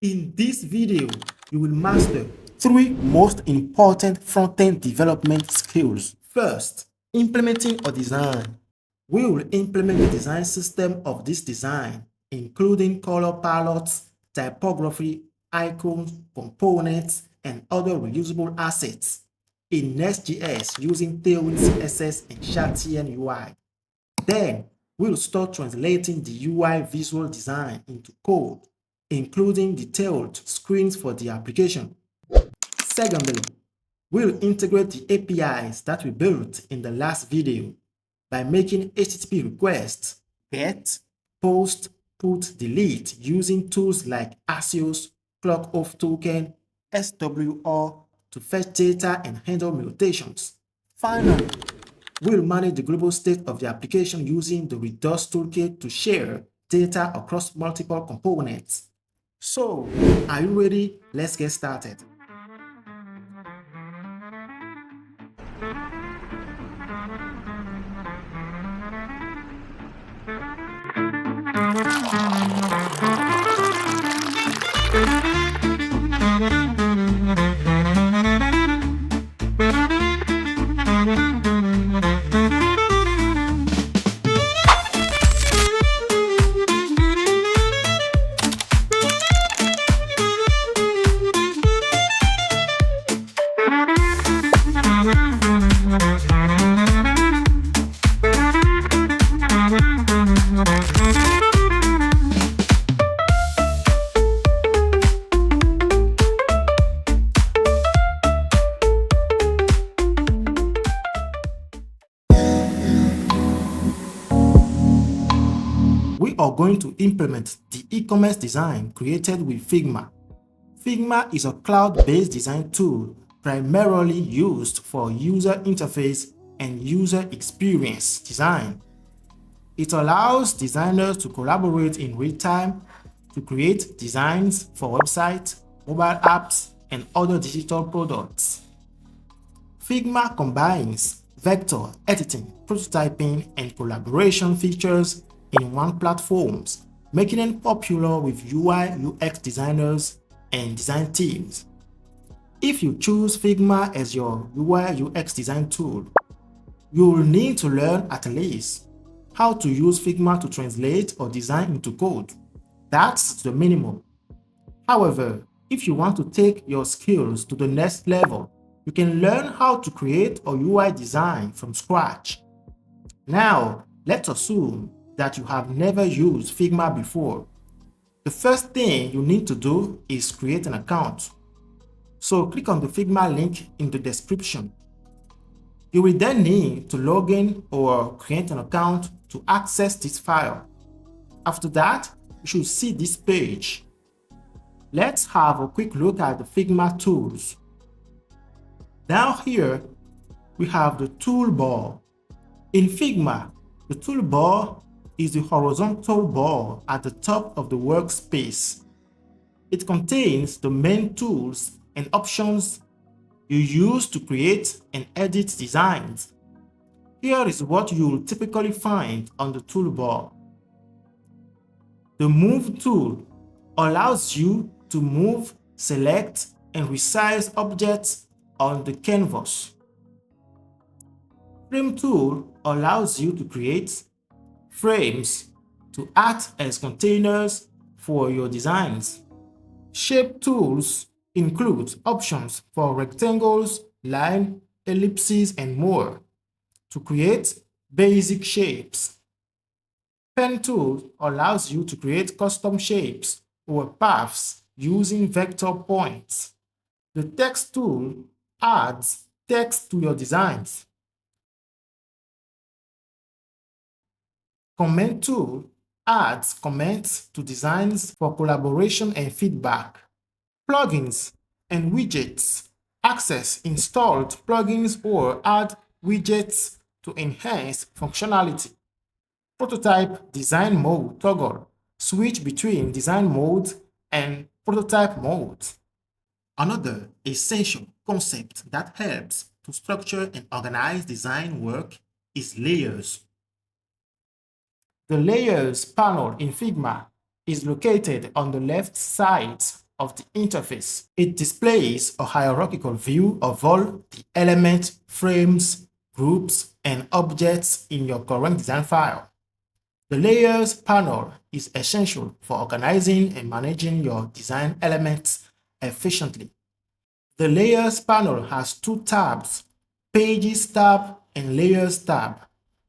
In this video, you will master 3 most important front-end development skills. First, implementing a design. We will implement the design system of this design, including color palettes, typography, icons, components, and other reusable assets in Next.js using Tailwind CSS and Shadcn UI. Then, we'll start translating the UI visual design into code, including detailed screens for the application. Secondly, we'll integrate the APIs that we built in the last video by making HTTP requests, get, post, put, delete using tools like Axios, ClockOff token, SWR to fetch data and handle mutations. Finally, we'll manage the global state of the application using the Redux Toolkit to share data across multiple components. So, are you ready? Let's get started. We are going to implement the e-commerce design created with Figma. Figma is a cloud-based design tool primarily used for user interface and user experience design. It allows designers to collaborate in real time to create designs for websites, mobile apps, and other digital products. Figma combines vector editing, prototyping, and collaboration features in one platform, making it popular with UI/UX designers and design teams. If you choose Figma as your UI/UX design tool, you will need to learn at least how to use Figma to translate or design into code. That's the minimum. However, if you want to take your skills to the next level, you can learn how to create a UI design from scratch. Now, let's assume that you have never used Figma before. The first thing you need to do is create an account. So click on the Figma link in the description. You will then need to log in or create an account to access this file. After that, you should see this page. Let's have a quick look at the Figma tools. Down here, we have the toolbar. In Figma, the toolbar is the horizontal bar at the top of the workspace. It contains the main tools and options you use to create and edit designs. Here is what you will typically find on the toolbar. The Move tool allows you to move, select, and resize objects on the canvas. Frame tool allows you to create frames to act as containers for your designs. Shape tools include options for rectangles, lines, ellipses, and more to create basic shapes. Pen tool allows you to create custom shapes or paths using vector points. The text tool adds text to your designs. Comment tool adds comments to designs for collaboration and feedback. Plugins and widgets access installed plugins or add widgets to enhance functionality. Prototype design mode toggle switch between design mode and prototype mode. Another essential concept that helps to structure and organize design work is layers. The Layers panel in Figma is located on the left side of the interface. It displays a hierarchical view of all the elements, frames, groups, and objects in your current design file. The Layers panel is essential for organizing and managing your design elements efficiently. The Layers panel has two tabs, Pages tab and Layers tab.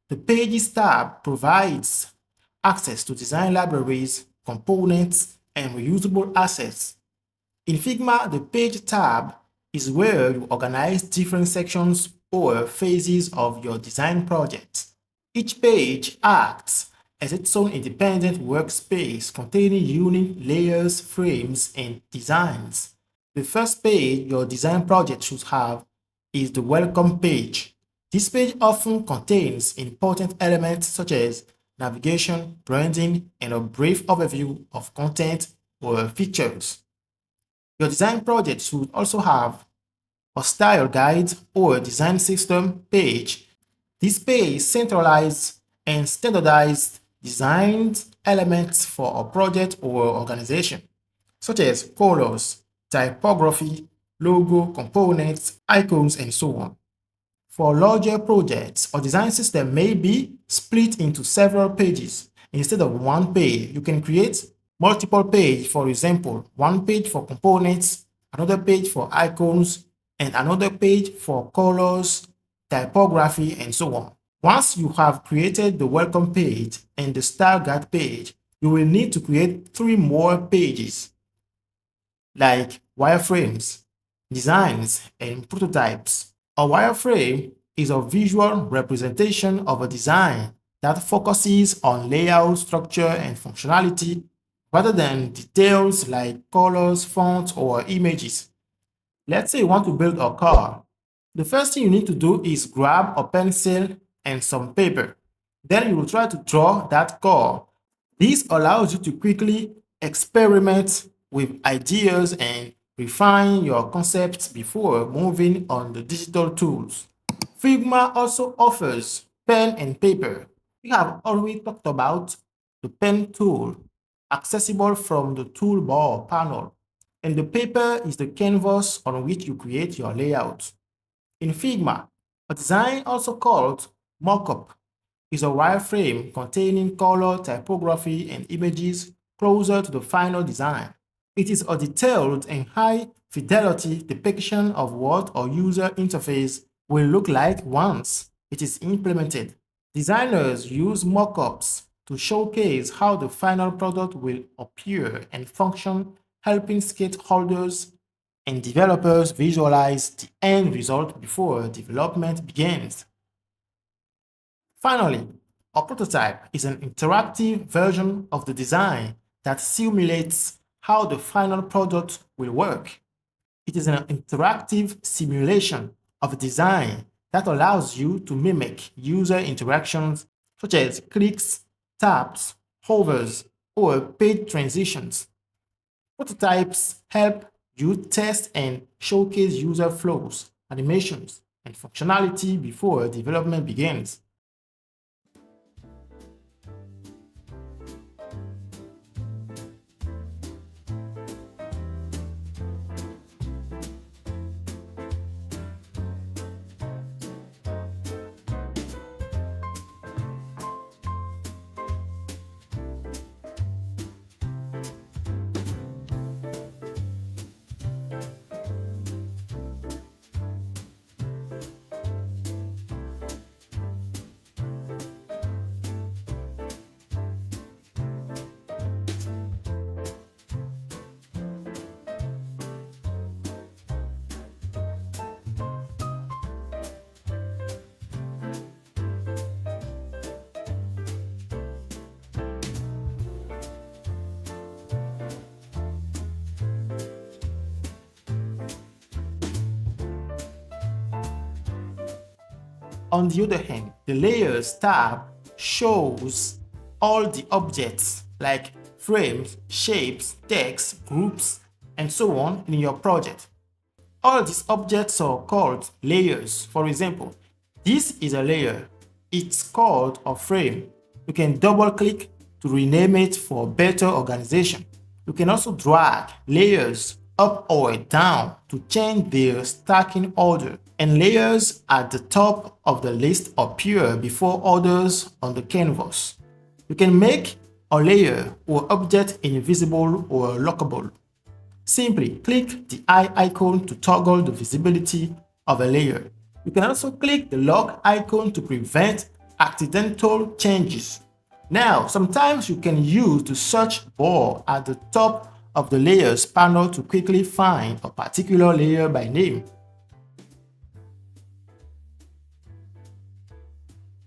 The Pages tab provides access to design libraries, components, and reusable assets. In Figma, the Page tab is where you organize different sections or phases of your design project. Each page acts as its own independent workspace containing unique layers, frames, and designs. The first page your design project should have is the Welcome page. This page often contains important elements such as navigation, branding, and a brief overview of content or features. Your design project should also have a style guide or design system page. This page centralizes and standardizes designed elements for a project or organization, such as colors, typography, logo, components, icons, and so on. For larger projects, a design system may be split into several pages. Instead of one page, you can create multiple pages, for example, one page for components, another page for icons, and another page for colors, typography, and so on. Once you have created the Welcome page and the Style Guide page, you will need to create 3 more pages, like wireframes, designs, and prototypes. A wireframe is a visual representation of a design that focuses on layout, structure, and functionality rather than details like colors, fonts, or images. Let's say you want to build a car. The first thing you need to do is grab a pencil and some paper. Then you will try to draw that car. This allows you to quickly experiment with ideas and refine your concepts before moving on the digital tools. Figma also offers pen and paper. We have already talked about the pen tool, accessible from the toolbar panel, and the paper is the canvas on which you create your layout. In Figma, a design also called mockup is a wireframe containing color, typography, and images closer to the final design. It is a detailed and high-fidelity depiction of what a user interface will look like once it is implemented. Designers use mockups to showcase how the final product will appear and function, helping stakeholders and developers visualize the end result before development begins. Finally, a prototype is an interactive version of the design that simulates how the final product will work. It is an interactive simulation of a design that allows you to mimic user interactions such as clicks, taps, hovers, or page transitions. Prototypes help you test and showcase user flows, animations, and functionality before development begins. On the other hand, the Layers tab shows all the objects like frames, shapes, text, groups, and so on in your project. All these objects are called layers. For example, this is a layer. It's called a frame. You can double-click to rename it for better organization. You can also drag layers up or down to change their stacking order, and layers at the top of the list appear before others on the canvas. You can make a layer or object invisible or lockable. Simply click the eye icon to toggle the visibility of a layer. You can also click the lock icon to prevent accidental changes. Now, sometimes you can use the search bar at the top of the Layers panel to quickly find a particular layer by name.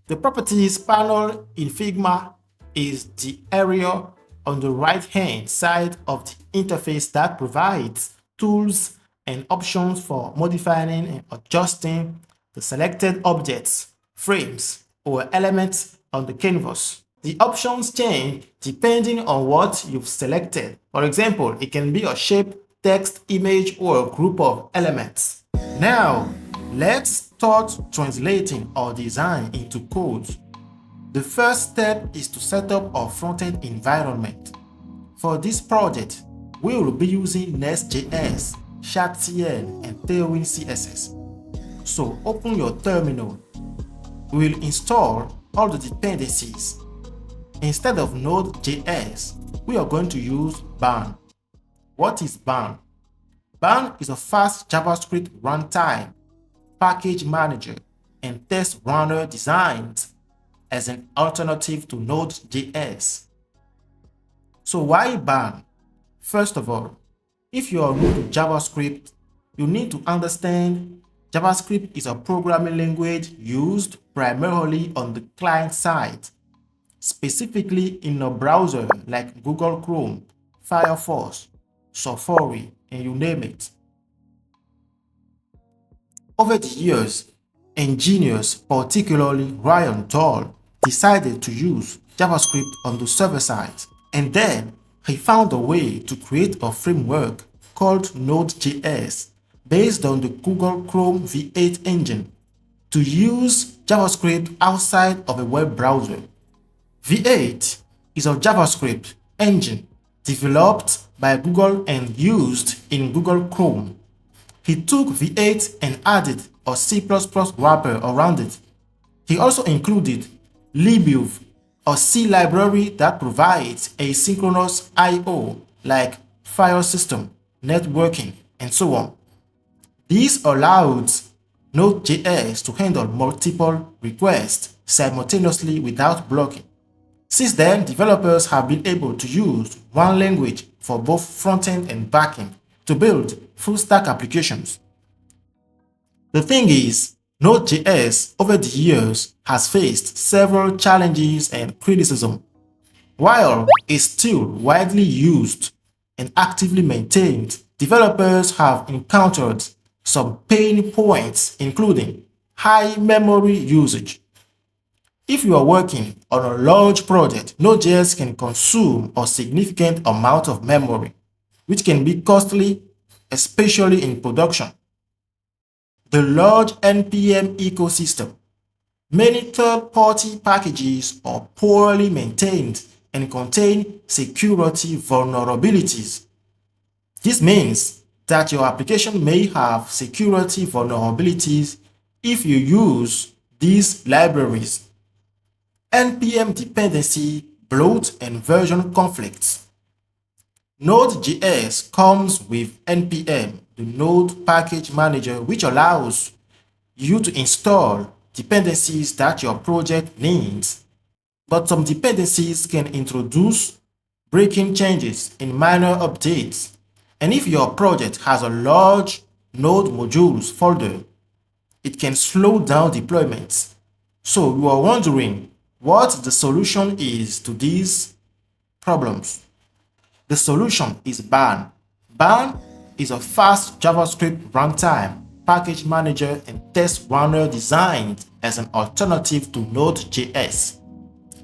The Properties panel in Figma is the area on the right-hand side of the interface that provides tools and options for modifying and adjusting the selected objects, frames, or elements on the canvas. The options change depending on what you've selected. For example, it can be a shape, text, image, or a group of elements. Now, let's start translating our design into code. The first step is to set up our front-end environment. For this project, we will be using Next.js, Shadcn, and Tailwind CSS. So open your terminal. We'll install all the dependencies. Instead of Node.js, we are going to use Barn. What is Barn? Barn is a fast JavaScript runtime, package manager, and test runner designed as an alternative to Node.js. So why Barn? First of all, if you are new to JavaScript, you need to understand JavaScript is a programming language used primarily on the client side, specifically in a browser like Google Chrome, Firefox, Safari, and you name it. Over the years, engineers, particularly Ryan Dahl, decided to use JavaScript on the server side, and then he found a way to create a framework called Node.js based on the Google Chrome V8 engine to use JavaScript outside of a web browser. V8 is a JavaScript engine developed by Google and used in Google Chrome. He took V8 and added a C++ wrapper around it. He also included libviv, a C library that provides asynchronous I/O like file system, networking, and so on. This allowed Node.js to handle multiple requests simultaneously without blocking. Since then, developers have been able to use one language for both front-end and back-end to build full-stack applications. The thing is, Node.js over the years has faced several challenges and criticism. While it's still widely used and actively maintained, developers have encountered some pain points, including high memory usage. If you are working on a large project, Node.js can consume a significant amount of memory, which can be costly, especially in production. The large NPM ecosystem. Many third-party packages are poorly maintained and contain security vulnerabilities. This means that your application may have security vulnerabilities if you use these libraries. NPM dependency, bloat, and version conflicts. Node.js comes with NPM, the Node Package Manager, which allows you to install dependencies that your project needs. But some dependencies can introduce breaking changes in minor updates. And if your project has a large Node modules folder, it can slow down deployments. So you are wondering what the solution is to these problems. The solution is Barn. Barn is a fast JavaScript runtime, package manager, and test runner designed as an alternative to Node.js.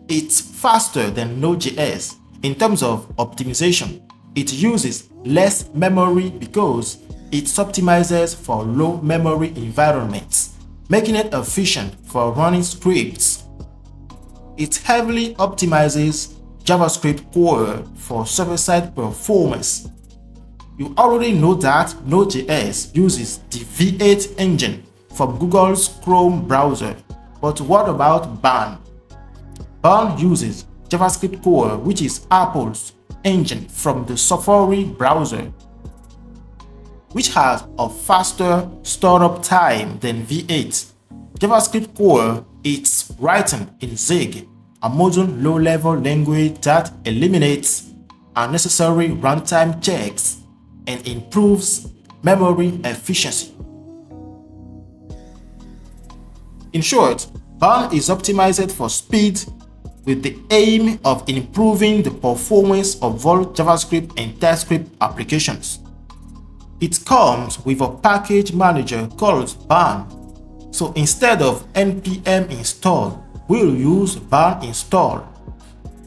It's faster than Node.js in terms of optimization. It uses less memory because it optimizes for low memory environments, making it efficient for running scripts. It heavily optimizes JavaScript core for server-side performance. You already know that Node.js uses the V8 engine from Google's Chrome browser, but what about Barn? Barn uses JavaScript core, which is Apple's engine from the Safari browser, which has a faster startup time than V8. JavaScript core is written in Zig, a modern low-level language that eliminates unnecessary runtime checks and improves memory efficiency. In short, Barn is optimized for speed with the aim of improving the performance of all JavaScript and TypeScript applications. It comes with a package manager called Barn, so instead of npm install, we'll use Barn install.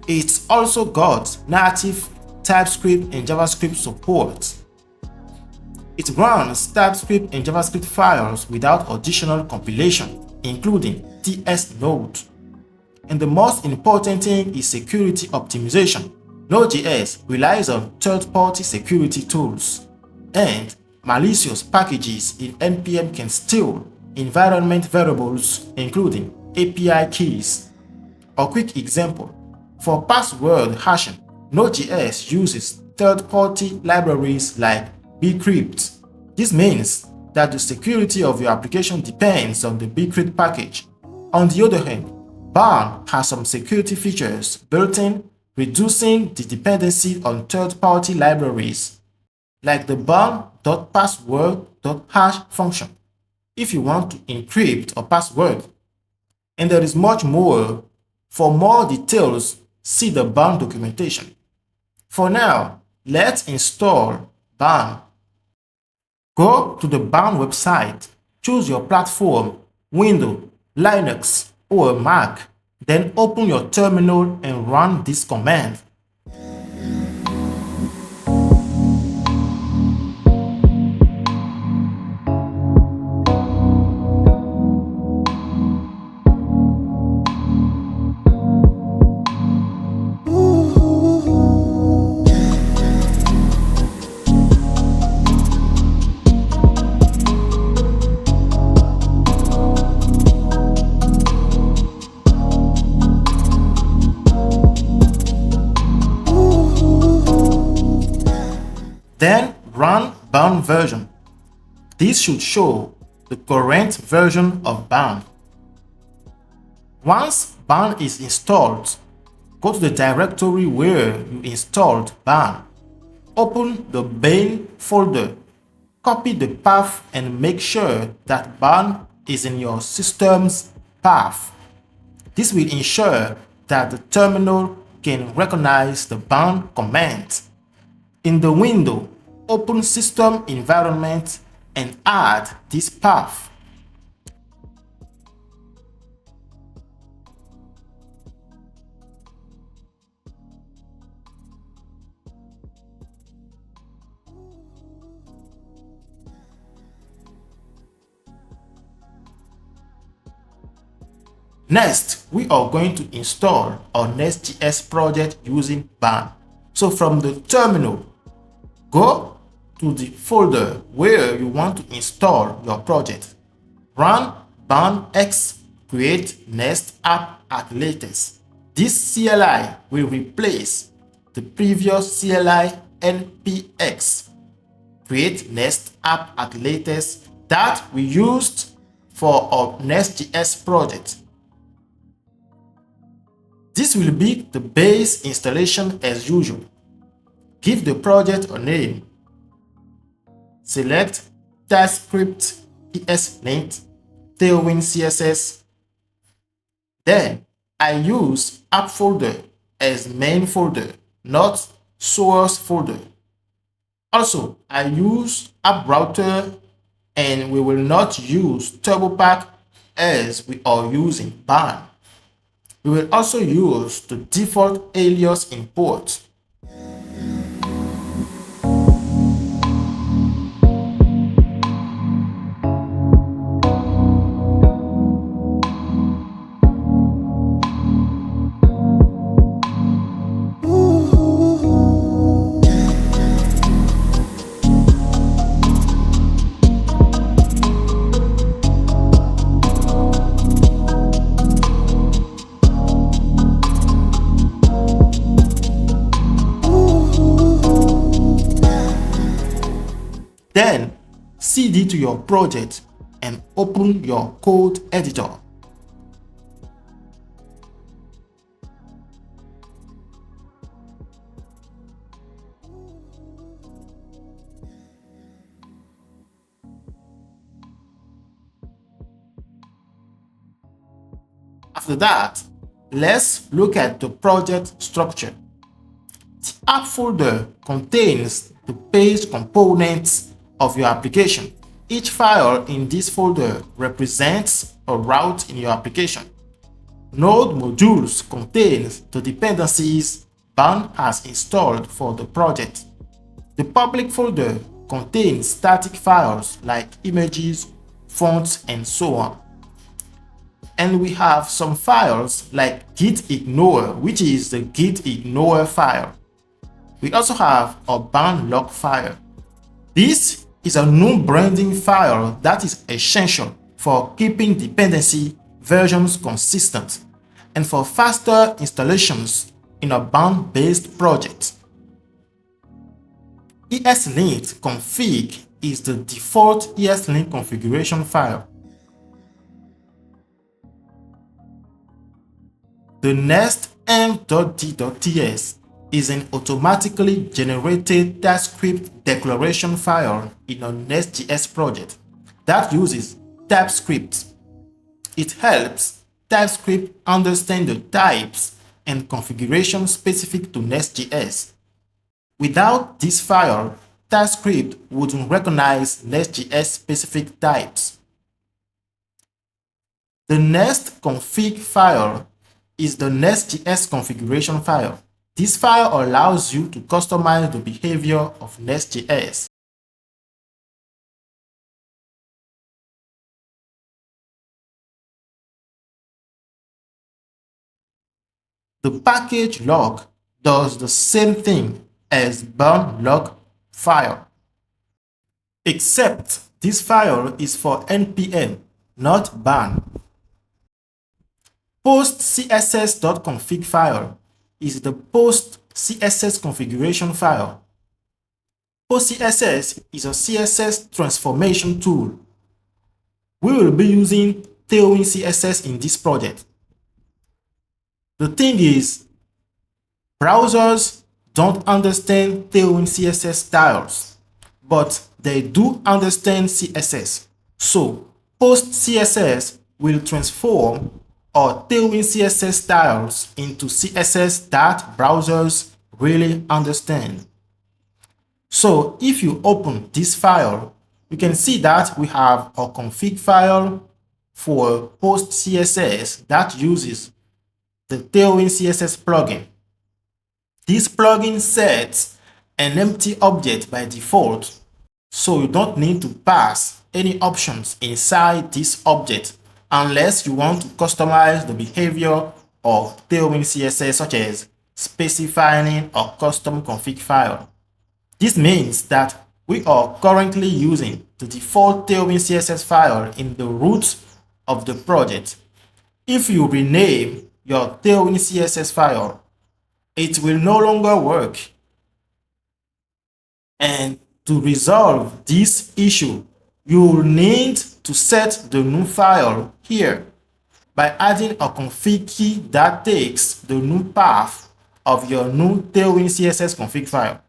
It's also got native TypeScript and JavaScript support. It runs TypeScript and JavaScript files without additional compilation, including TS Node. And the most important thing is security optimization. Node.js relies on third-party security tools, and malicious packages in npm can steal environment variables, including API keys. A quick example: for password hashing, Node.js uses third-party libraries like bcrypt. This means that the security of your application depends on the bcrypt package. On the other hand, Barn has some security features built in, reducing the dependency on third-party libraries, like the barn.password.hash function, if you want to encrypt a password. And there is much more. For more details, see the Barn documentation. For now, let's install Barn. Go to the Barn website, choose your platform, Windows, Linux, or Mac, then open your terminal and run this command. Then run Barn version. This should show the current version of Barn. Once Barn is installed, go to the directory where you installed Barn. Open the main folder, copy the path and make sure that Barn is in your system's path. This will ensure that the terminal can recognize the Barn command. In the window, open System Environment and add this path. Next, we are going to install our Next.js project using Barn. So from the terminal, go to the folder where you want to install your project. Run barn x create Next app at latest. This CLI will replace the previous CLI npx create Next app at latest that we used for our Next.js project. This will be the base installation as usual. Give the project a name. Select TypeScript ESLint, Tailwind CSS. Then I use app folder as main folder, not source folder. Also, I use app router, and we will not use TurboPack as we are using Barn. We will also use the default alias import. Then cd to your project and open your code editor. After that, let's look at the project structure. The app folder contains the page components of your application. Each file in this folder represents a route in your application. Node modules contains the dependencies BAN has installed for the project. The public folder contains static files like images, fonts, and so on. And we have some files like git ignore, which is the git ignore file. We also have a ban log file. This is a new branding file that is essential for keeping dependency versions consistent and for faster installations in a ban-based project. ESLint config is the default ESLint configuration file. The next m.d.ts is an automatically generated TypeScript declaration file in a Next.js project that uses TypeScript. It helps TypeScript understand the types and configurations specific to Next.js. Without this file, TypeScript wouldn't recognize Next.js specific types. The next config file is the Next.js configuration file. This file allows you to customize the behavior of Next.js. The package log does the same thing as ban log file, except this file is for npm, not ban. Post.css.config file is the post CSS configuration file. Post.css is a CSS transformation tool. We will be using Tailwind CSS in this project. The thing is, browsers don't understand Tailwind CSS styles, but they do understand CSS. So, Post.css will transform our Tailwind CSS styles into CSS that browsers really understand. So if you open this file, you can see that we have a config file for Post.css that uses the Tailwind CSS plugin. This plugin sets an empty object by default, so you don't need to pass any options inside this object unless you want to customize the behavior of Tailwind CSS, such as specifying a custom config file. This means that we are currently using the default Tailwind CSS file in the root of the project. If you rename your Tailwind CSS file, it will no longer work. And to resolve this issue, you will need to set the new file here by adding a config key that takes the new path of your new Tailwind CSS config file.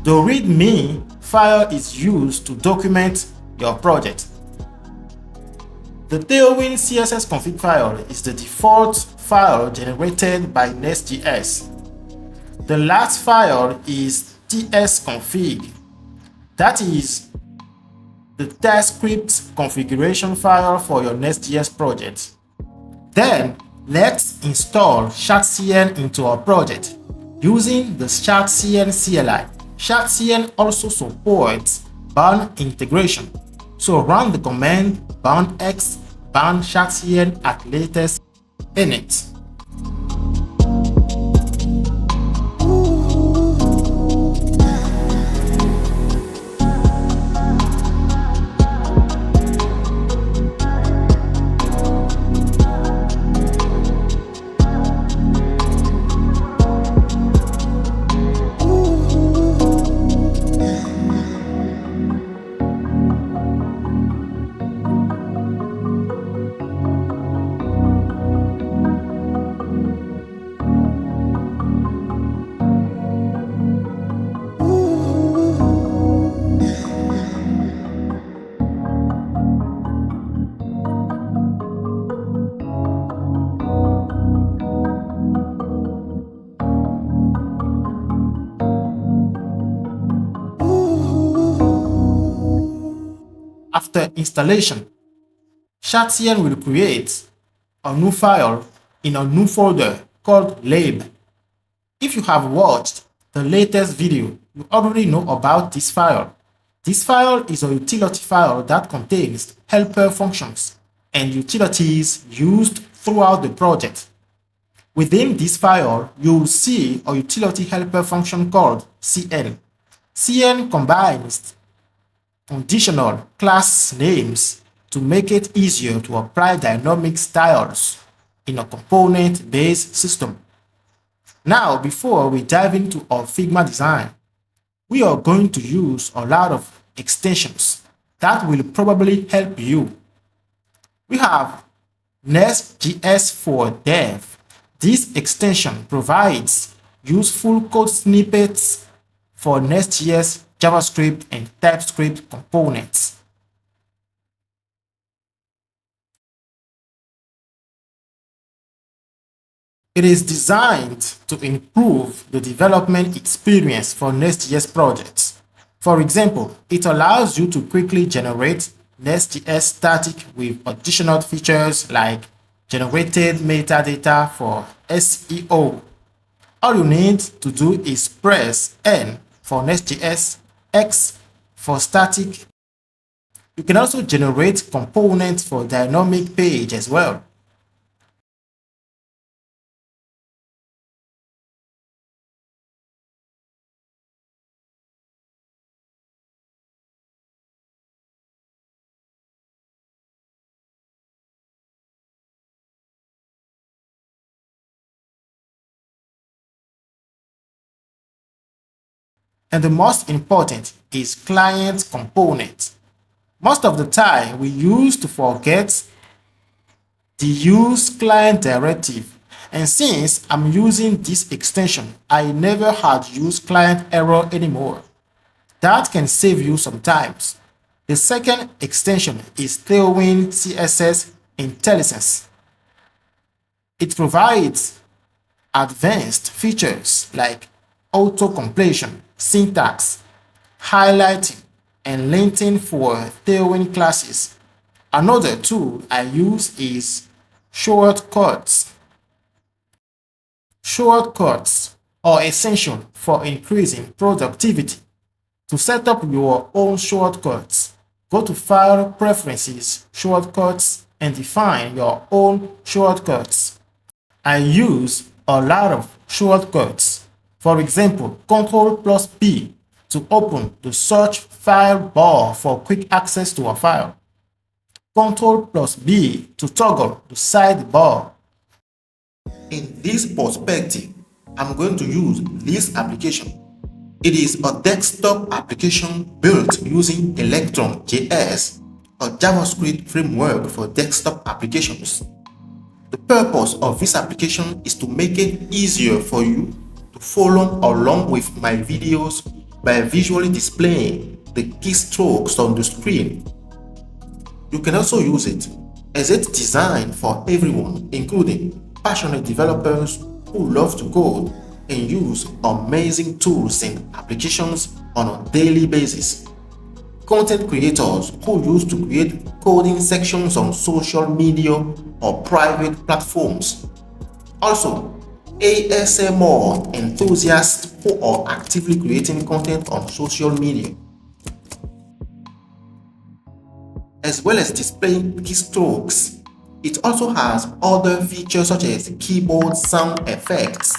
The README file is used to document your project. The Tailwind CSS config file is the default file generated by Next.js. The last file is tsconfig. That is the TypeScript configuration file for your Next.js project. Then let's install Shadcn into our project. using the Shadcn CLI. Shadcn also supports bound integration, so run the command bound x bound Shadcn at latest init. After installation, Shadcn will create a new file in a new folder called lab. If you have watched the latest video, you already know about this file. This file is a utility file that contains helper functions and utilities used throughout the project. Within this file, you will see a utility helper function called cn. Cn combines conditional class names to make it easier to apply dynamic styles in a component-based system. Now, before we dive into our Figma design, we are going to use a lot of extensions that will probably help you. We have Next.js for Dev. This extension provides useful code snippets for Next.js, JavaScript, and TypeScript components. It is designed to improve the development experience for Next.js projects. For example, it allows you to quickly generate Next.js static with additional features like generated metadata for SEO. All you need to do is press N for Next.js, X for static. You can also generate components for dynamic page as well. And the most important is client component. Most of the time, we used to forget the use client directive. And since I'm using this extension, I never had use client error anymore. That can save you some times. The second extension is Tailwind CSS Intelligence. It provides advanced features like auto-completion, syntax, highlighting, and linting for Tailwind classes. Another tool I use is shortcuts. Shortcuts are essential for increasing productivity. To set up your own shortcuts, go to File Preferences, Shortcuts, and define your own shortcuts. I use a lot of shortcuts. For example, Ctrl+P to open the search file bar for quick access to a file. Ctrl+B to toggle the sidebar. In this perspective, I'm going to use this application. It is a desktop application built using Electron.js, a JavaScript framework for desktop applications. The purpose of this application is to make it easier for you to follow along with my videos by visually displaying the keystrokes on the screen. You can also use it as it's designed for everyone, including passionate developers who love to code and use amazing tools and applications on a daily basis. Content creators who used to create coding sections on social media or private platforms. Also, ASMR enthusiasts who are actively creating content on social media, as well as displaying keystrokes. It also has other features such as keyboard sound effects,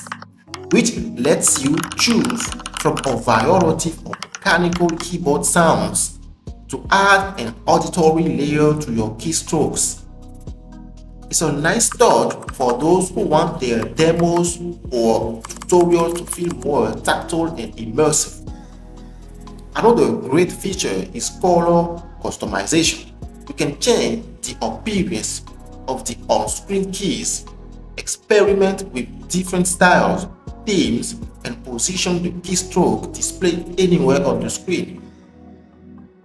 which lets you choose from a variety of mechanical keyboard sounds to add an auditory layer to your keystrokes. It's a nice touch for those who want their demos or tutorials to feel more tactile and immersive. Another great feature is color customization. You can change the appearance of the on-screen keys, experiment with different styles, themes, and position the keystroke display anywhere on the screen.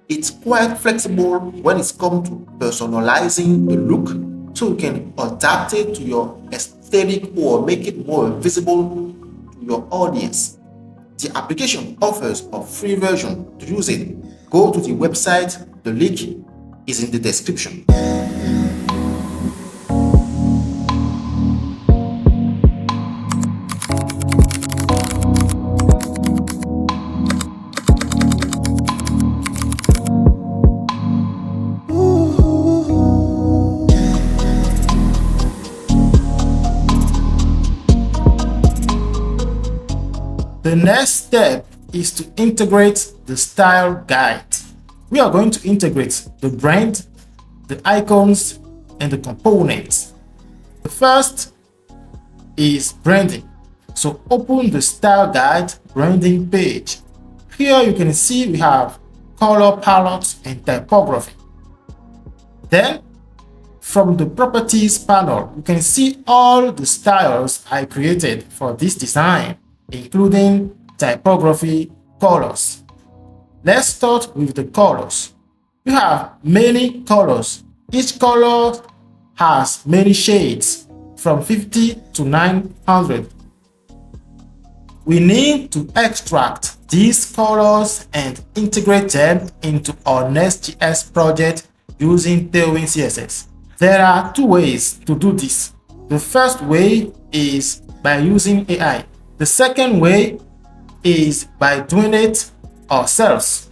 It's quite flexible when it comes to personalizing the look, so you can adapt it to your aesthetic or make it more visible to your audience. The application offers a free version. To use it, go to the website. The link is in the description. The next step is to integrate the style guide. We are going to integrate the brand, the icons, and the components. The first is branding. So open the style guide branding page. Here you can see we have color palette and typography. Then from the properties panel, you can see all the styles I created for this design, including typography, colors. Let's start with the colors. We have many colors. Each color has many shades, from 50 to 900. We need to extract these colors and integrate them into our Next.js project using Tailwind CSS. There are two ways to do this. The first way is by using AI. The second way is by doing it ourselves.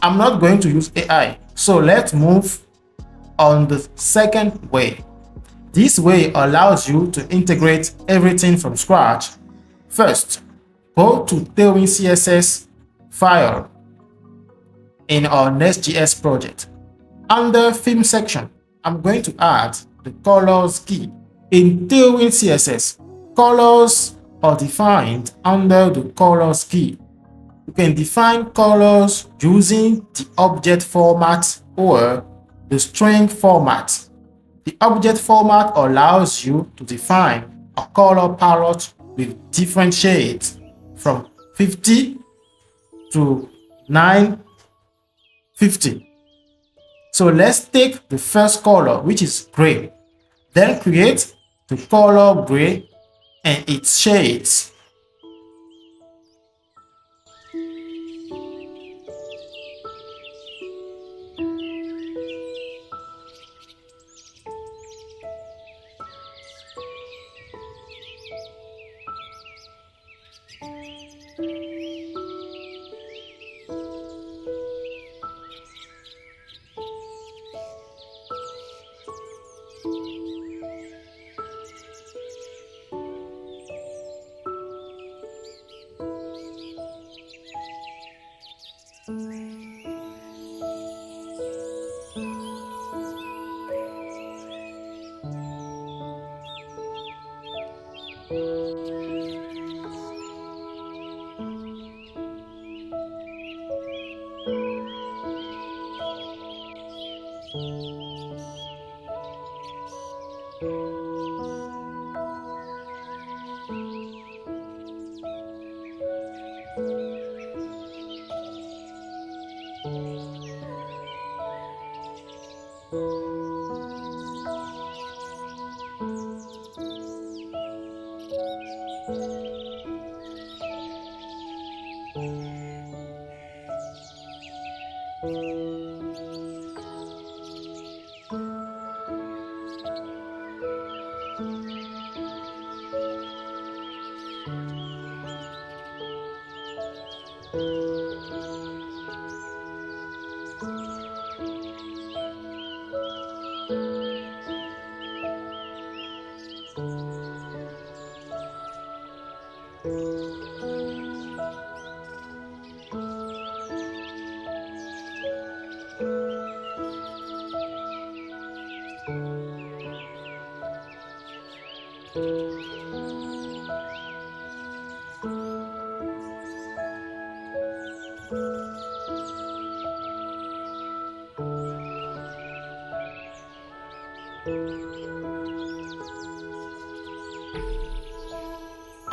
I'm not going to use AI, so let's move on the second way. This way allows you to integrate everything from scratch. First, go to Tailwind CSS file in our Next.js project. Under theme section, I'm going to add the colors key. In Tailwind CSS, colors are defined under the colors key. You can define colors using the object format or the string format. The object format allows you to define a color palette with different shades from 50 to 950. So let's take the first color, which is gray. Then create the color gray and its shades.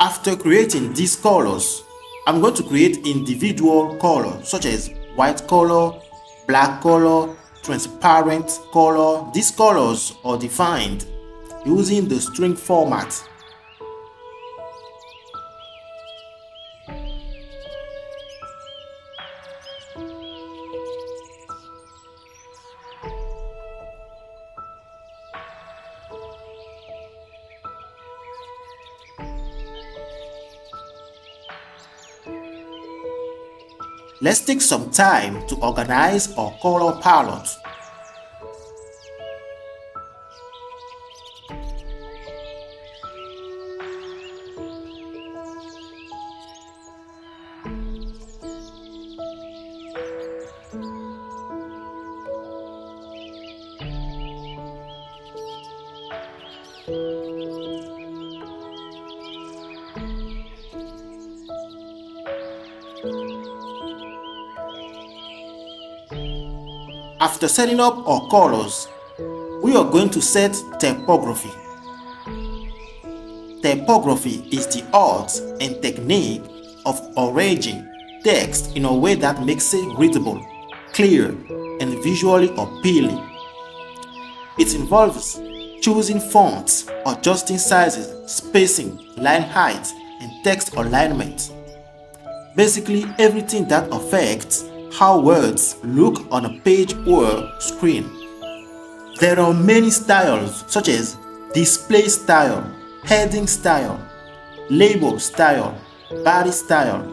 After creating these colors, I'm going to create individual colors such as white color, black color, transparent color. These colors are defined using the string format. Let's take some time to organize our color palette. After setting up our colors, we are going to set typography. Typography is the art and technique of arranging text in a way that makes it readable, clear, and visually appealing. It involves choosing fonts, adjusting sizes, spacing, line height, and text alignment. Basically everything that affects how words look on a page or screen. There are many styles such as display style, heading style, label style, body style,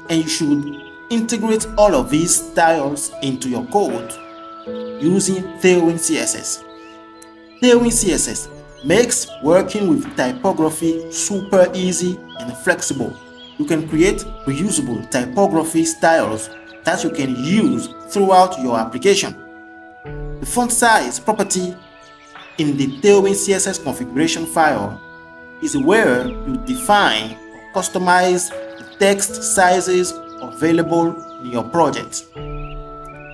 and you should integrate all of these styles into your code using Tailwind CSS. Tailwind CSS makes working with typography super easy and flexible. You can create reusable typography styles that you can use throughout your application. The font size property in the Tailwind CSS configuration file is where you define or customize the text sizes available in your project.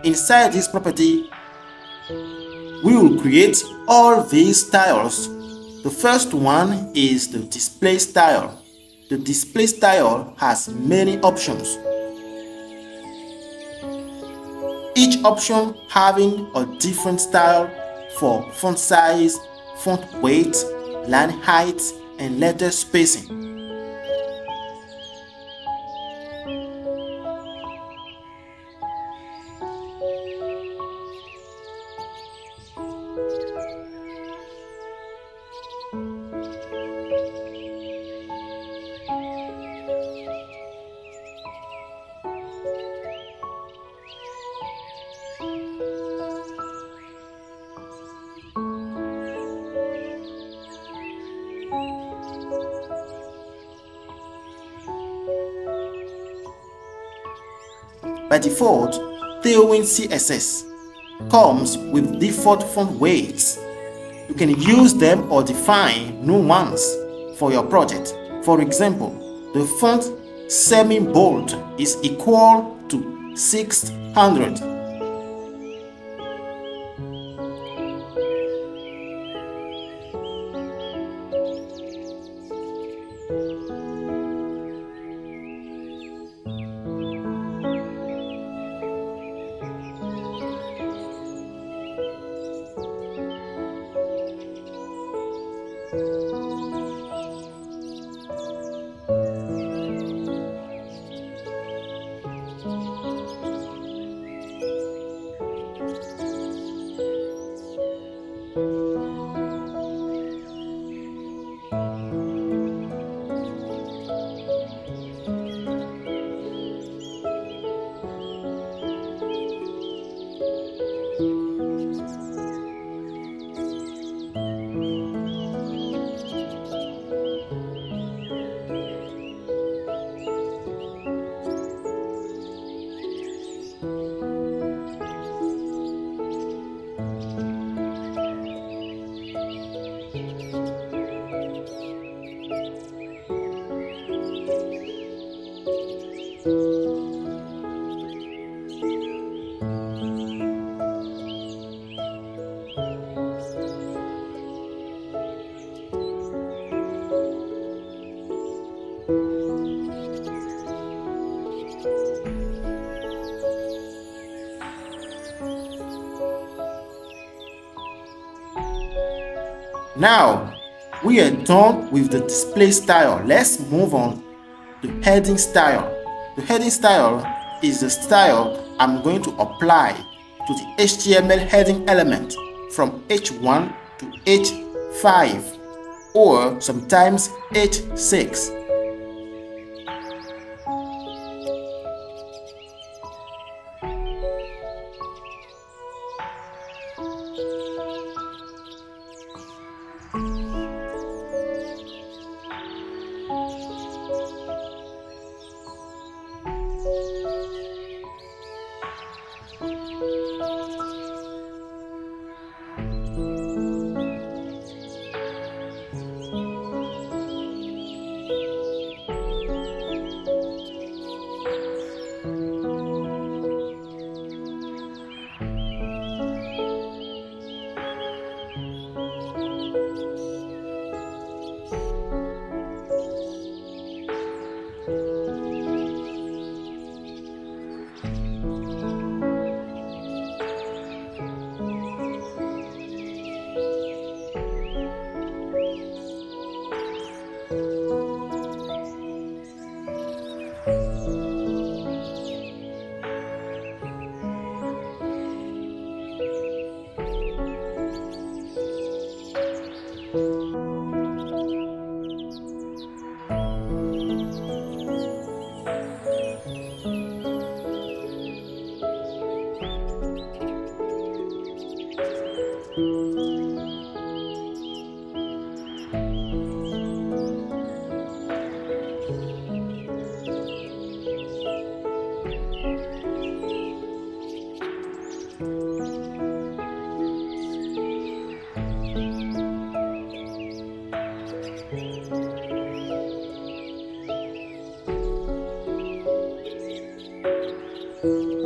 Inside this property, we will create all these styles. The first one is the display style. The display style has many options, each option having a different style for font size, font weight, line height, and letter spacing. By default, Tailwind CSS comes with default font weights. You can use them or define new ones for your project. For example, the font semi-bold is equal to 600. Now, we are done with the display style. Let's move on to heading style. The heading style is the style I'm going to apply to the HTML heading element from H1 to H5 or sometimes H6.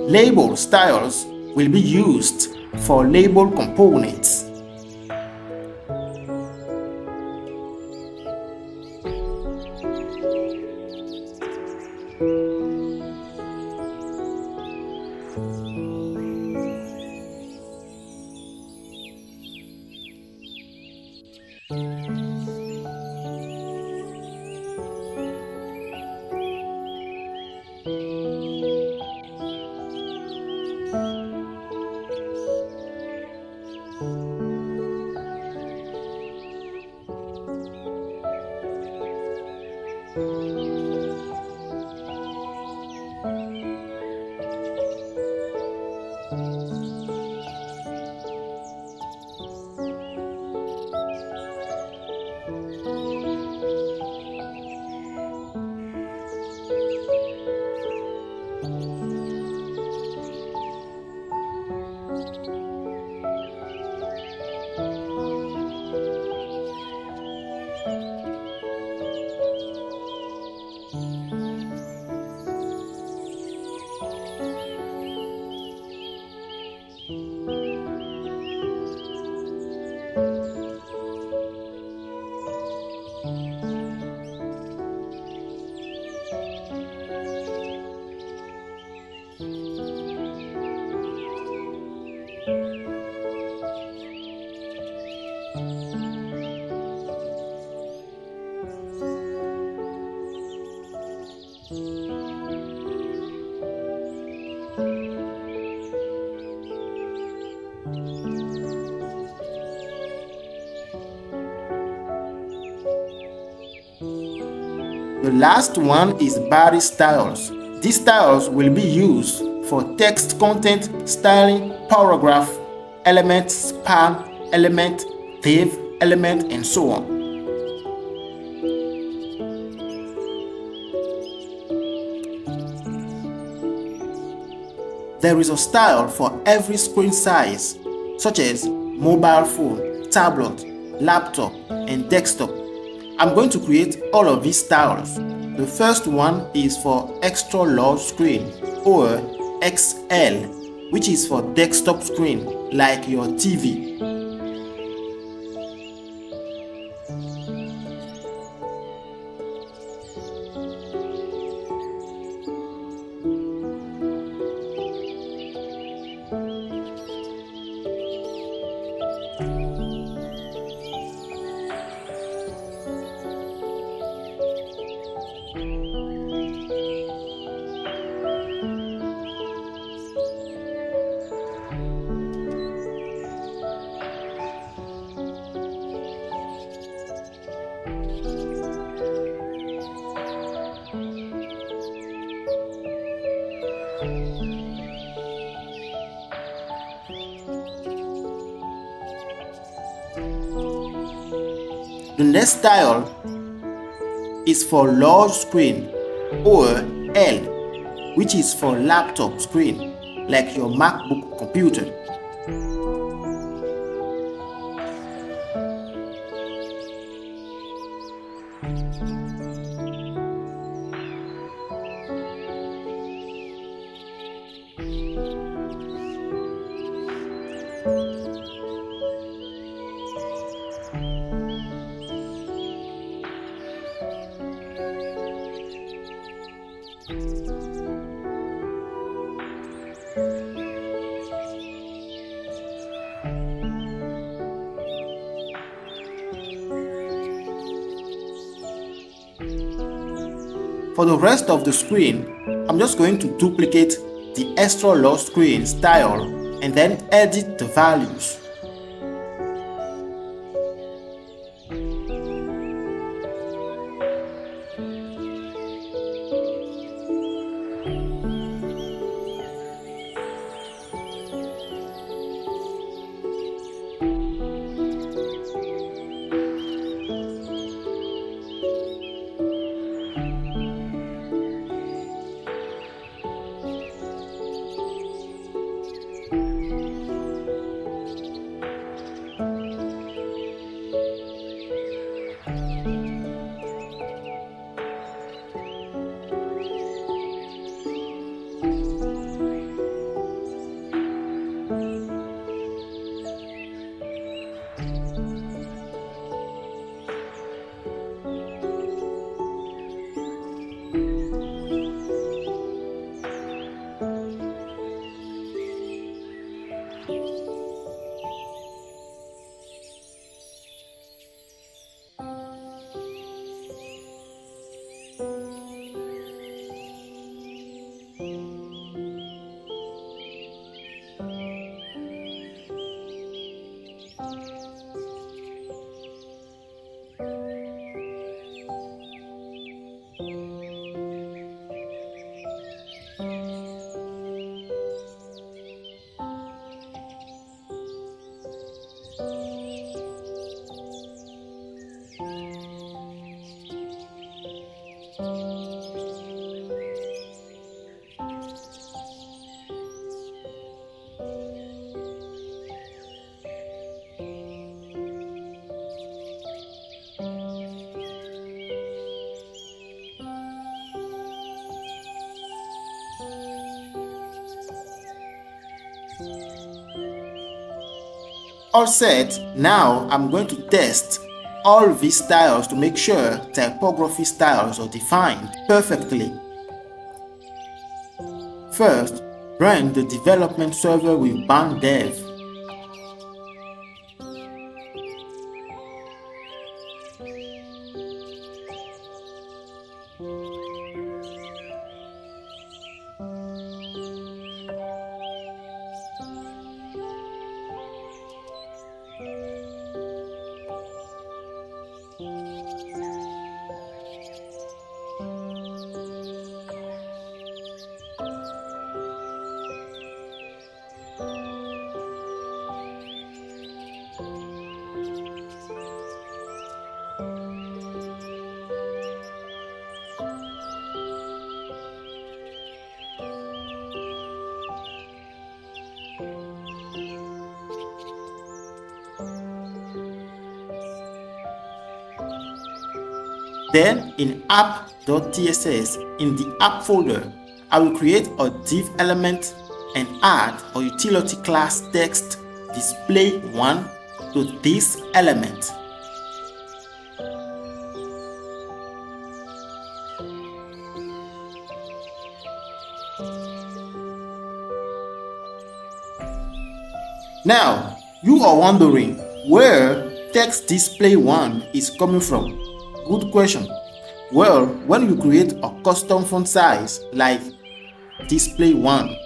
Label styles will be used for label components. The last one is body styles. These styles will be used for text content styling, paragraph, element, span, element, div, element, and so on. There is a style for every screen size, such as mobile phone, tablet, laptop, and desktop. I'm going to create all of these styles. The first one is for extra large screen, or XL, which is for desktop screen like your TV. The next style is for large screen, or L, which is for laptop screen like your MacBook computer. For the rest of the screen, I'm just going to duplicate the extra large screen style and then edit the values. All set, now I'm going to test all these styles to make sure typography styles are defined perfectly. First, run the development server with bound dev. Then in app Next.js in the app folder, I will create a div element and add a utility class text display1 to this element. Now, you are wondering where text display1 is coming from. Good question. Well, when you create a custom font size like display1,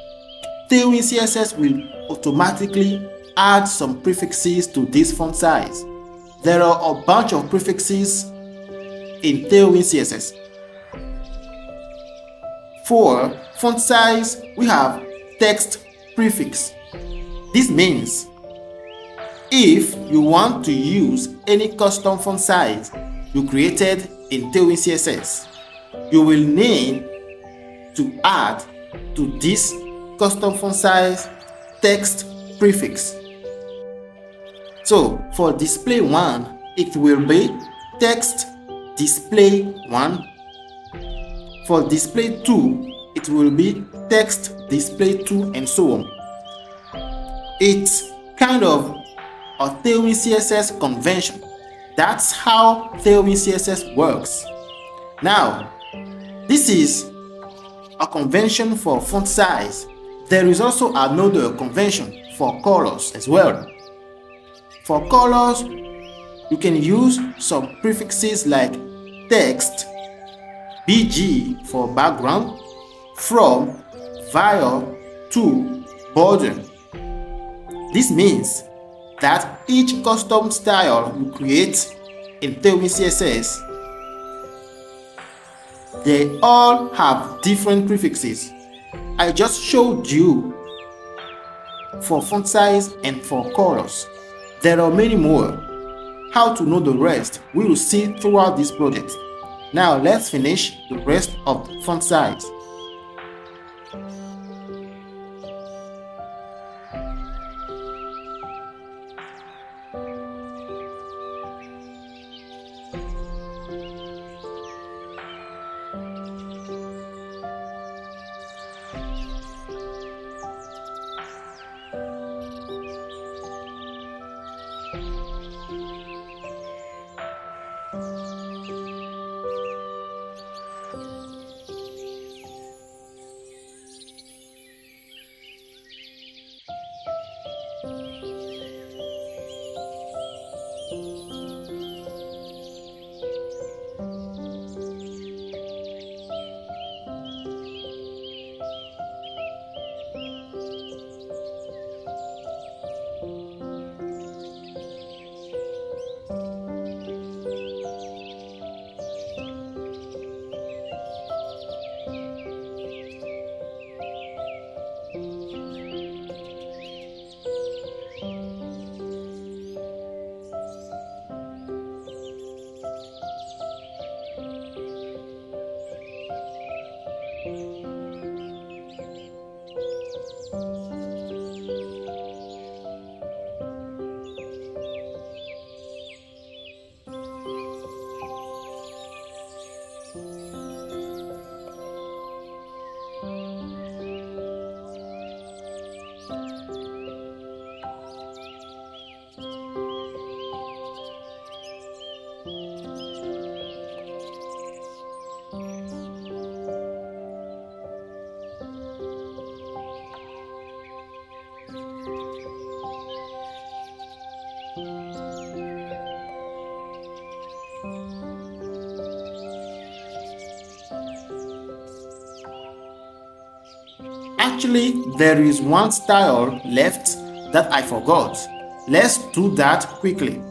Tailwind CSS will automatically add some prefixes to this font size. There are a bunch of prefixes in Tailwind CSS. For font size, we have text prefix. This means if you want to use any custom font size you created in Tailwind CSS, you will need to add to this custom font size text prefix. So for display1, it will be text display1. For display2, it will be text display2, and so on. It's kind of a Tailwind CSS convention. That's how Tailwind CSS works. Now, this is a convention for font size. There is also another convention for colors as well. For colors, you can use some prefixes like text, BG for background, from, via, to, border. This means that each custom style you create in Tailwind CSS, they all have different prefixes. I just showed you for font size and for colors. There are many more. How to know the rest, we will see throughout this project. Now let's finish the rest of the font size. Actually, there is one style left that I forgot. Let's do that quickly.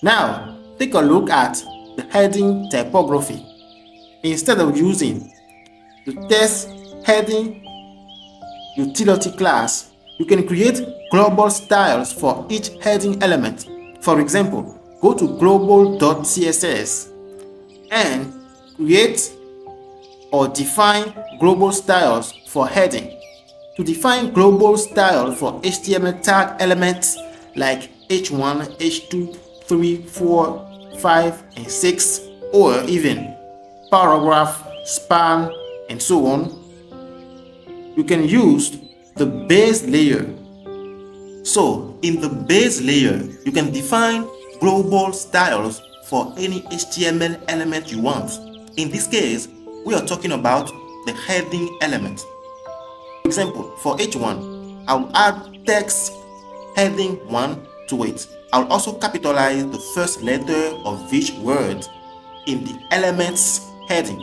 Now, take a look at the heading typography. Instead of using the text heading utility class, you can create global styles for each heading element. For example, go to global.css and create or define global styles for heading. To define global style for HTML tag elements like H1, H2, 3, 4, 5, and 6, or even paragraph, span, and so on, you can use the base layer. So in the base layer, you can define global styles for any HTML element you want. In this case, we are talking about the heading element. For example, for H1, I'll add text heading 1 to it. I'll also capitalize the first letter of each word in the element's heading.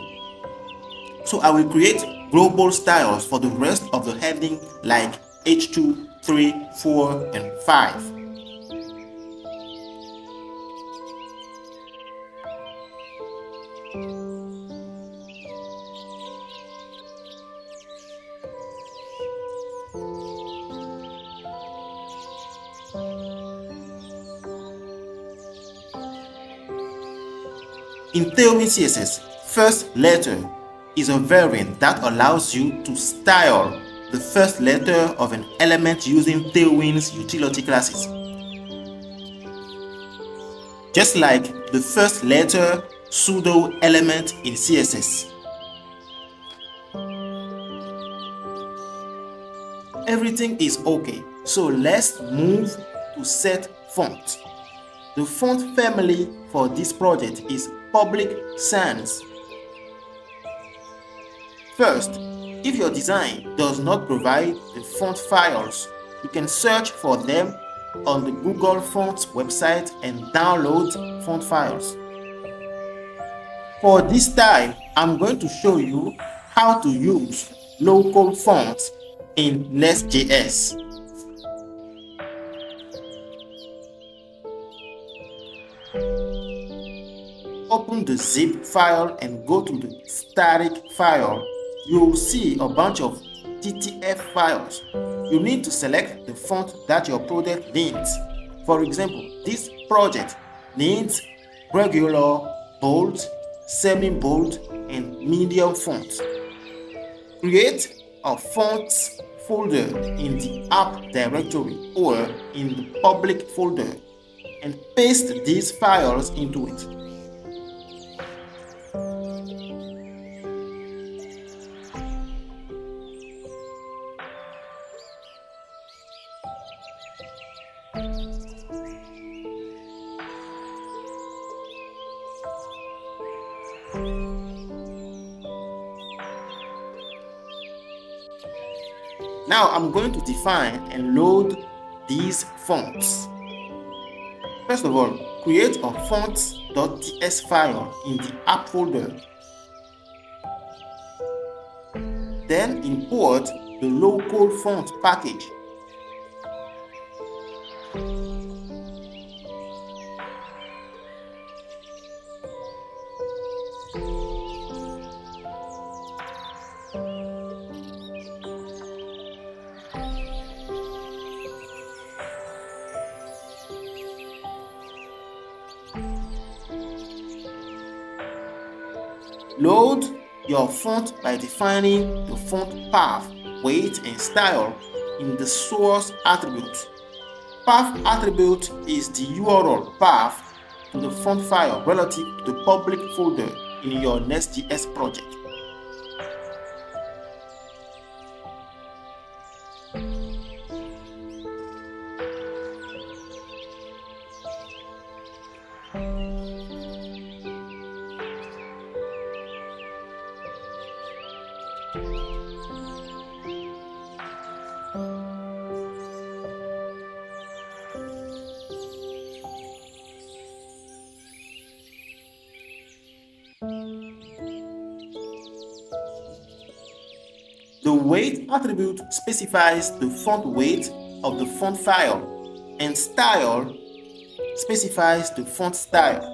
So I will create global styles for the rest of the heading like H2, 3, 4, and 5. In Tailwind CSS, first letter is a variant that allows you to style the first letter of an element using Tailwind's utility classes. Just like the first letter pseudo element in CSS. Everything is okay, so let's move to set font. The font family for this project is Public Sans. First, if your design does not provide the font files, you can search for them on the Google Fonts website and download font files. For this time, I'm going to show you how to use local fonts in Next.js. Open the zip file and go to the static file. You will see a bunch of TTF files. You need to select the font that your project needs. For example, this project needs regular, bold, semi-bold, and medium fonts. Create a fonts folder in the app directory or in the public folder and paste these files into it. Now I'm going to define and load these fonts. First of all, create a fonts.ts file in the app folder. Then import the local font package. Load your font by defining the font path, weight, and style in the source attribute. Path attribute is the URL path to the font file relative to the public folder in your Next.js project. The weight attribute specifies the font weight of the font file, and style specifies the font style.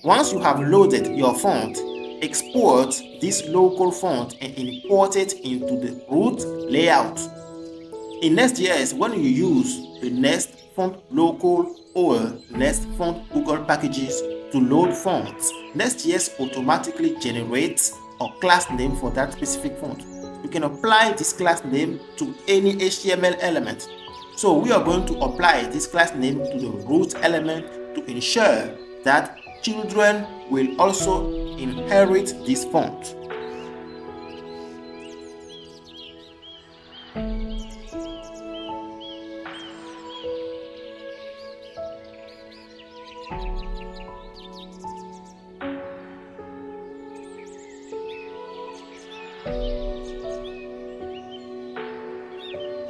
Once you have loaded your font, export this local font and import it into the root layout. In Next.js, when you use the Next Font Local or Next Font Google packages to load fonts, Next.js automatically generates a class name for that specific font. You can apply this class name to any HTML element. So we are going to apply this class name to the root element to ensure that children will also inherit this font.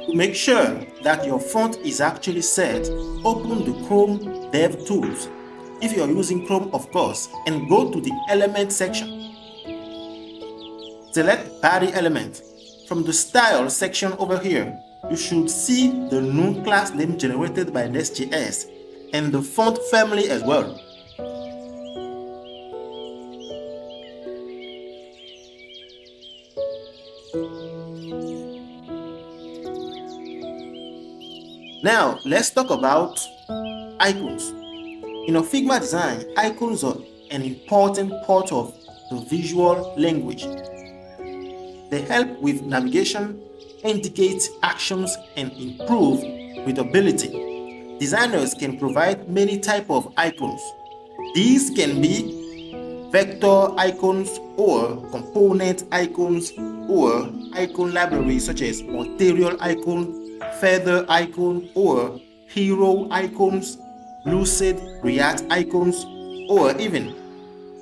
To make sure that your font is actually set, open the Chrome DevTools, if you are using Chrome of course, and go to the element section. Select body element. From the style section over here, you should see the new class name generated by Next.js and the font family as well. Now, let's talk about icons. In a Figma design, icons are an important part of the visual language. They help with navigation, indicate actions, and improve readability. Designers can provide many types of icons. These can be vector icons or component icons or icon libraries such as material icon, feather icon or hero icons, lucid React icons, or even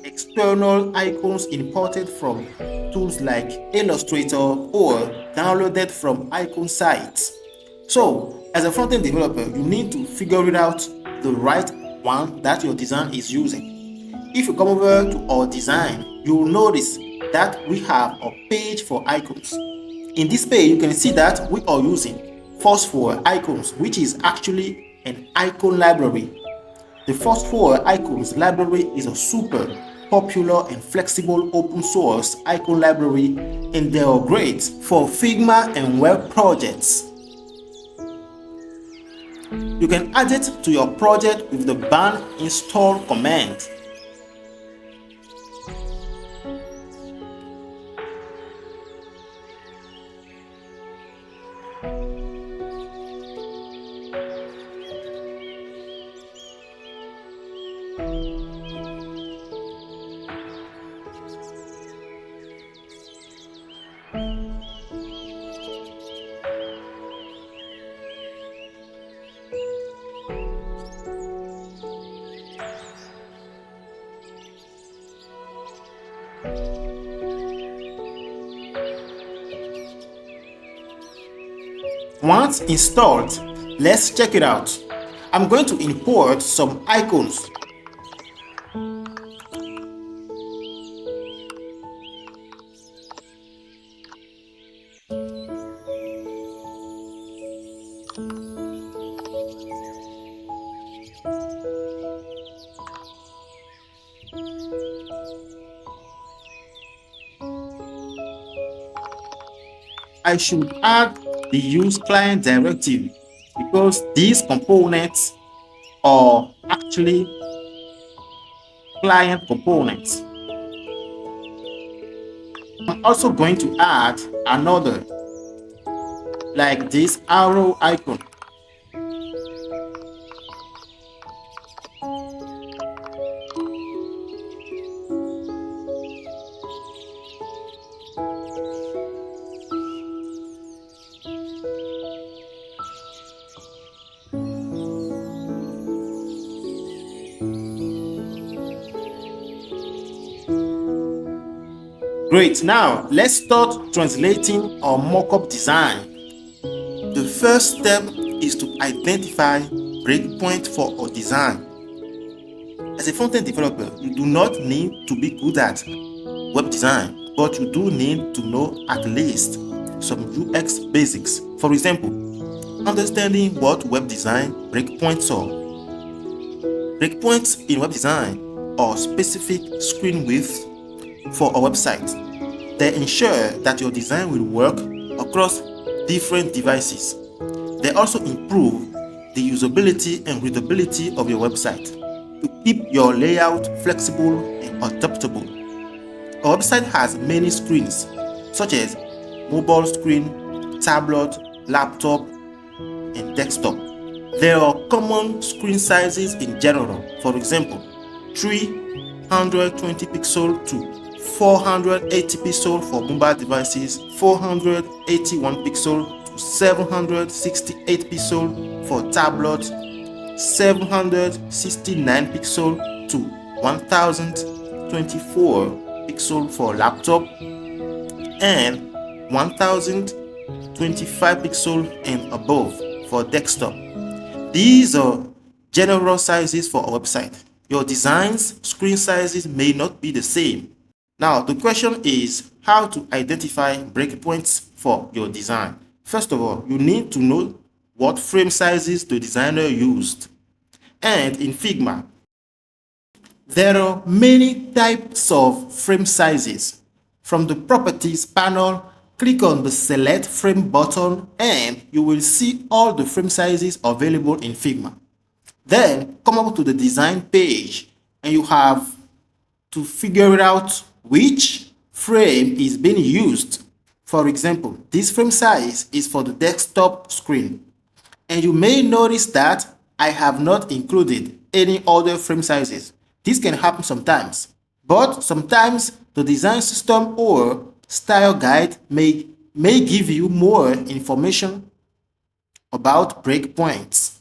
external icons imported from tools like Illustrator or downloaded from icon sites. So, as a front-end developer, you need to figure it out the right one that your design is using. If you come over to our design, you will notice that we have a page for icons. In this page, you can see that we are using Phosphor icons, which is actually an icon library. The Phosphor icons library is a super popular and flexible open source icon library, and they are great for Figma and web projects. You can add it to your project with the ban install command. Once installed, let's check it out. I'm going to import some icons. I should add the use client directive because these components are actually client components. I'm also going to add another, like this arrow icon. Great, now let's start translating our mockup design. The first step is to identify breakpoint for our design. As a front-end developer, you do not need to be good at web design, but you do need to know at least some UX basics. For example, understanding what web design breakpoints are. Breakpoints in web design are specific screen width for a website. They ensure that your design will work across different devices. They also improve the usability and readability of your website to keep your layout flexible and adaptable. A website has many screens, such as mobile screen, tablet, laptop, and desktop. There are common screen sizes in general. For example, 320 pixel to 480 pixel for mobile devices, 481 pixel to 768 pixel for tablet, 769 pixel to 1024 pixel for laptop, and 1025 pixel and above for desktop. These are general sizes for a website. Your design's screen sizes may not be the same. Now, the question is how to identify breakpoints for your design. First of all, you need to know what frame sizes the designer used. And in Figma, there are many types of frame sizes. From the Properties panel, click on the Select Frame button and you will see all the frame sizes available in Figma. Then come up to the design page and you have to figure out which frame is being used. For example, this frame size is for the desktop screen. And you may notice that I have not included any other frame sizes. This can happen sometimes, but sometimes the design system or style guide may give you more information about breakpoints.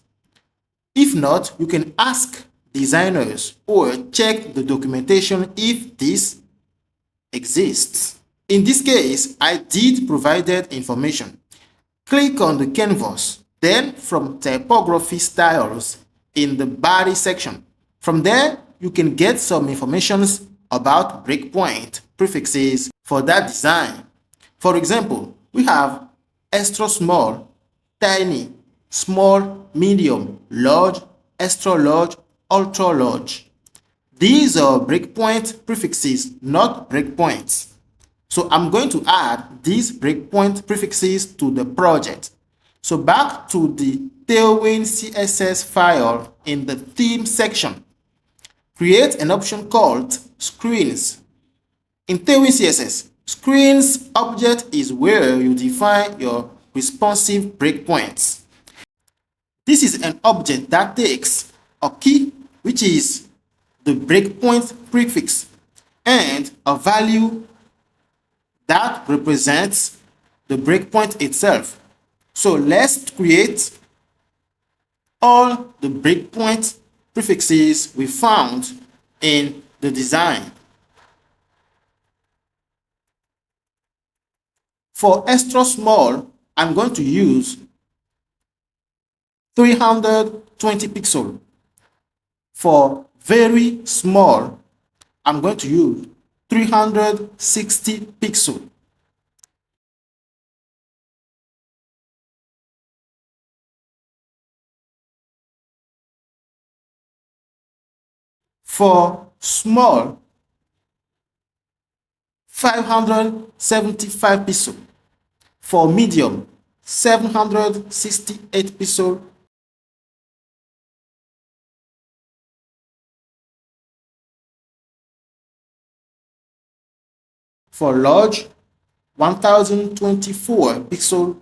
If not, you can ask designers or check the documentation if this exists. In this case, I did provided information. Click on the canvas, then from typography styles in the body section. From there, you can get some information about breakpoint prefixes for that design. For example, we have extra small, tiny, small, medium, large, extra large, ultra large. These are breakpoint prefixes, not breakpoints. So I'm going to add these breakpoint prefixes to the project. So back to the Tailwind CSS file in the theme section. Create an option called Screens. In Tailwind CSS, Screens object is where you define your responsive breakpoints. This is an object that takes a key, which is the breakpoint prefix, and a value that represents the breakpoint itself. So let's create all the breakpoint prefixes we found in the design. For extra small, I'm going to use 320 pixel. For very small, I'm going to use 360 pixel. For small, 575 pixel. For medium, 768 pixels. For large, 1024 pixels.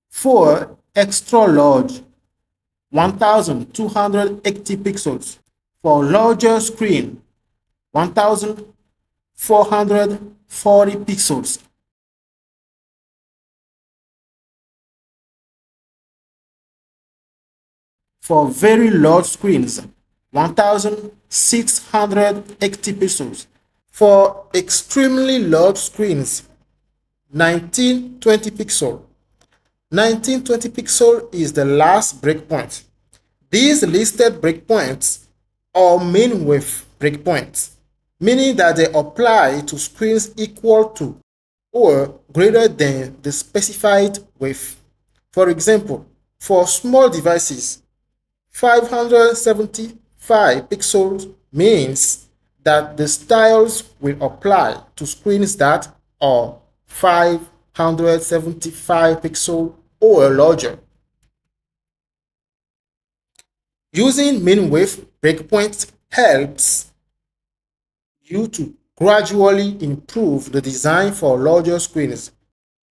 For extra large, 1280 pixels. For larger screen, 1440 pixels. For very large screens, 1680 pixels. For extremely large screens, 1920 pixel. 1920 pixel is the last breakpoint. These listed breakpoints are mean width breakpoints, meaning that they apply to screens equal to or greater than the specified width. For example, for small devices, 575 pixels means that the styles will apply to screens that are 575 pixels or larger. Using mean width breakpoints helps you to gradually improve the design for larger screens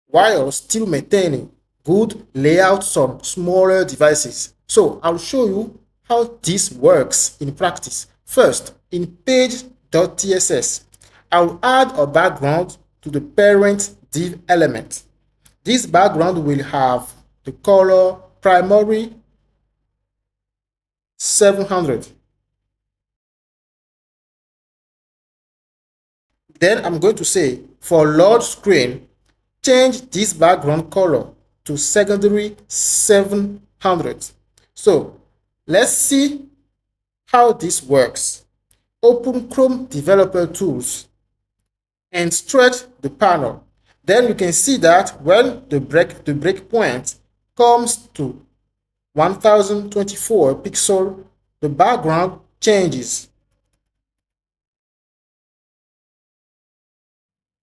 while still maintaining good layouts on smaller devices. So I'll show you how this works in practice. First, in page.tss, I'll add a background to the parent div element. This background will have the color primary 700. Then I'm going to say for large screen, change this background color to secondary 700. So let's see how this works. Open Chrome Developer Tools and stretch the panel. Then you can see that when the breakpoint comes to 1024 pixel, the background changes.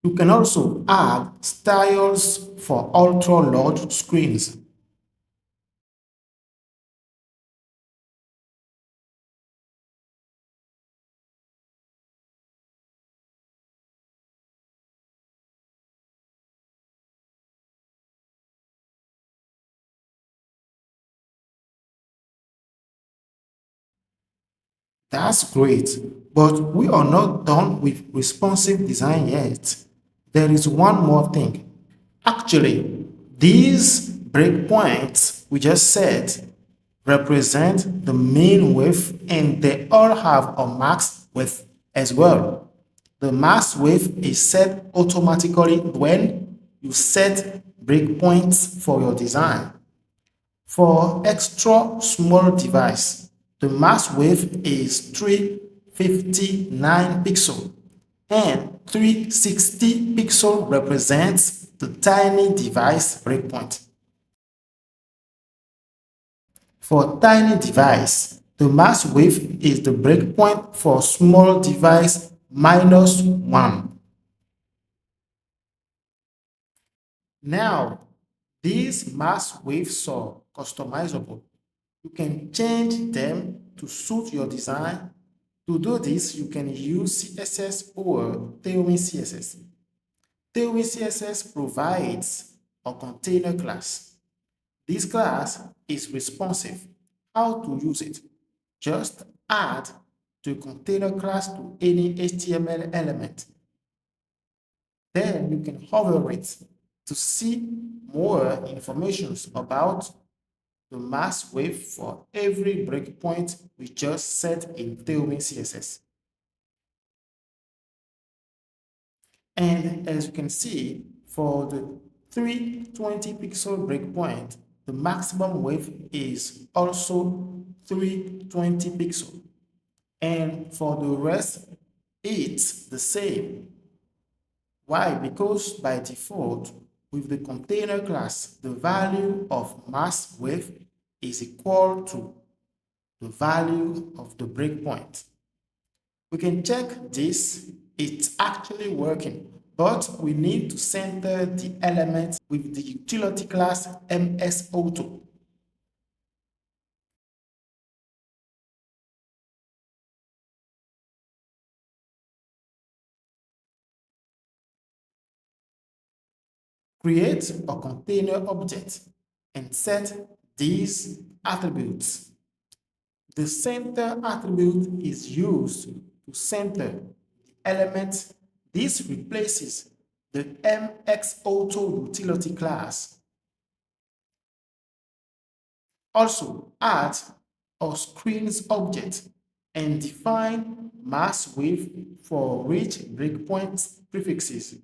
You can also add styles for ultra-large screens. That's great, but we are not done with responsive design yet. There is one more thing. Actually, these breakpoints we just said represent the main width and they all have a max width as well. The max width is set automatically when you set breakpoints for your design. For extra small device, the max width is 359 pixel and 360 pixel represents the tiny device breakpoint. For tiny device, the max width is the breakpoint for small device -1. Now, these max widths are customizable. You can change them to suit your design. To do this, you can use CSS or Tailwind CSS. Tailwind CSS provides a container class. This class is responsive. How to use it? Just add the container class to any HTML element. Then you can hover it to see more information about the max width for every breakpoint we just set in Tailwind CSS. And as you can see, for the 320 pixel breakpoint, the maximum width is also 320 pixel. And for the rest, it's the same. Why? Because by default, with the container class, the value of max width is equal to the value of the breakpoint. We can check this, it's actually working, but we need to center the element with the utility class MSAuto. Create a container object and set these attributes. The center attribute is used to center the element. This replaces the MXAuto utility class. Also, add a screens object and define mass width for each breakpoint prefixes.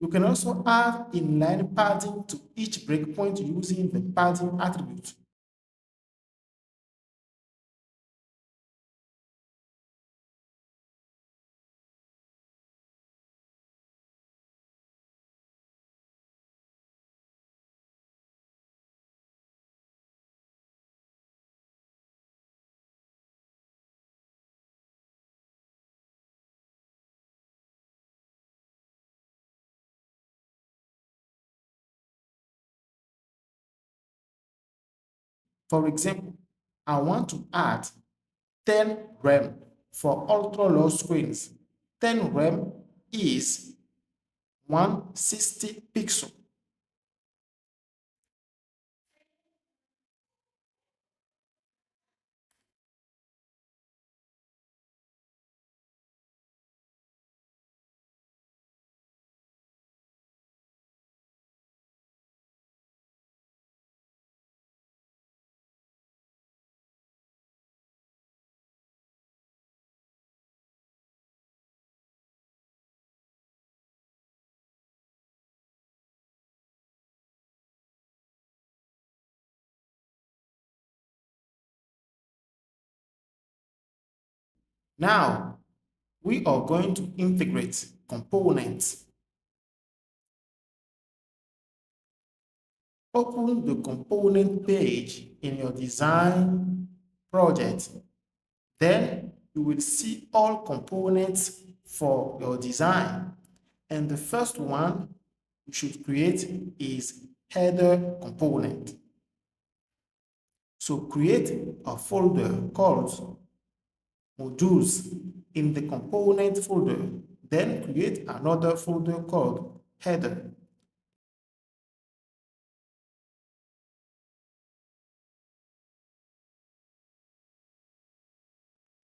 You can also add inline padding to each breakpoint using the padding attribute. For example, I want to add 10 rem for ultra low screens. 10 rem is 160 pixel. Now, we are going to integrate components. Open the component page in your design project. Then you will see all components for your design. And the first one you should create is header component. So create a folder called modules in the component folder. Then create another folder called header.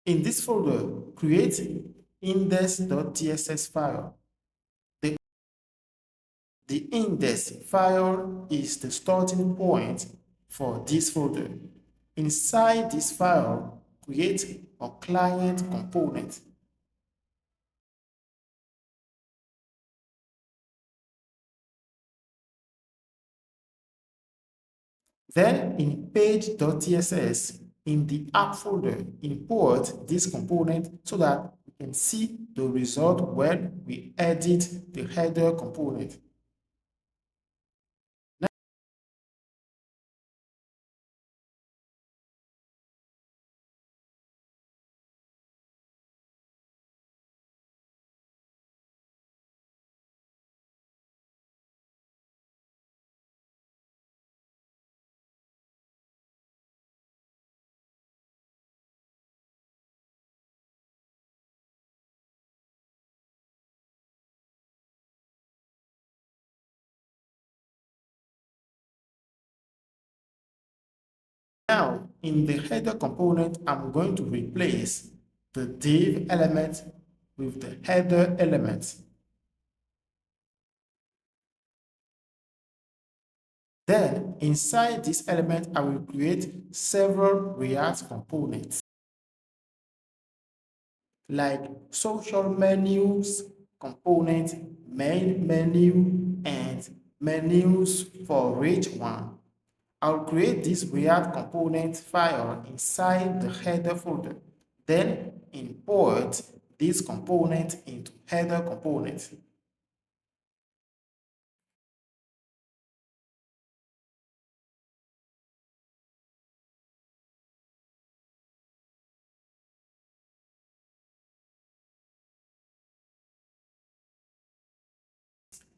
In this folder, create index.css file. The index file is the starting point for this folder. Inside this file, create a client component. Then in page.css, in the app folder, import this component so that we can see the result when we edit the header component. Now, in the header component, I'm going to replace the div element with the header element. Then, inside this element, I will create several React components, like social menus, component, main menu, and menus for each one. I'll create this React component file inside the header folder, then import this component into header component.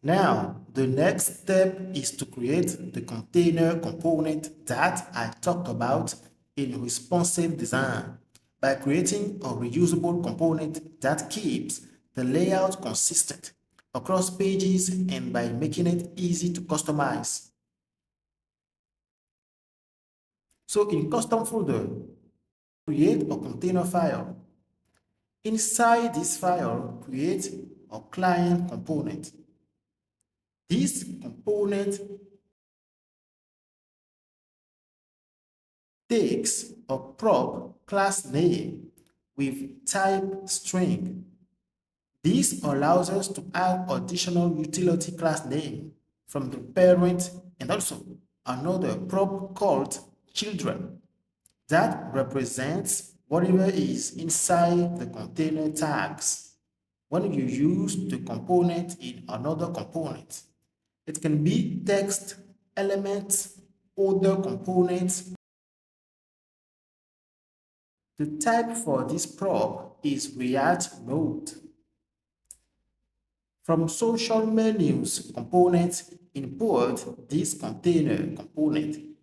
Now, the next step is to create the container component that I talked about in responsive design by creating a reusable component that keeps the layout consistent across pages and by making it easy to customize. So in custom folder, create a container file. Inside this file, create a client component. This component takes a prop class name with type string. This allows us to add additional utility class name from the parent and also another prop called children that represents whatever is inside the container tags. When you use the component in another component, it can be text, elements, other components. The type for this prop is React Node. From social menus component, import this container component.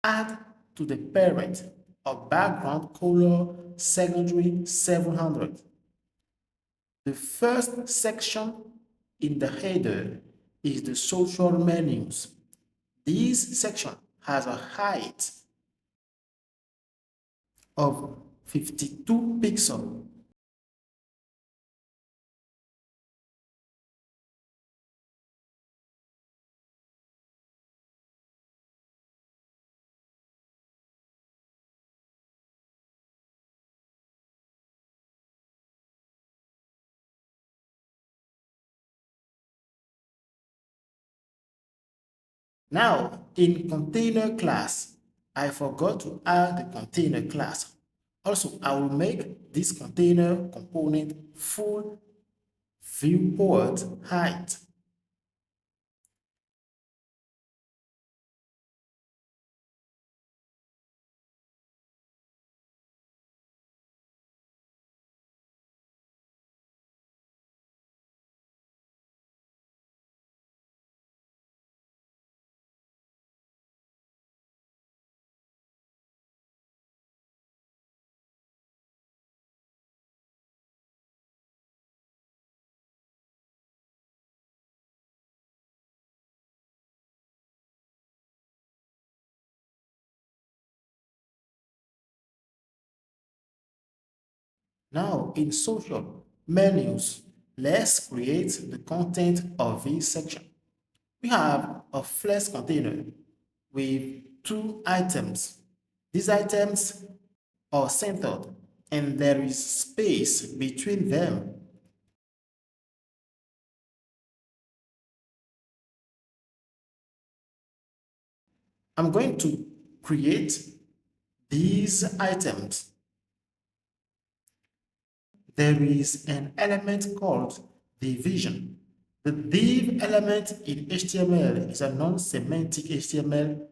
Add to the parent a background color secondary 700. The first section in the header is the social menus. This section has a height of 52 pixels. Now, in container class, I forgot to add the container class. Also, I will make this container component full viewport height. Now, in social menus, let's create the content of this section. We have a flex container with two items. These items are centered and there is space between them. I'm going to create these items. There is an element called division. The div element in HTML is a non-semantic HTML.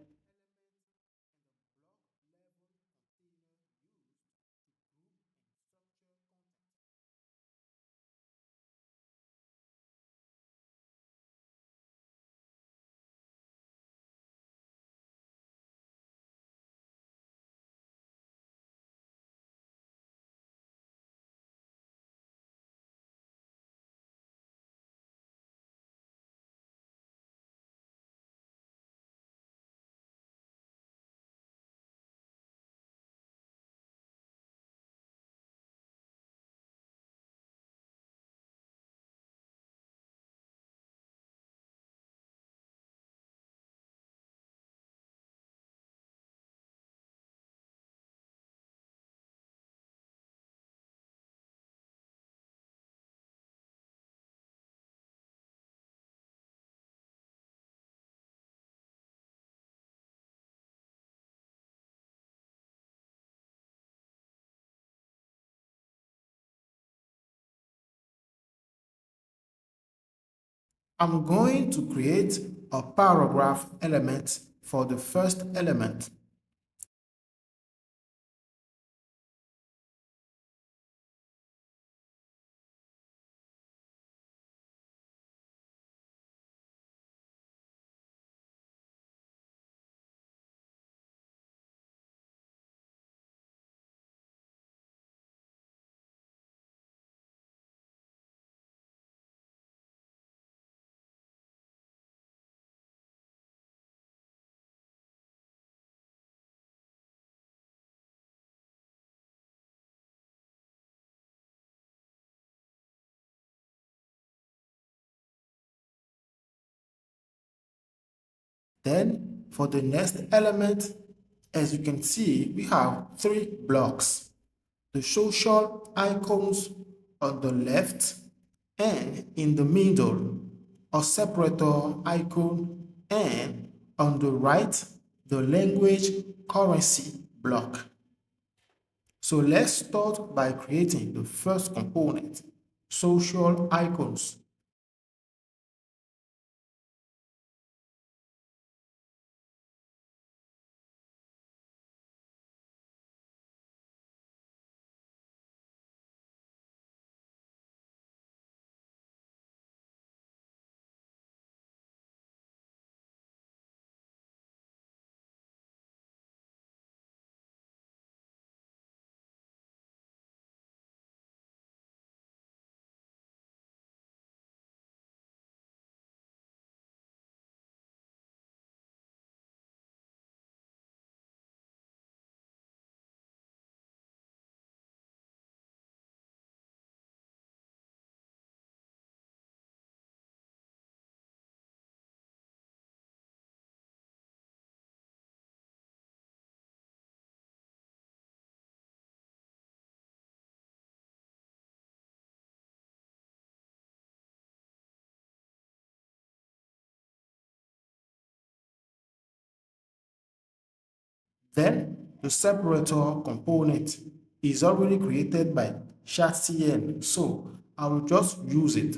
I'm going to create a paragraph element for the first element. Then for the next element, as you can see, we have three blocks. The social icons on the left and in the middle, a separator icon, and on the right, the language currency block. So let's start by creating the first component, social icons. Then the separator component is already created by Shadcn, so I will just use it.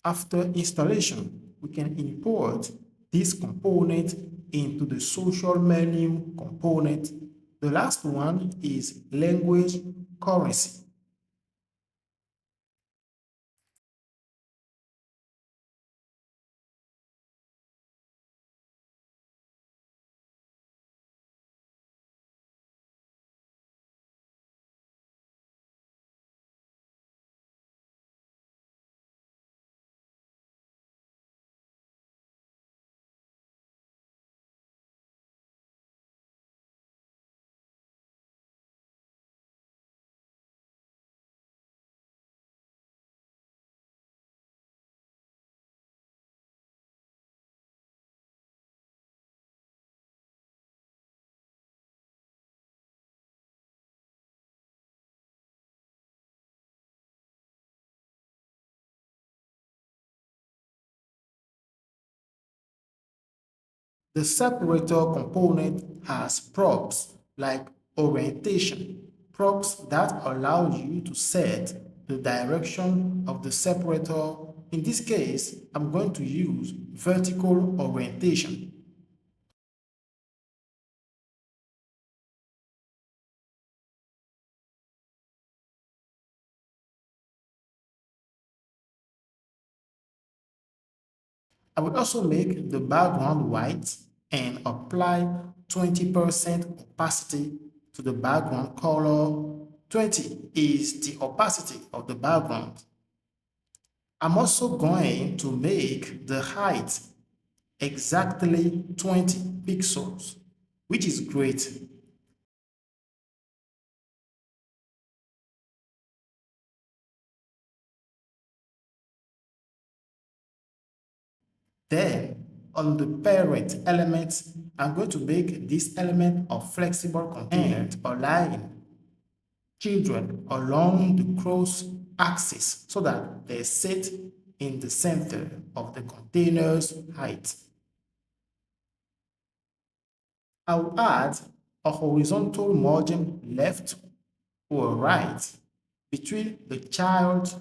After installation, we can import this component into the social menu component. The last one is language currency. The separator component has props like orientation, props that allow you to set the direction of the separator. In this case, I'm going to use vertical orientation. I will also make the background white and apply 20% opacity to the background color. 20 is the opacity of the background. I'm also going to make the height exactly 20 pixels, which is great. Then, on the parent element, I'm going to make this element of flexible container and align children along the cross axis so that they sit in the center of the container's height. I'll add a horizontal margin left or right between the child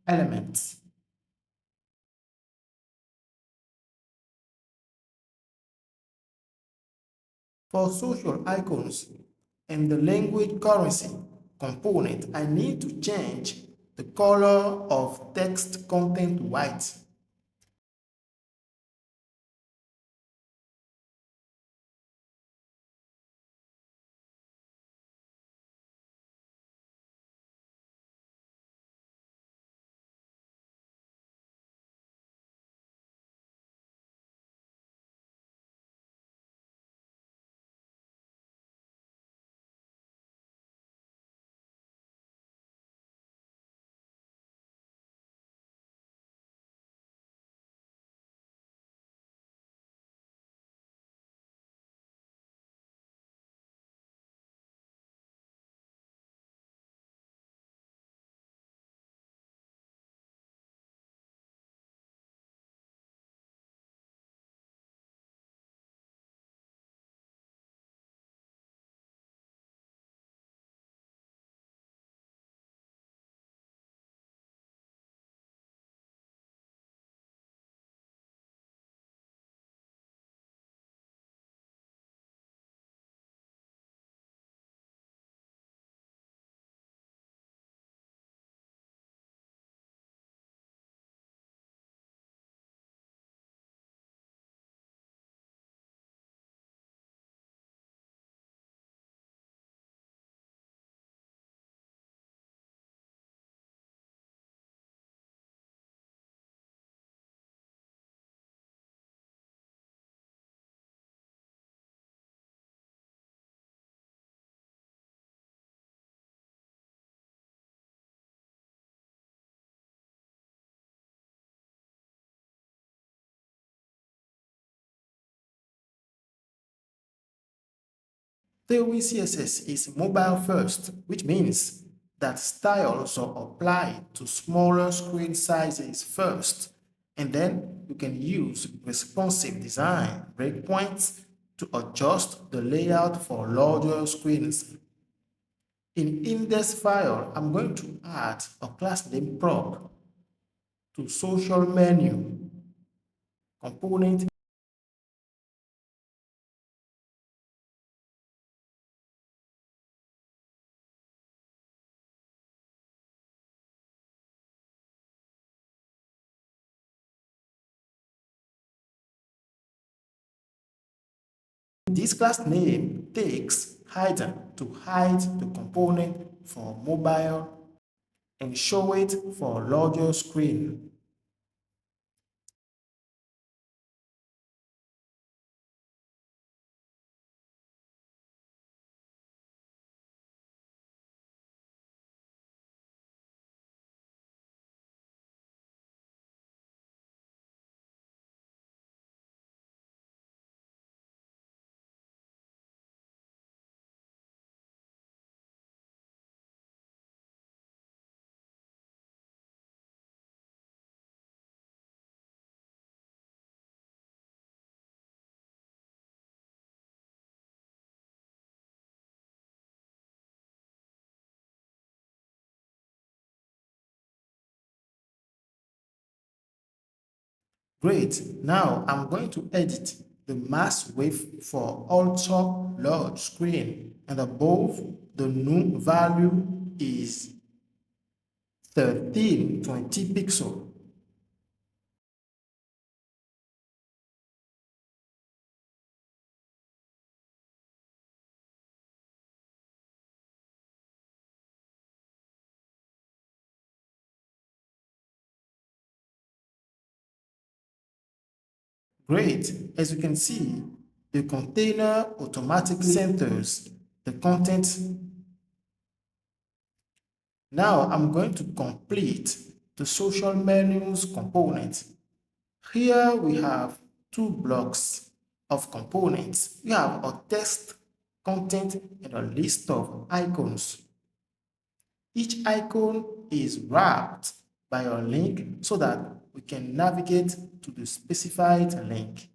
elements. For social icons and the language currency component, I need to change the color of text content white. Tailwind CSS is mobile first, which means that styles are applied to smaller screen sizes first, and then you can use responsive design breakpoints to adjust the layout for larger screens. In index file, I'm going to add a class name prop. to social menu component. This class name takes hidden to hide the component for mobile and show it for larger screen. Great, now I'm going to edit the mask width for ultra large screen, and above the new value is 1320 pixel. Great, as you can see, the container automatically centers the content. Now I'm going to complete the social menus component. Here we have two blocks of components. We have a text, content, and a list of icons. Each icon is wrapped by a link so that we can navigate to the specified link.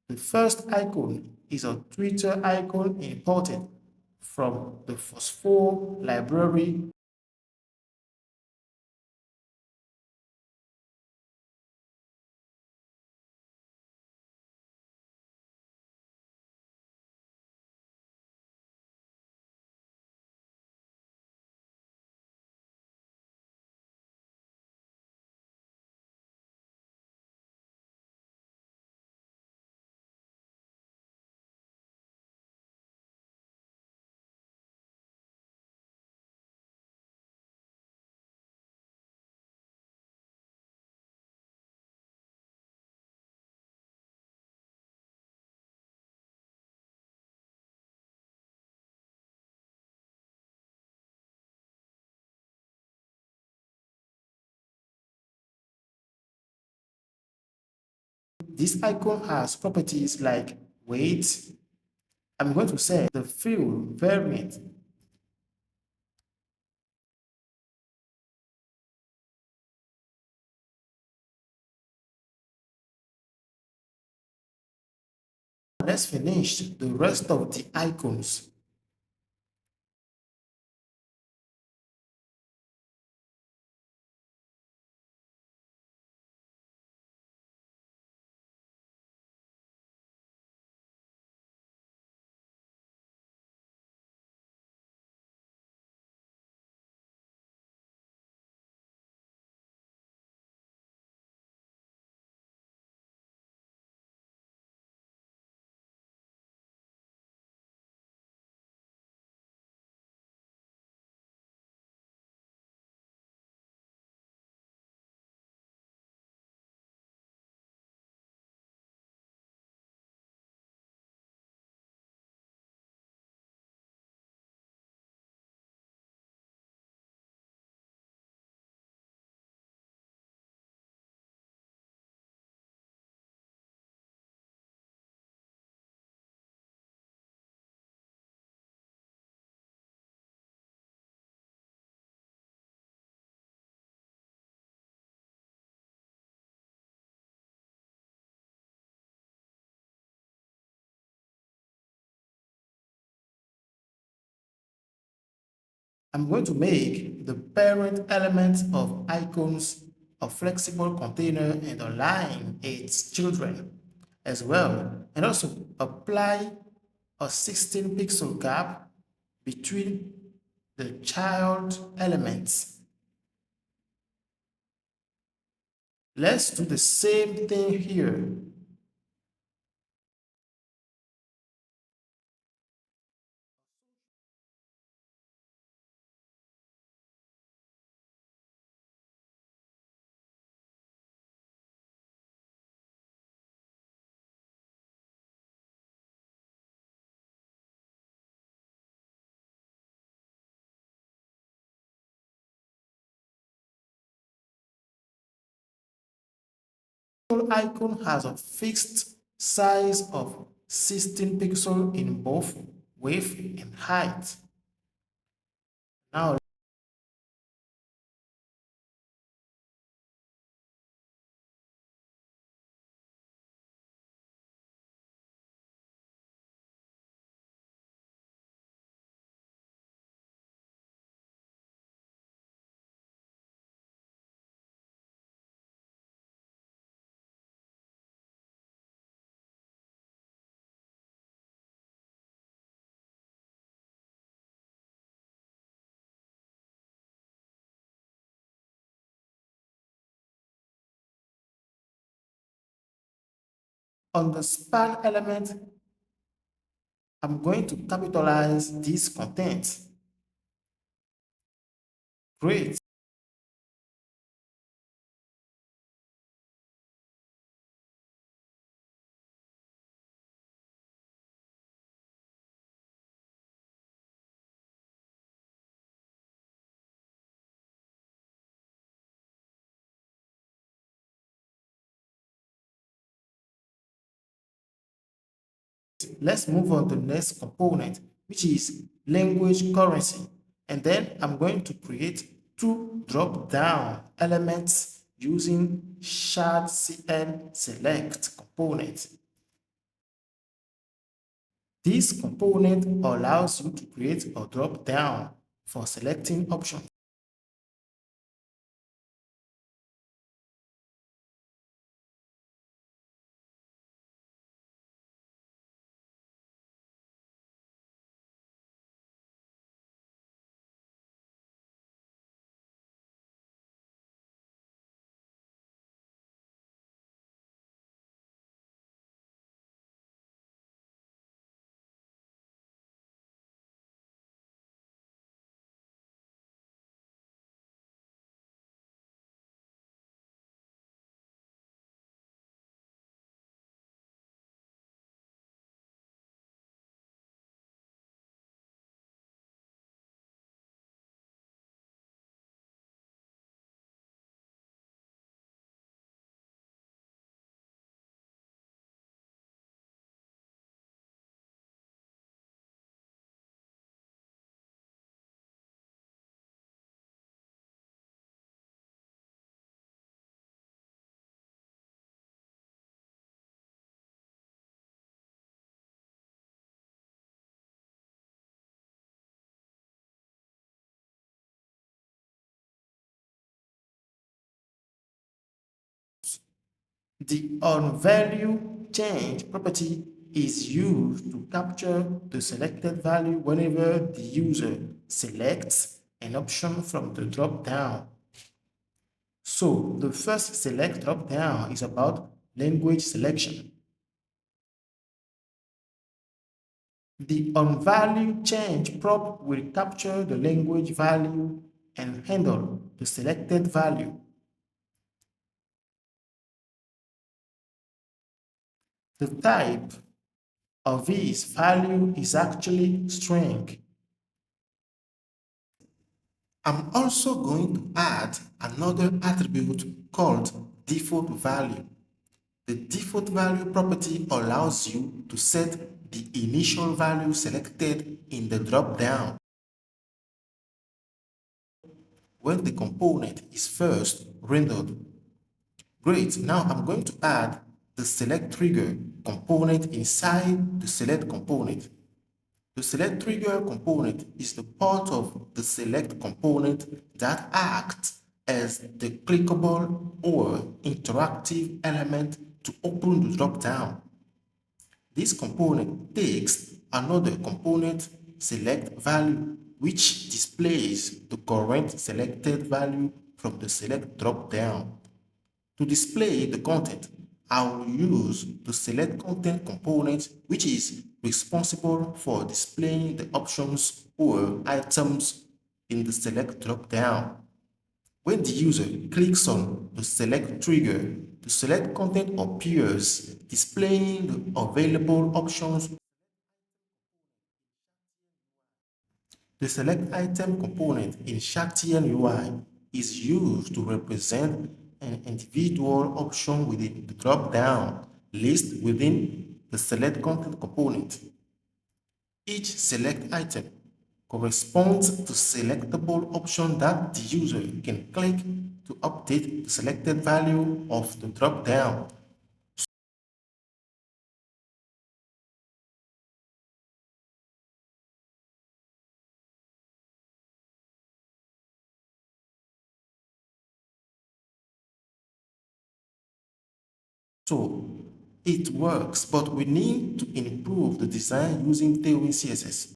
The first icon is a Twitter icon imported from the Phosphor library. This icon has properties like weight. I'm going to set the field variant. Let's finish the rest of the icons. I'm going to make the parent element of icons a flexible container and align its children as well, and also apply a 16 pixel gap between the child elements. Let's do the same thing here. Icon has a fixed size of 16 pixels in both width and height. Now, on the span element, I'm going to capitalize this content. Great. Let's move on to the next component, which is language currency. And then I'm going to create two drop-down elements using Shadcn select component. This component allows you to create a drop-down for selecting options. The onValue change property is used to capture the selected value whenever the user selects an option from the drop-down. So the first select drop-down is about language selection. The onValue change prop will capture the language value and handle the selected value. The type of this value is actually string. I'm also going to add another attribute called default value. The default value property allows you to set the initial value selected in the drop-down when the component is first rendered. Great, now I'm going to add the select trigger component inside the select component. The select trigger component is the part of the select component that acts as the clickable or interactive element to open the dropdown. This component takes another component select value which displays the current selected value from the select dropdown. To display the content, I will use the select content component which is responsible for displaying the options or items in the select dropdown. When the user clicks on the select trigger, the select content appears, displaying the available options. The select item component in Shadcn UI is used to represent an individual option within the drop-down list within the select content component. Each select item corresponds to selectable option that the user can click to update the selected value of the drop-down. So it works, but we need to improve the design using Tailwind CSS.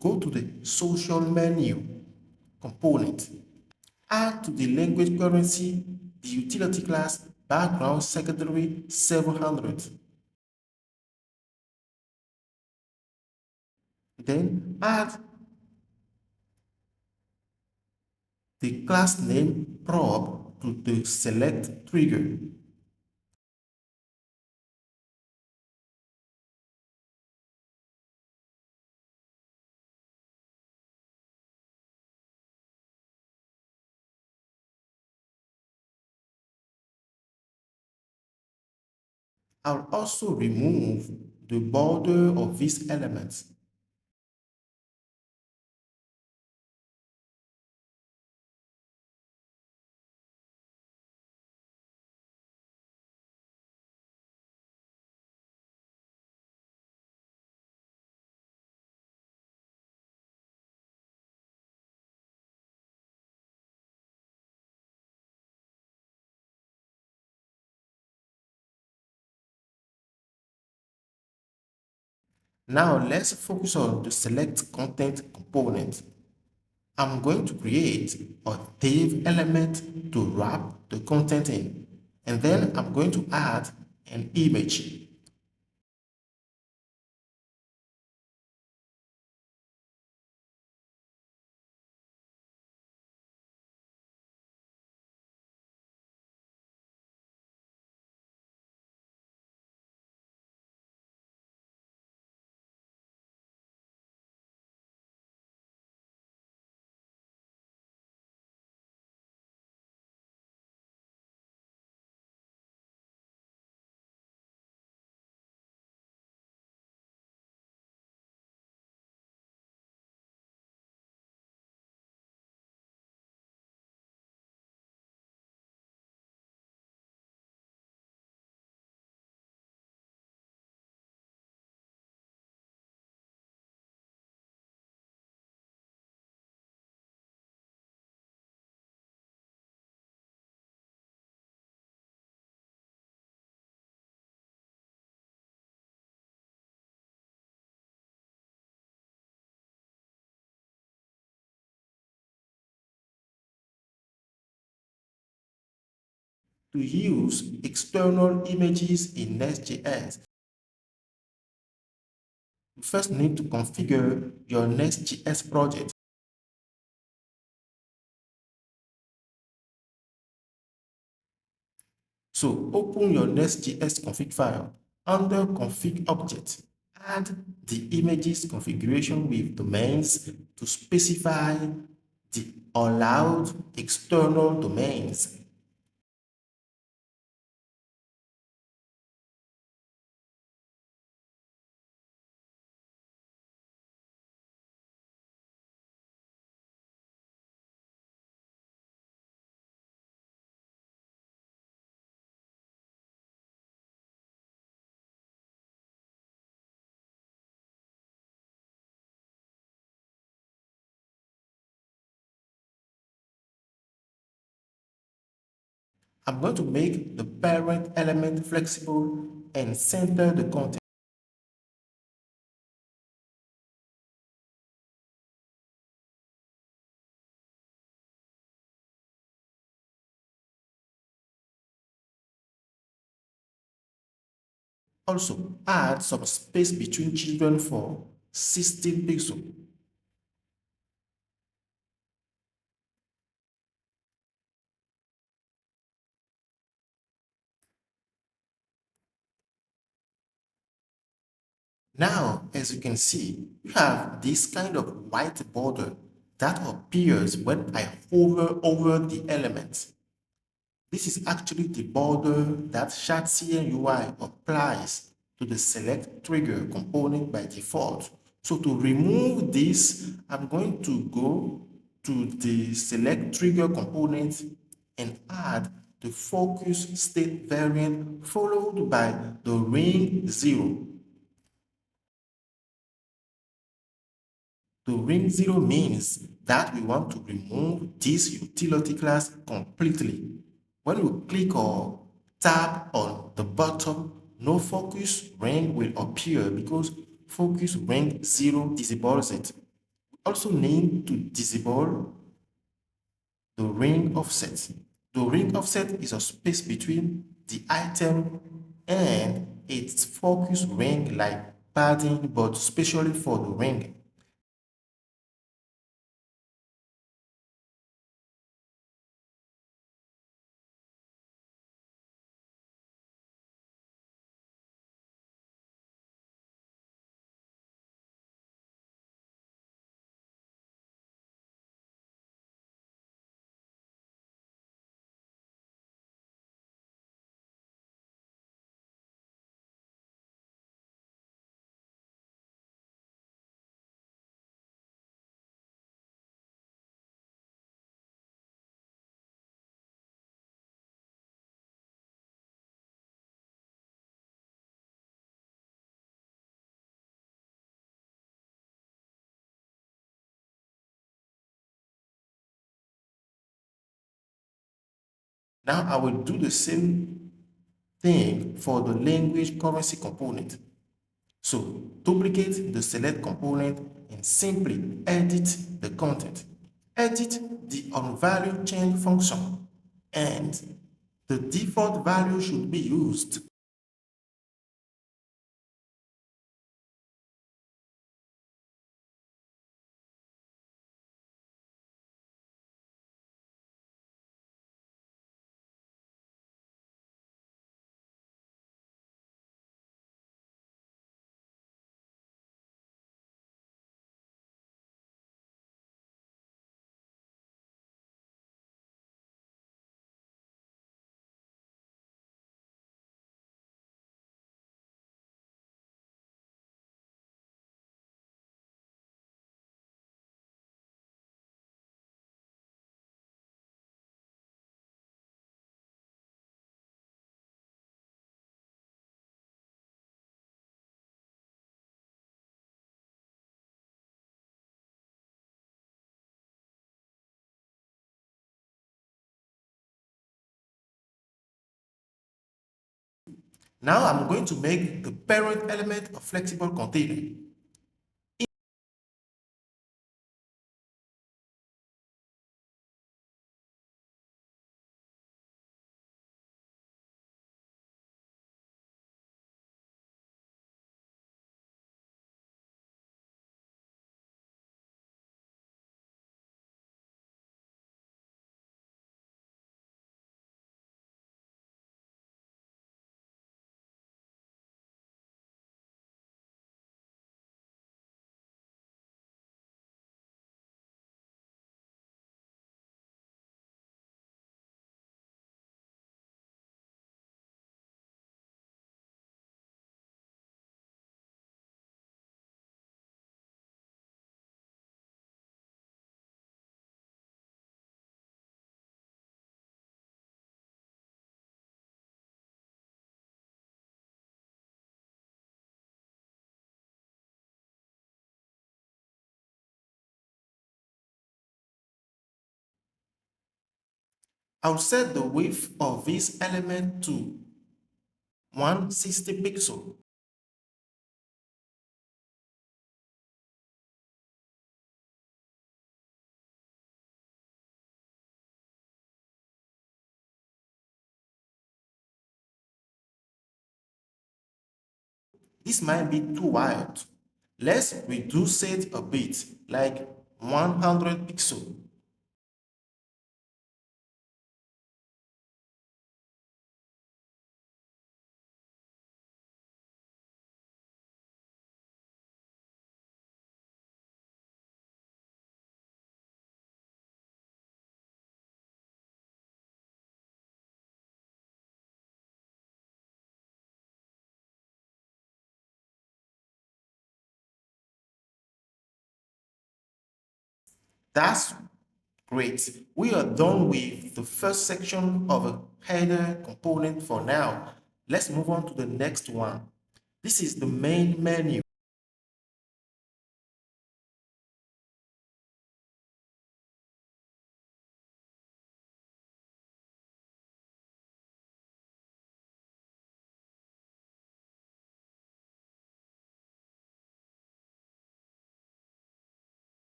Go to the social menu component. Add to the language currency the utility class background secondary 700. Then add the class name prop to the select trigger. I'll also remove the border of these elements. Now let's focus on the select content component. I'm going to create a div element to wrap the content in, and then I'm going to add an image. to use external images in Next.js, you first need to configure your Next.js project. So open your Next.js config file. Under config object, add the images configuration with domains to specify the allowed external domains. I'm going to make the parent element flexible and center the content. Also, add some space between children for 16 pixels. Now, as you can see, you have this kind of white border that appears when I hover over the elements. This is actually the border that Shadcn UI applies to the select trigger component by default. So to remove this, I'm going to go to the select trigger component and add the focus state variant followed by the ring 0. The ring 0 means that we want to remove this utility class completely. When you click or tap on the bottom, no focus ring will appear because focus ring 0 disables it. We also need to disable the ring offset. The ring offset is a space between the item and its focus ring, like padding, but especially for the ring. Now I will do the same thing for the language currency component. So duplicate the select component and simply edit the content. Edit the onValue change function and the default value should be used. Now I'm going to make the parent element a flexible container. I'll set the width of this element to 160 pixels. This might be too wild. Let's reduce it a bit, like 100 pixels. That's great. We are done with the first section of a header component for now. Let's move on to the next one. This is the main menu.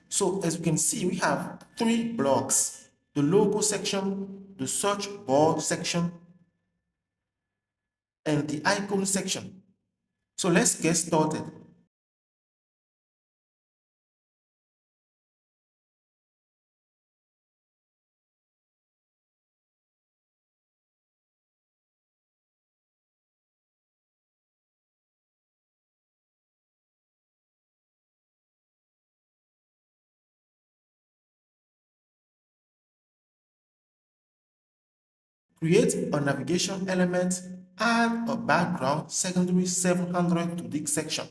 So as you can see, we have three blocks: the logo section, the search bar section, and the icon section. So let's get started. Create a navigation element and a background secondary 700 to this section.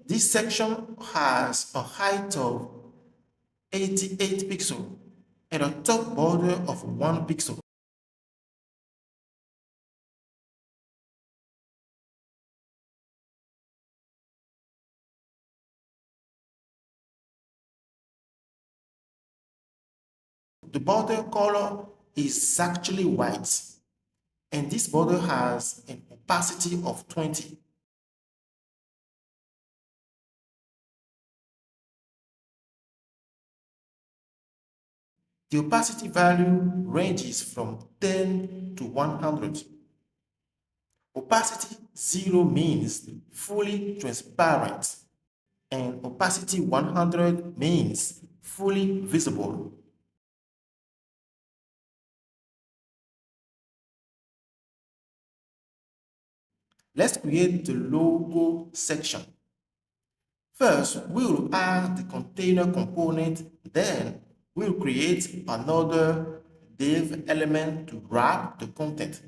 This section has a height of 88 pixels and a top border of 1 pixel. The border color is actually white, and this border has an opacity of 20. The opacity value ranges from 10 to 100. Opacity 0 means fully transparent, and opacity 100 means fully visible. Let's create the logo section. First, we'll add the container component, then we'll create another div element to wrap the content.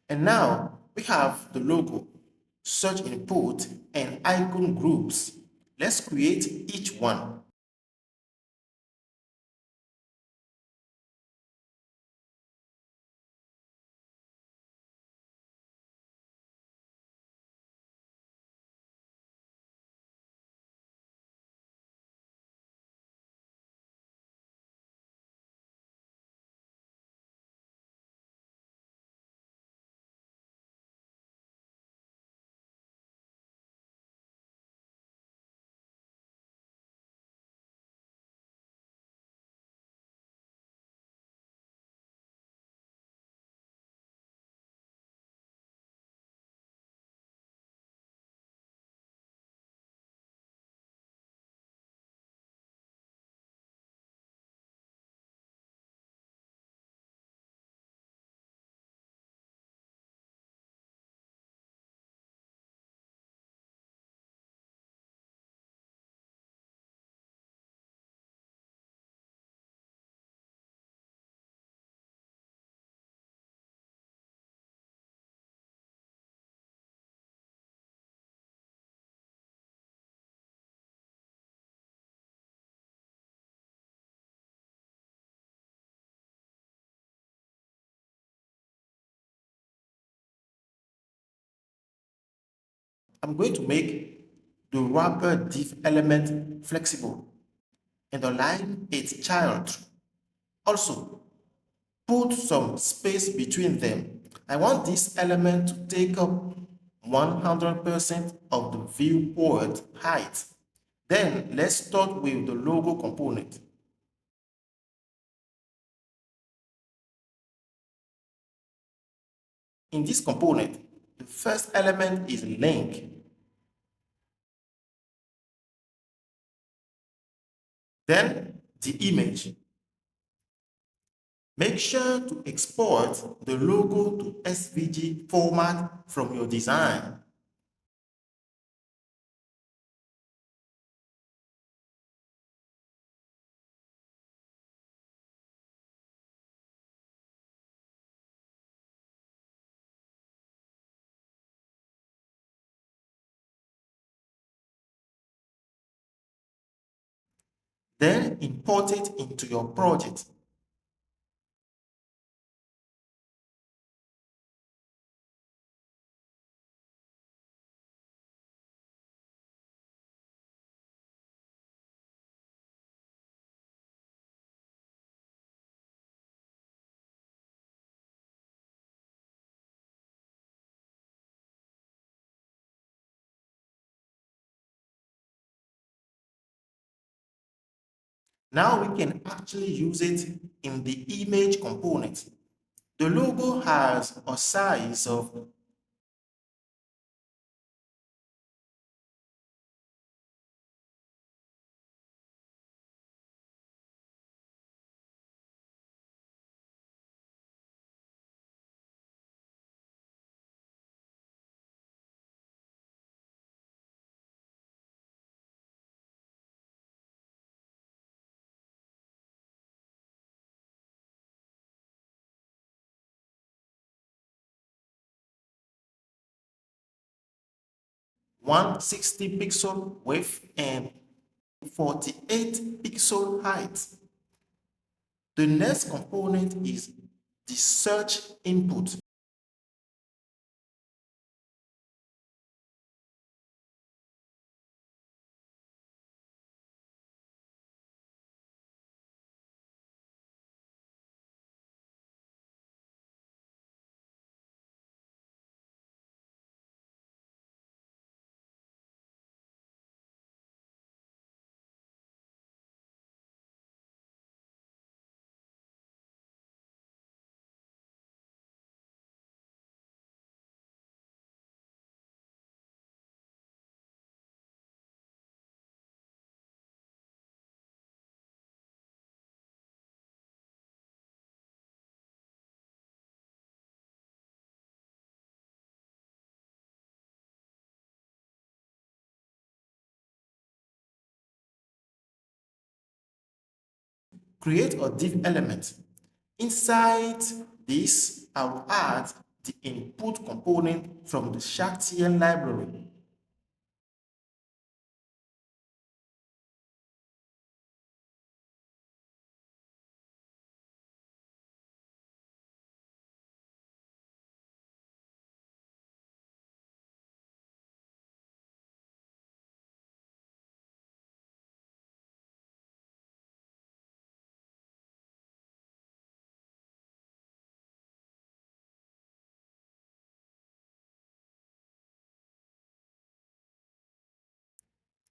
And now we have the logo, search input, and icon groups. Let's create each one. I'm going to make the wrapper div element flexible and align its child. Also, put some space between them. I want this element to take up 100% of the viewport height. Then let's start with the logo component. In this component, the first element is link. Then the image. Make sure to export the logo to SVG format from your design. Then import it into your project. Now we can actually use it in the image component. The logo has a size of 160 pixel width and 48 pixel height. The next component is the search input. Create a div element. Inside this, I will add the input component from the Shadcn library.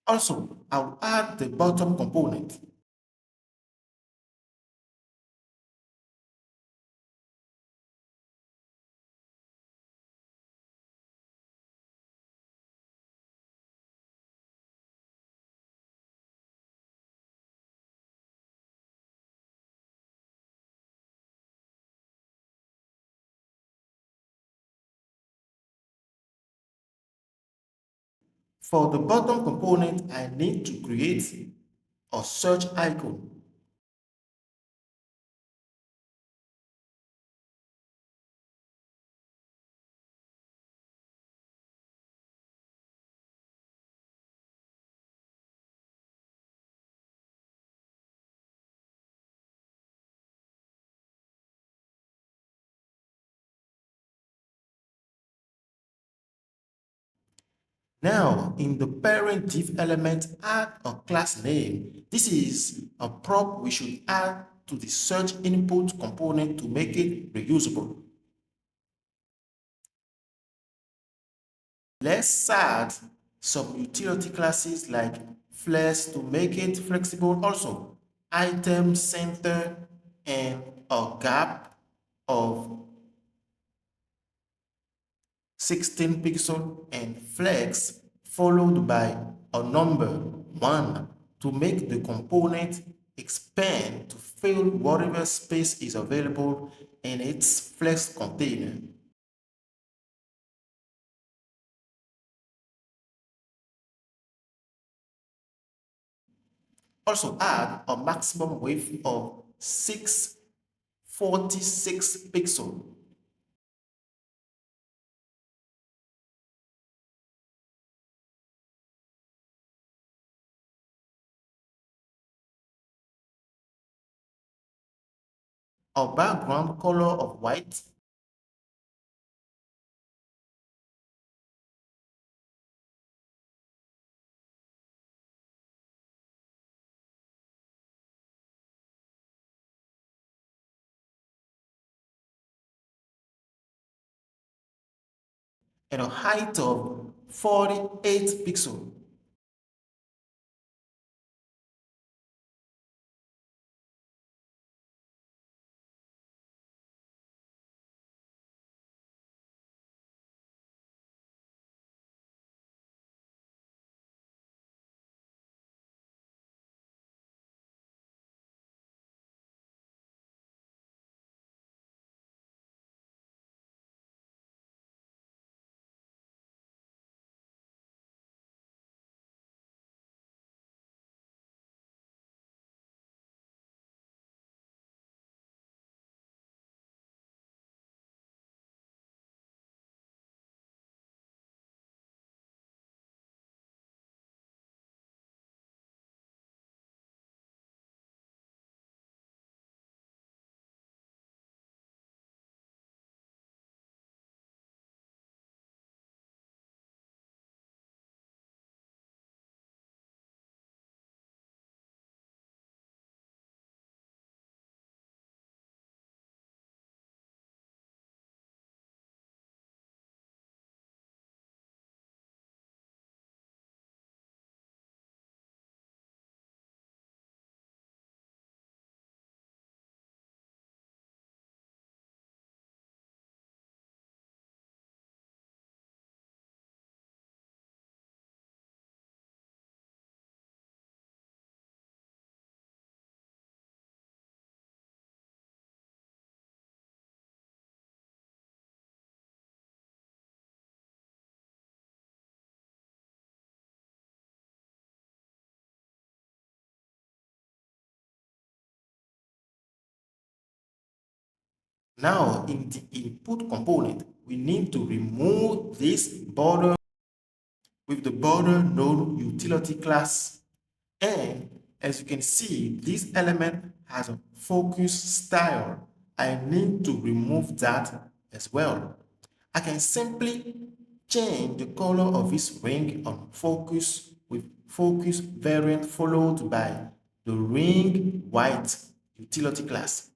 Also, I will add the bottom component. For the bottom component, I need to create a search icon. Now, in the parent div element, add a class name. This is a prop we should add to the search input component to make it reusable. Let's add some utility classes like flex to make it flexible also, item center, and a gap of 16 pixel and flex followed by a number 1 to make the component expand to fill whatever space is available in its flex container. Also add a maximum width of 646 pixels. A background color of white. And a height of 48 pixels. Now, in the input component, we need to remove this border with the border node utility class. And as you can see, this element has a focus style. I need to remove that as well. I can simply change the color of this ring on focus with focus variant followed by the ring white utility class.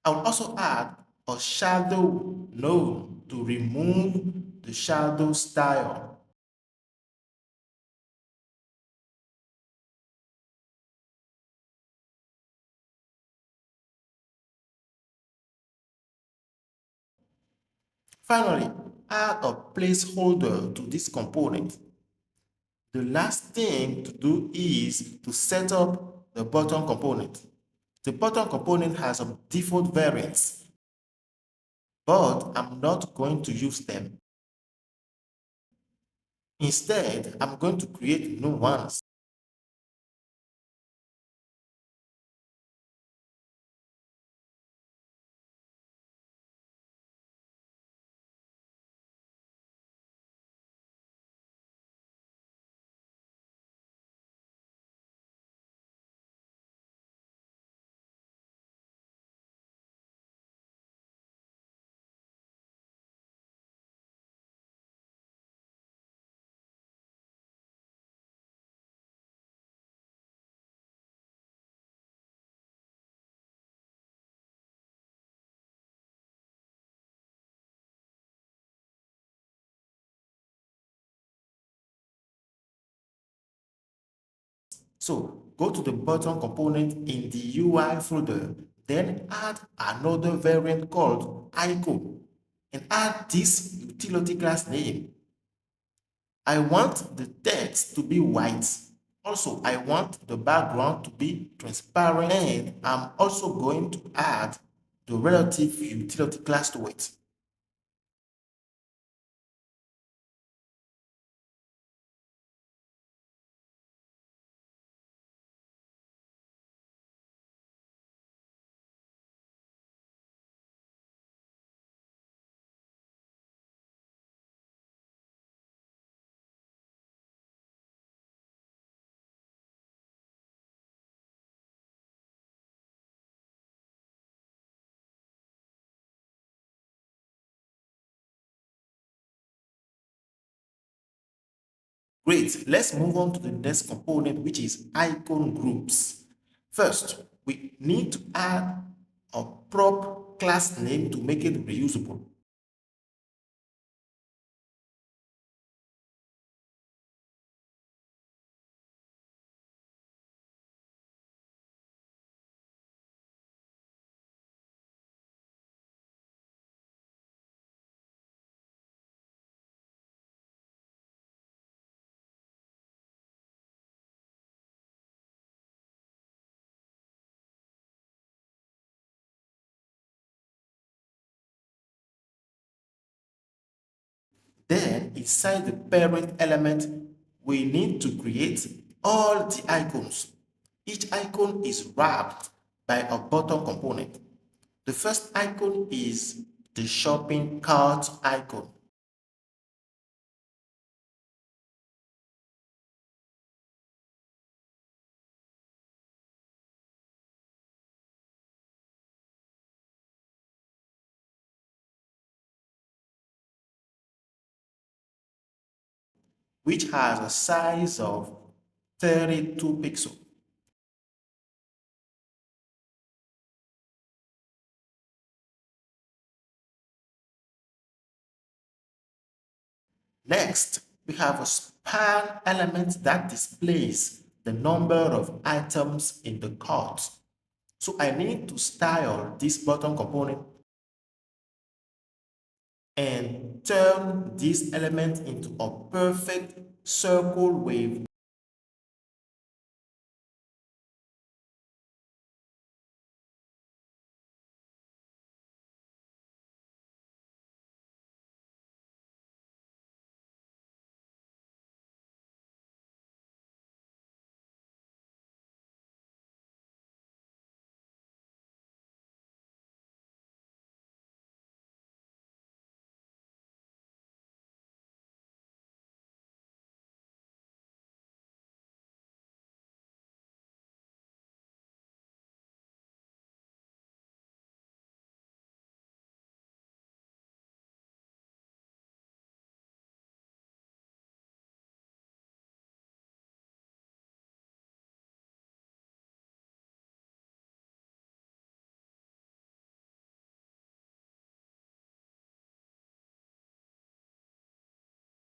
I will also add a shadow node to remove the shadow style. Finally, add a placeholder to this component. The last thing to do is to set up the button component. The button component has some default variants, but I'm not going to use them. Instead, I'm going to create new ones. So go to the button component in the UI folder, then add another variant called icon and add this utility class name. I want the text to be white. Also, I want the background to be transparent, and I'm also going to add the relative utility class to it. Great, let's move on to the next component, which is icon groups. First, we need to add a prop class name to make it reusable. Then, inside the parent element, we need to create all the icons. Each icon is wrapped by a button component. The first icon is the shopping cart icon. Which has a size of 32 pixels. Next, we have a span element that displays the number of items in the cart. So I need to style this button component and turn this element into a perfect circle wave.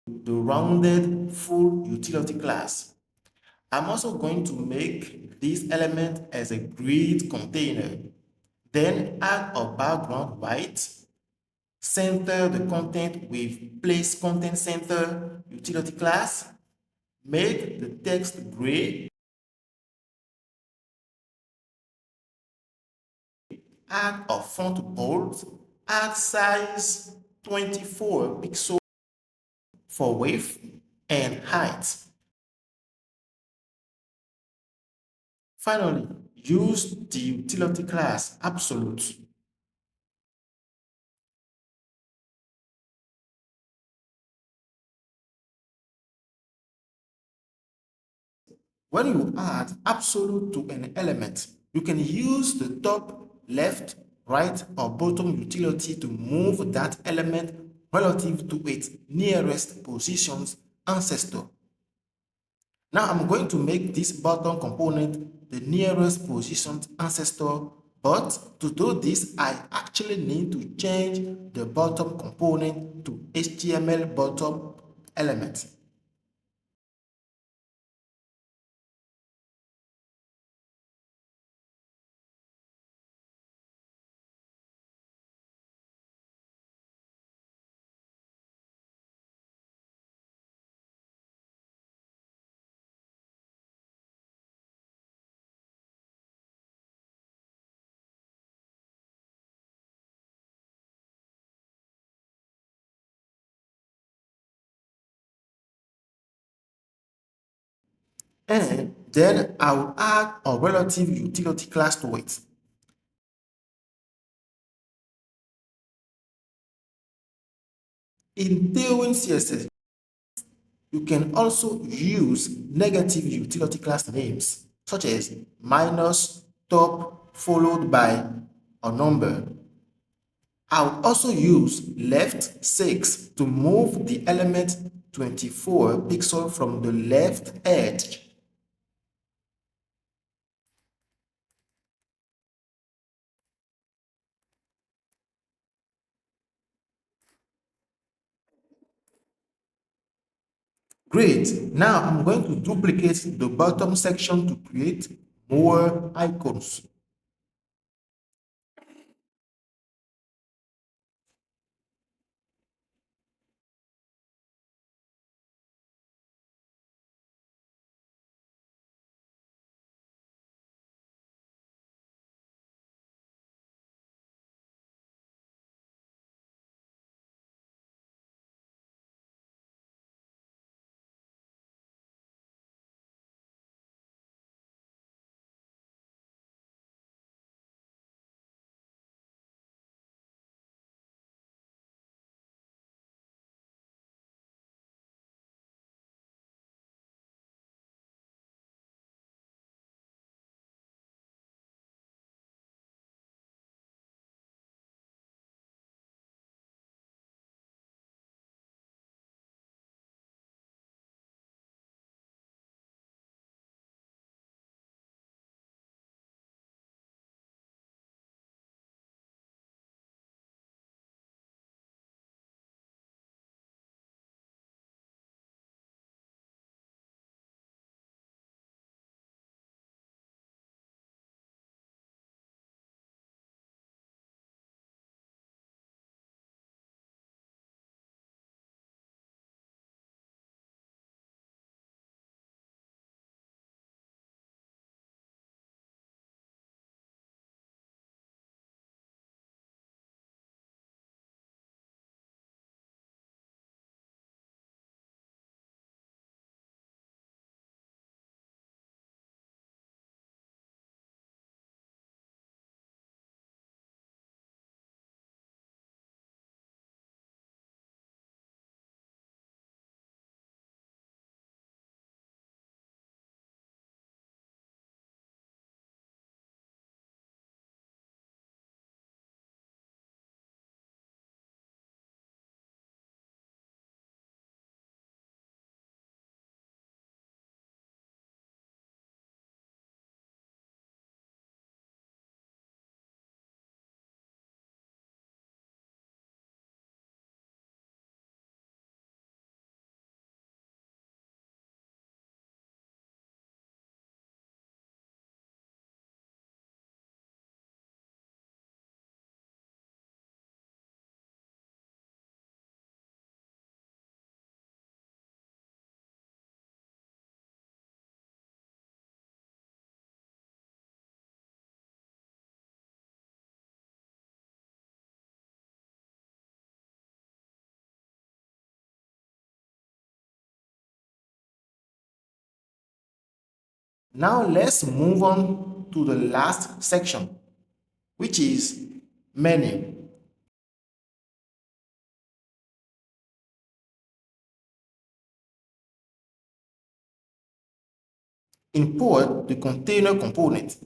The rounded full utility class. I'm also going to make this element as a grid container. Then add a background white, center the content with place content center utility class, make the text gray, add a font bold, add size 24 pixels for width and height. Finally, use the utility class absolute. When you add absolute to an element, you can use the top, left, right, or bottom utility to move that element relative to its nearest position's ancestor. Now I'm going to make this button component the nearest positioned ancestor, but to do this, I actually need to change the bottom component to HTML bottom element. and then I will add a relative utility class to it. In Tailwind CSS, you can also use negative utility class names, such as minus top followed by a number. I'll also use left 6 to move the element 24 pixel from the left edge. Great. Now I'm going to duplicate the bottom section to create more icons. Now let's move on to the last section, which is menu. Import the container component.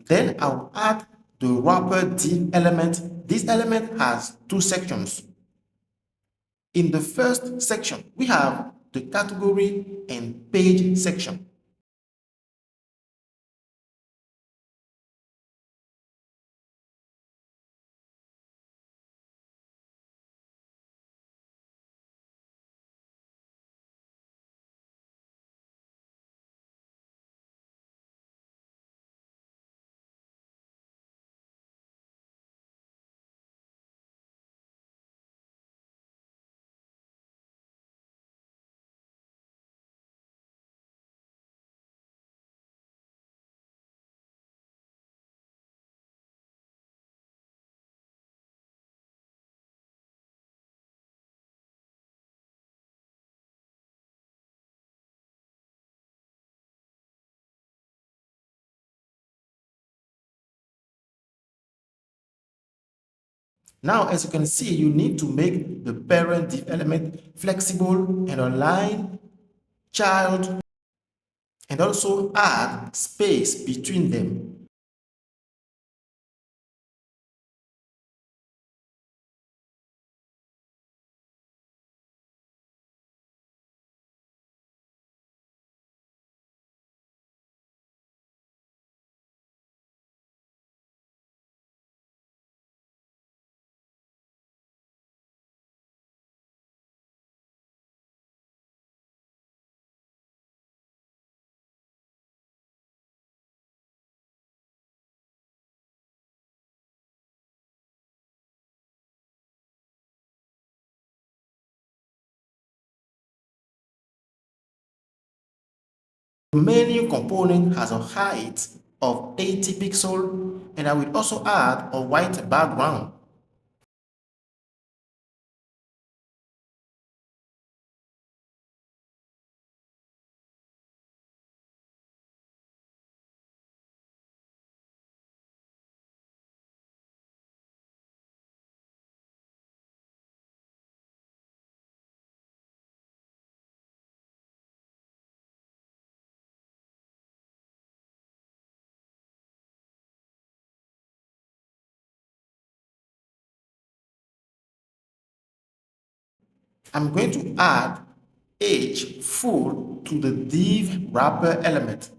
Then I'll add the wrapper div element. This element has two sections. In the first section, we have the category and page section. Now, as you can see, you need to make the parent div element flexible and align child, and also add space between them. The menu component has a height of 80 pixels, and I will also add a white background. I'm going to add age full to the div wrapper element.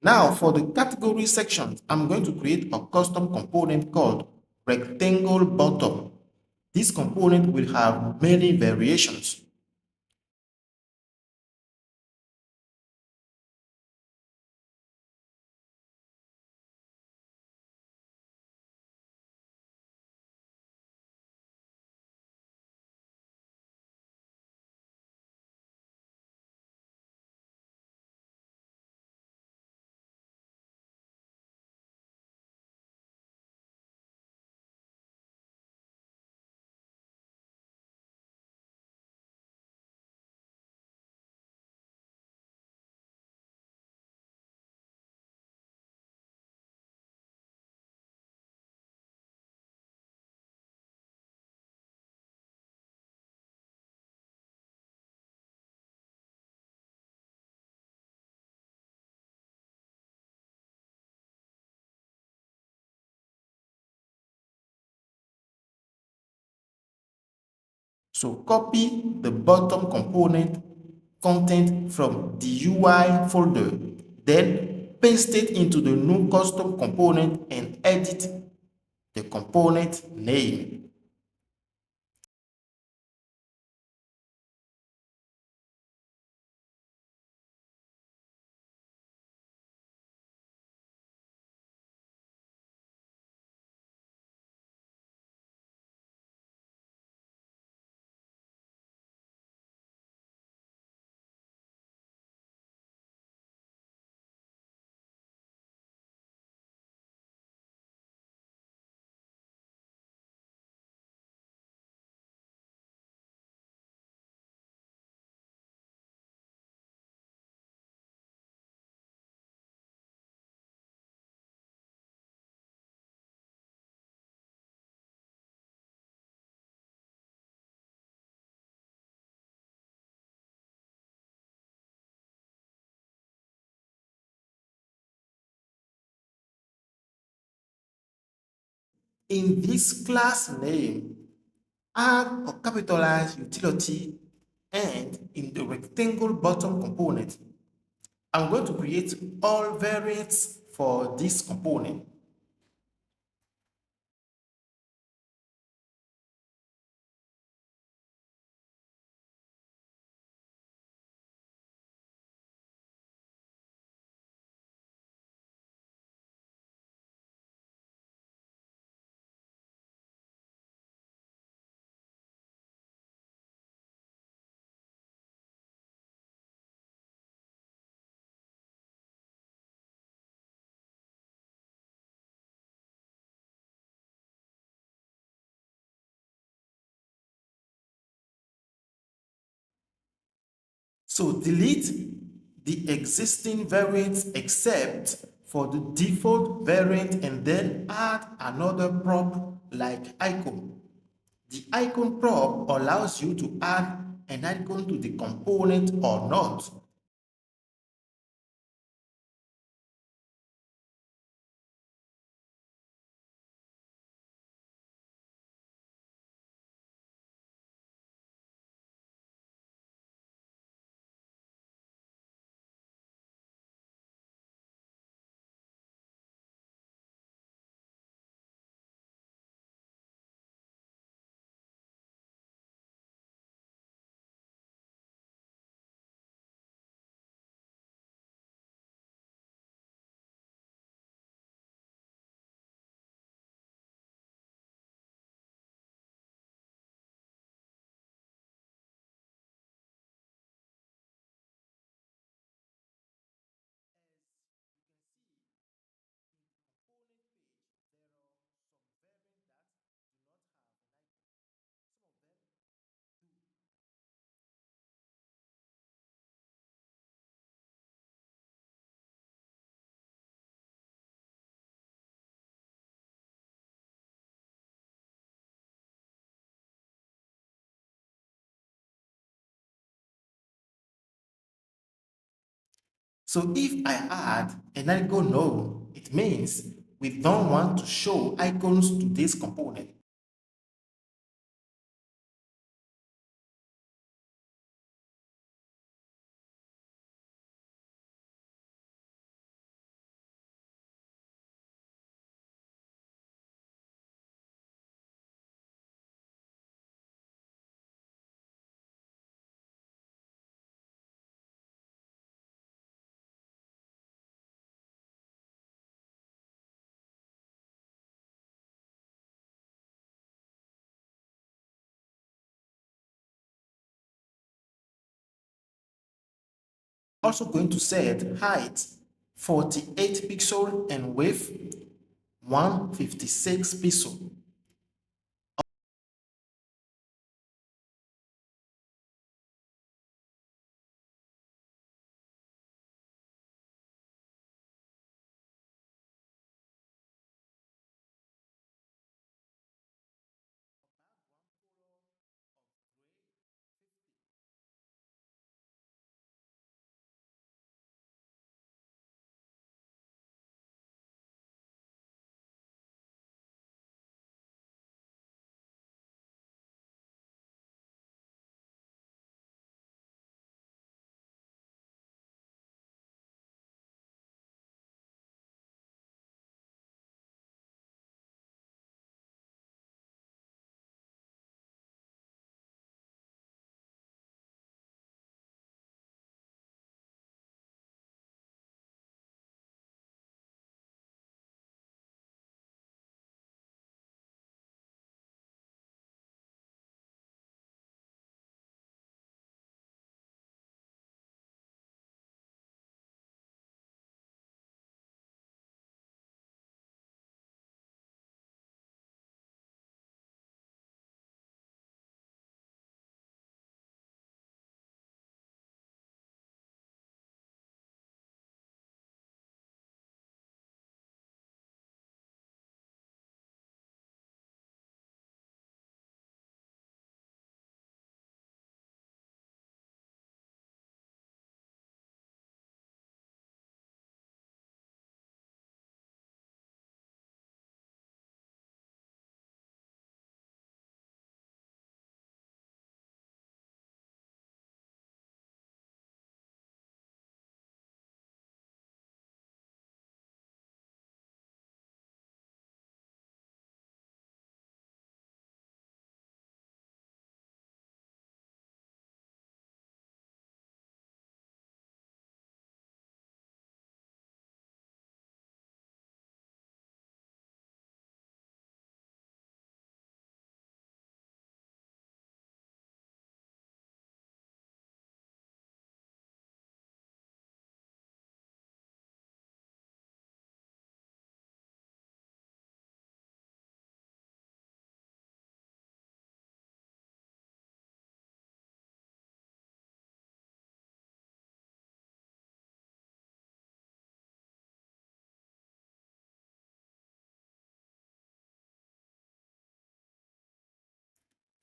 Now for the category section, I'm going to create a custom component called rectangle bottom. This component will have many variations. So copy the bottom component content from the UI folder, then paste it into the new custom component and edit the component name. In this class name, add or capitalize utility, and in the rectangle bottom component, I'm going to create all variants for this component. So delete the existing variants except for the default variant and then add another prop like icon. The icon prop allows you to add an icon to the component or not. So if I add an icon node, it means we don't want to show icons to this component. Also going to set height 48 pixel and width 156 pixel.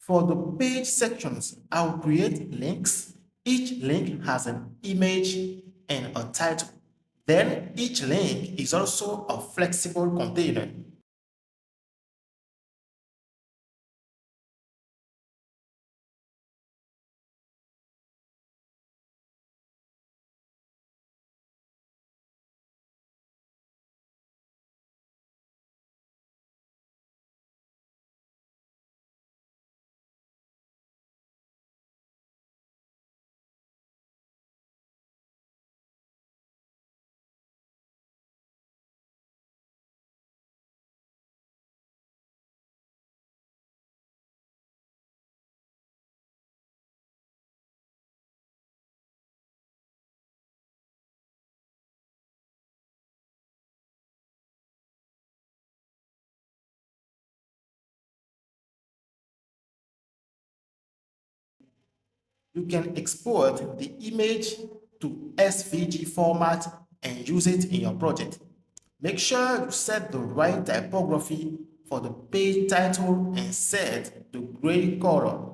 For the page sections, I will create links. Each link has an image and a title. Then each link is also a flexible container. You can export the image to SVG format and use it in your project. Make sure you set the right typography for the page title and set the gray color.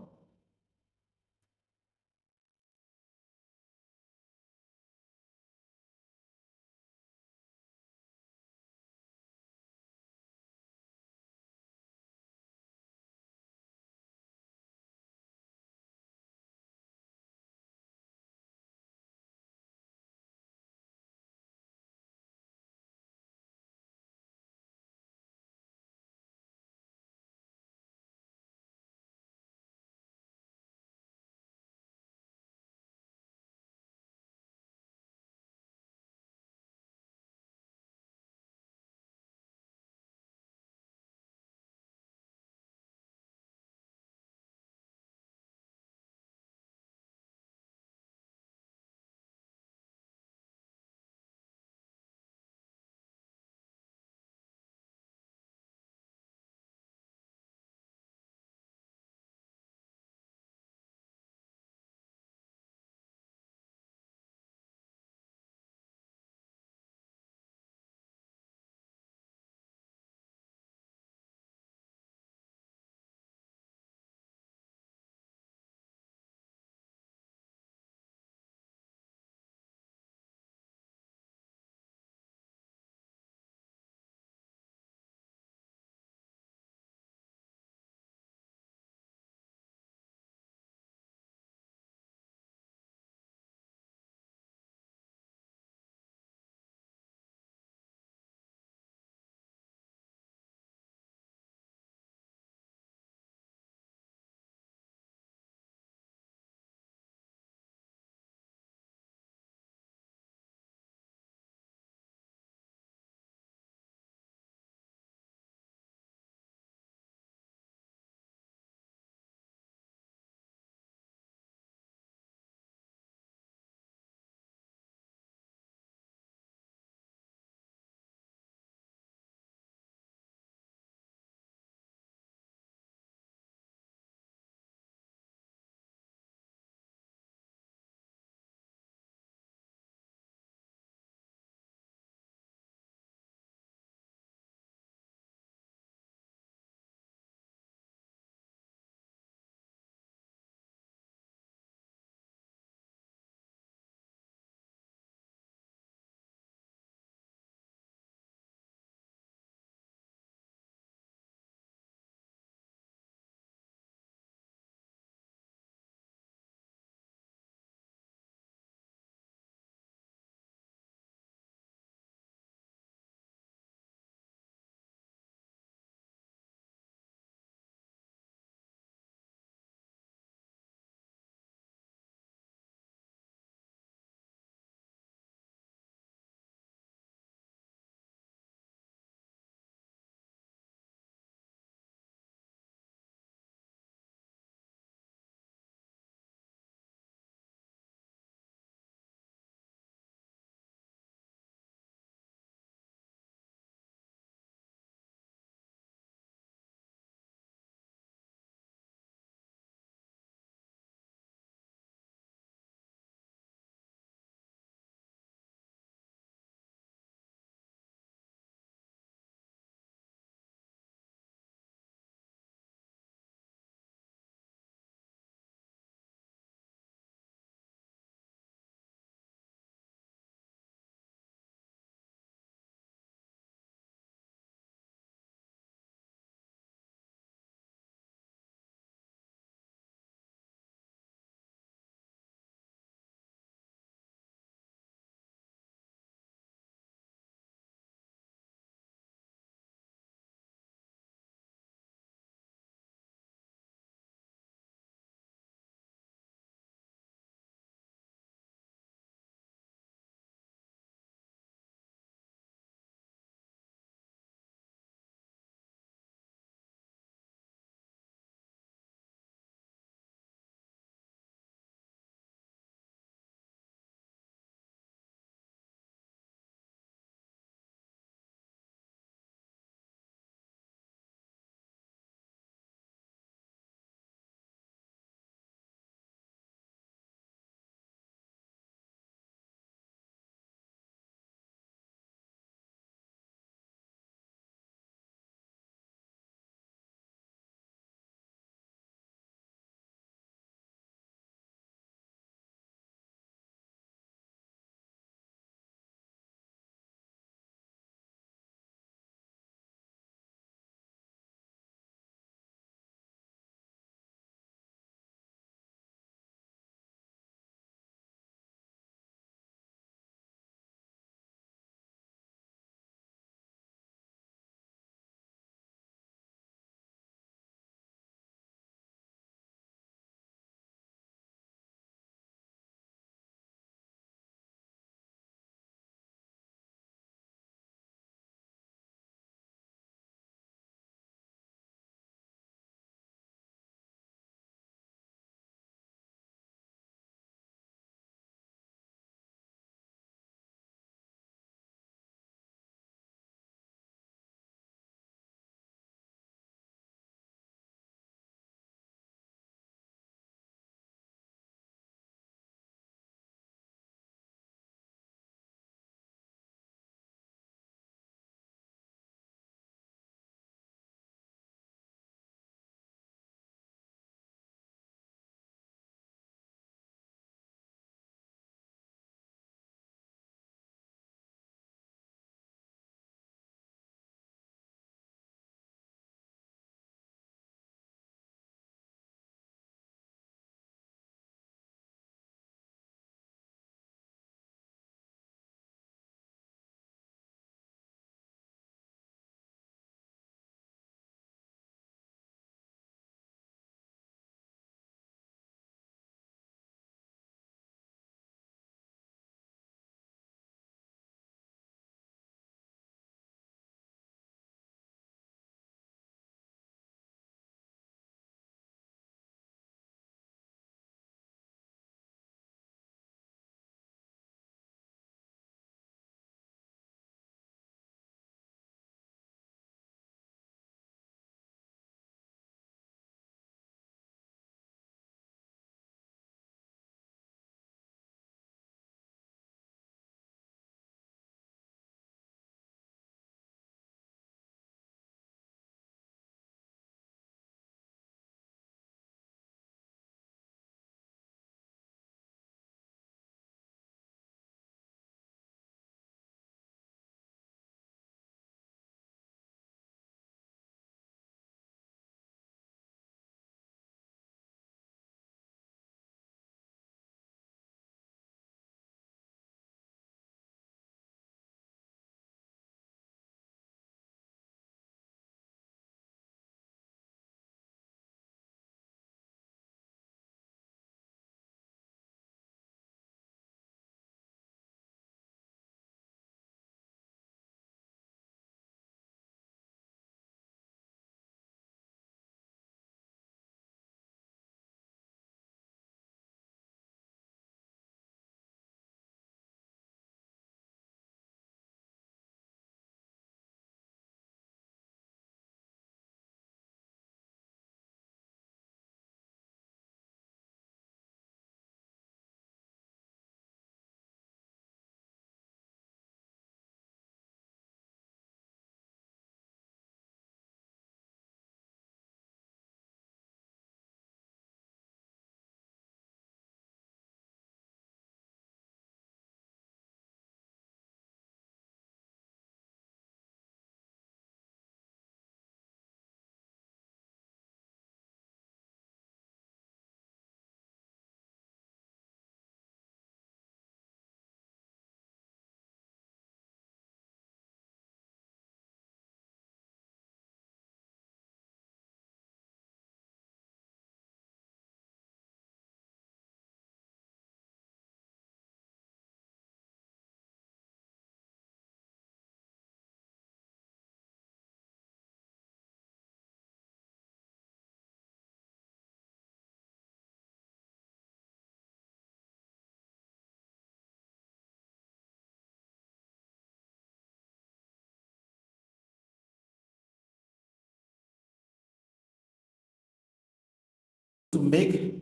to make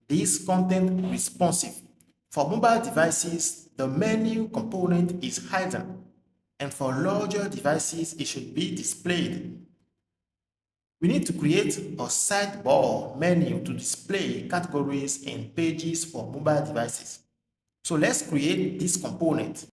this content responsive. For mobile devices, the menu component is hidden, and for larger devices, it should be displayed. We need to create a sidebar menu to display categories and pages for mobile devices. So let's create this component.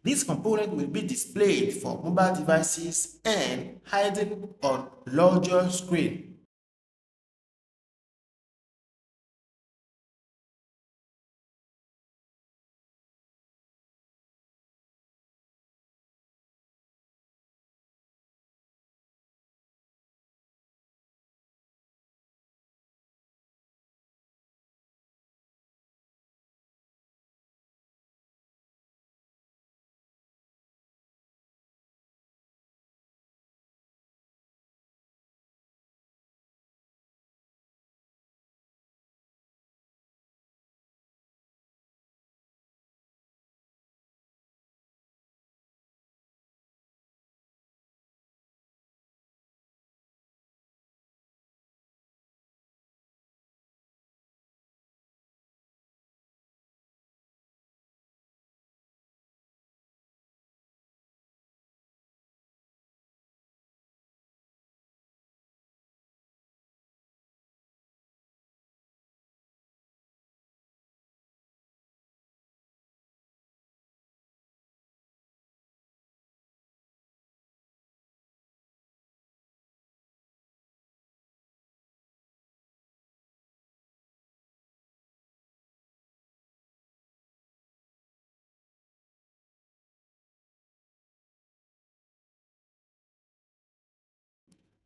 This component will be displayed for mobile devices and hidden on larger screen.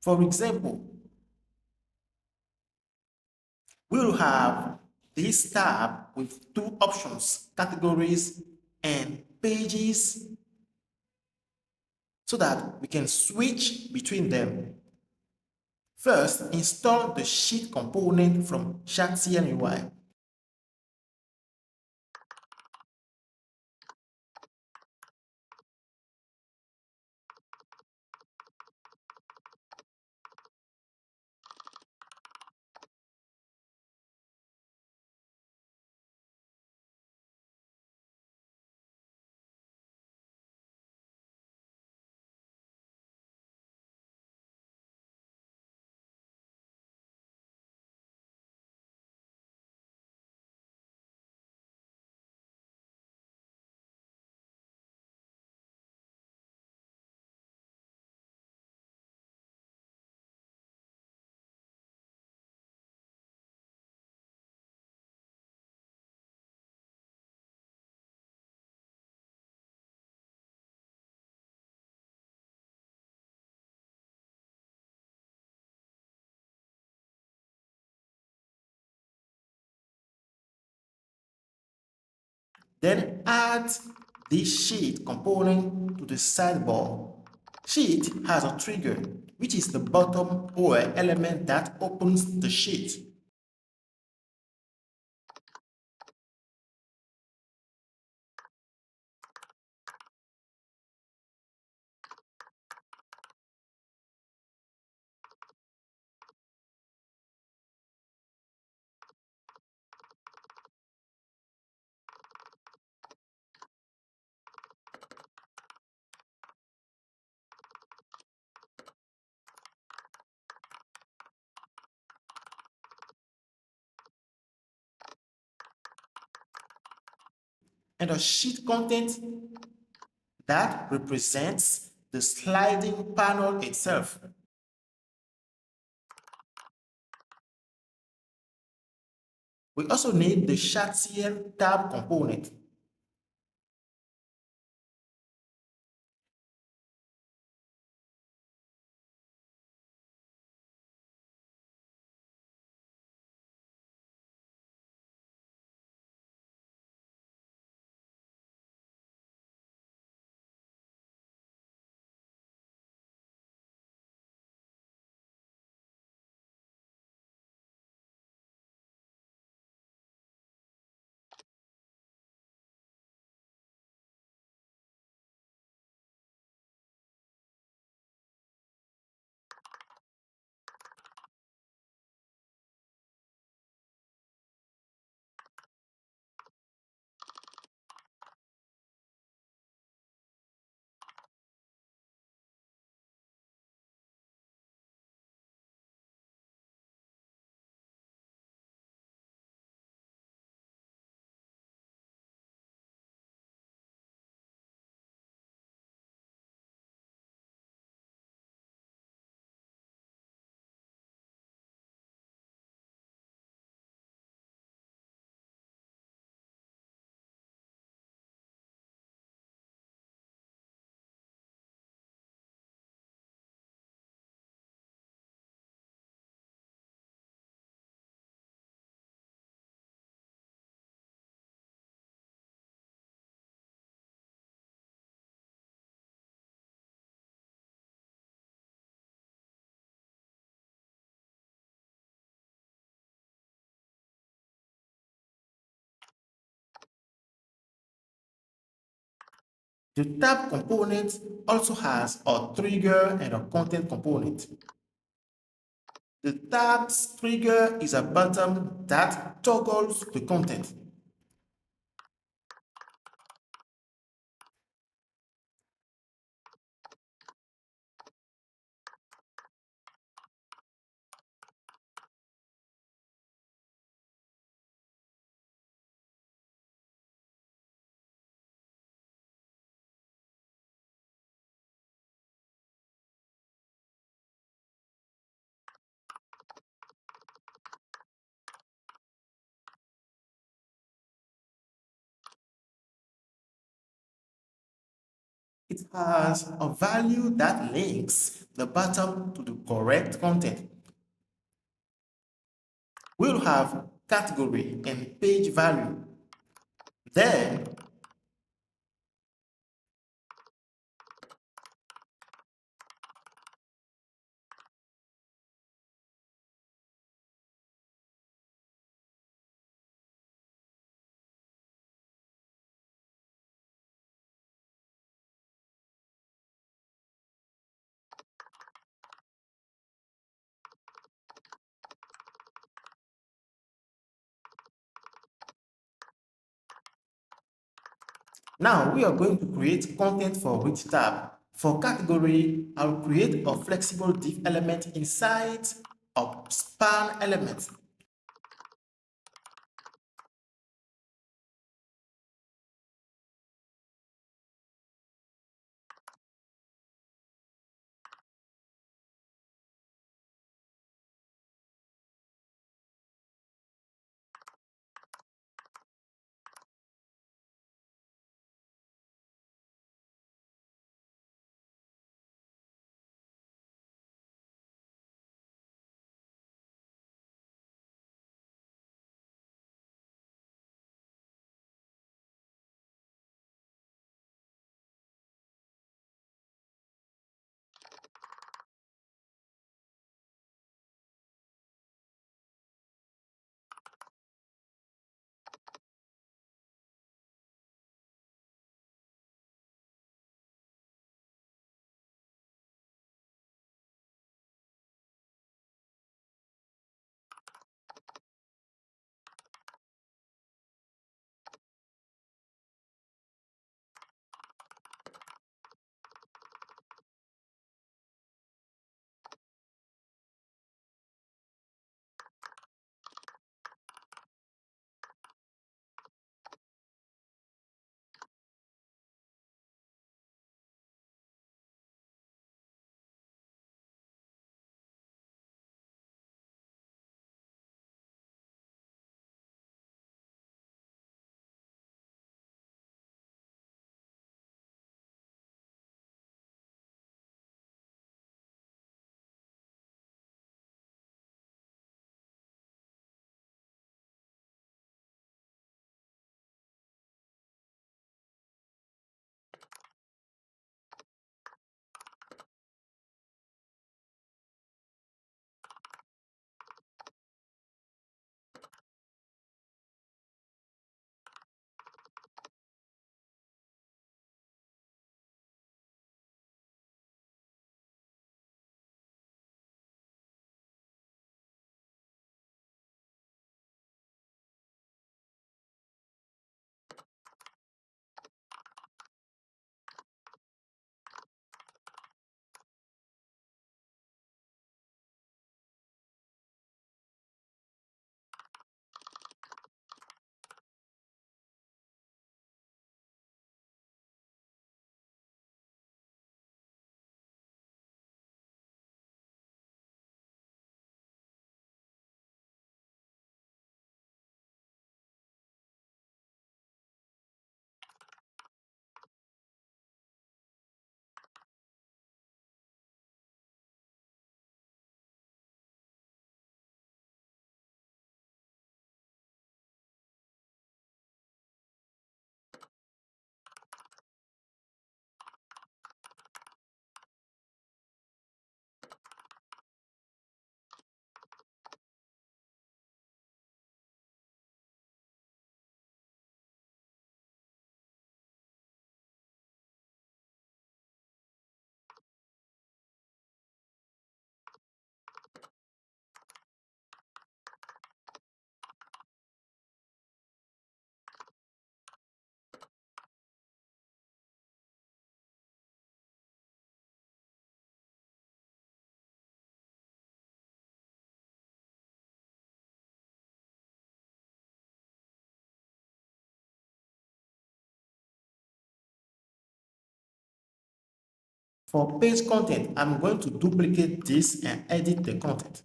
For example, we will have this tab with two options, categories and pages, so that we can switch between them. First, install the sheet component from Shadcn UI. Then add this sheet component to the sidebar. Sheet has a trigger, which is the bottom or element that opens the sheet. And a sheet content that represents the sliding panel itself. We also need the Shadcn tab component. The tab component also has a trigger and a content component. The tab's trigger is a button that toggles the content. It has a value that links the button to the correct content. We'll have category and page value. Then now we are going to create content for each tab. For category, I'll create a flexible div element inside a span element. For page content, I'm going to duplicate this and edit the content.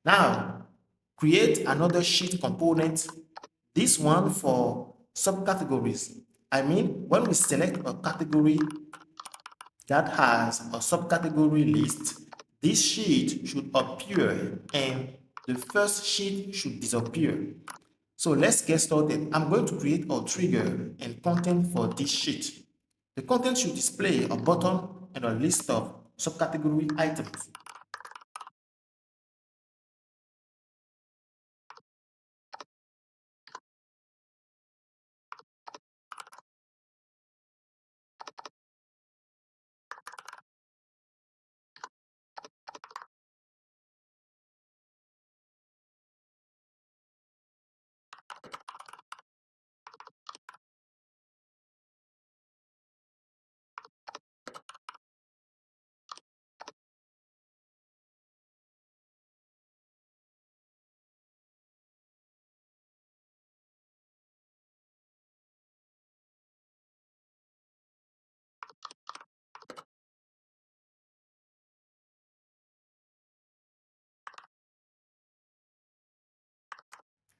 Now, create another sheet component, this one for subcategories. I mean, when we select a category that has a subcategory list, this sheet should appear and the first sheet should disappear. So let's get started. I'm going to create a trigger and content for this sheet. The content should display a button and a list of subcategory items.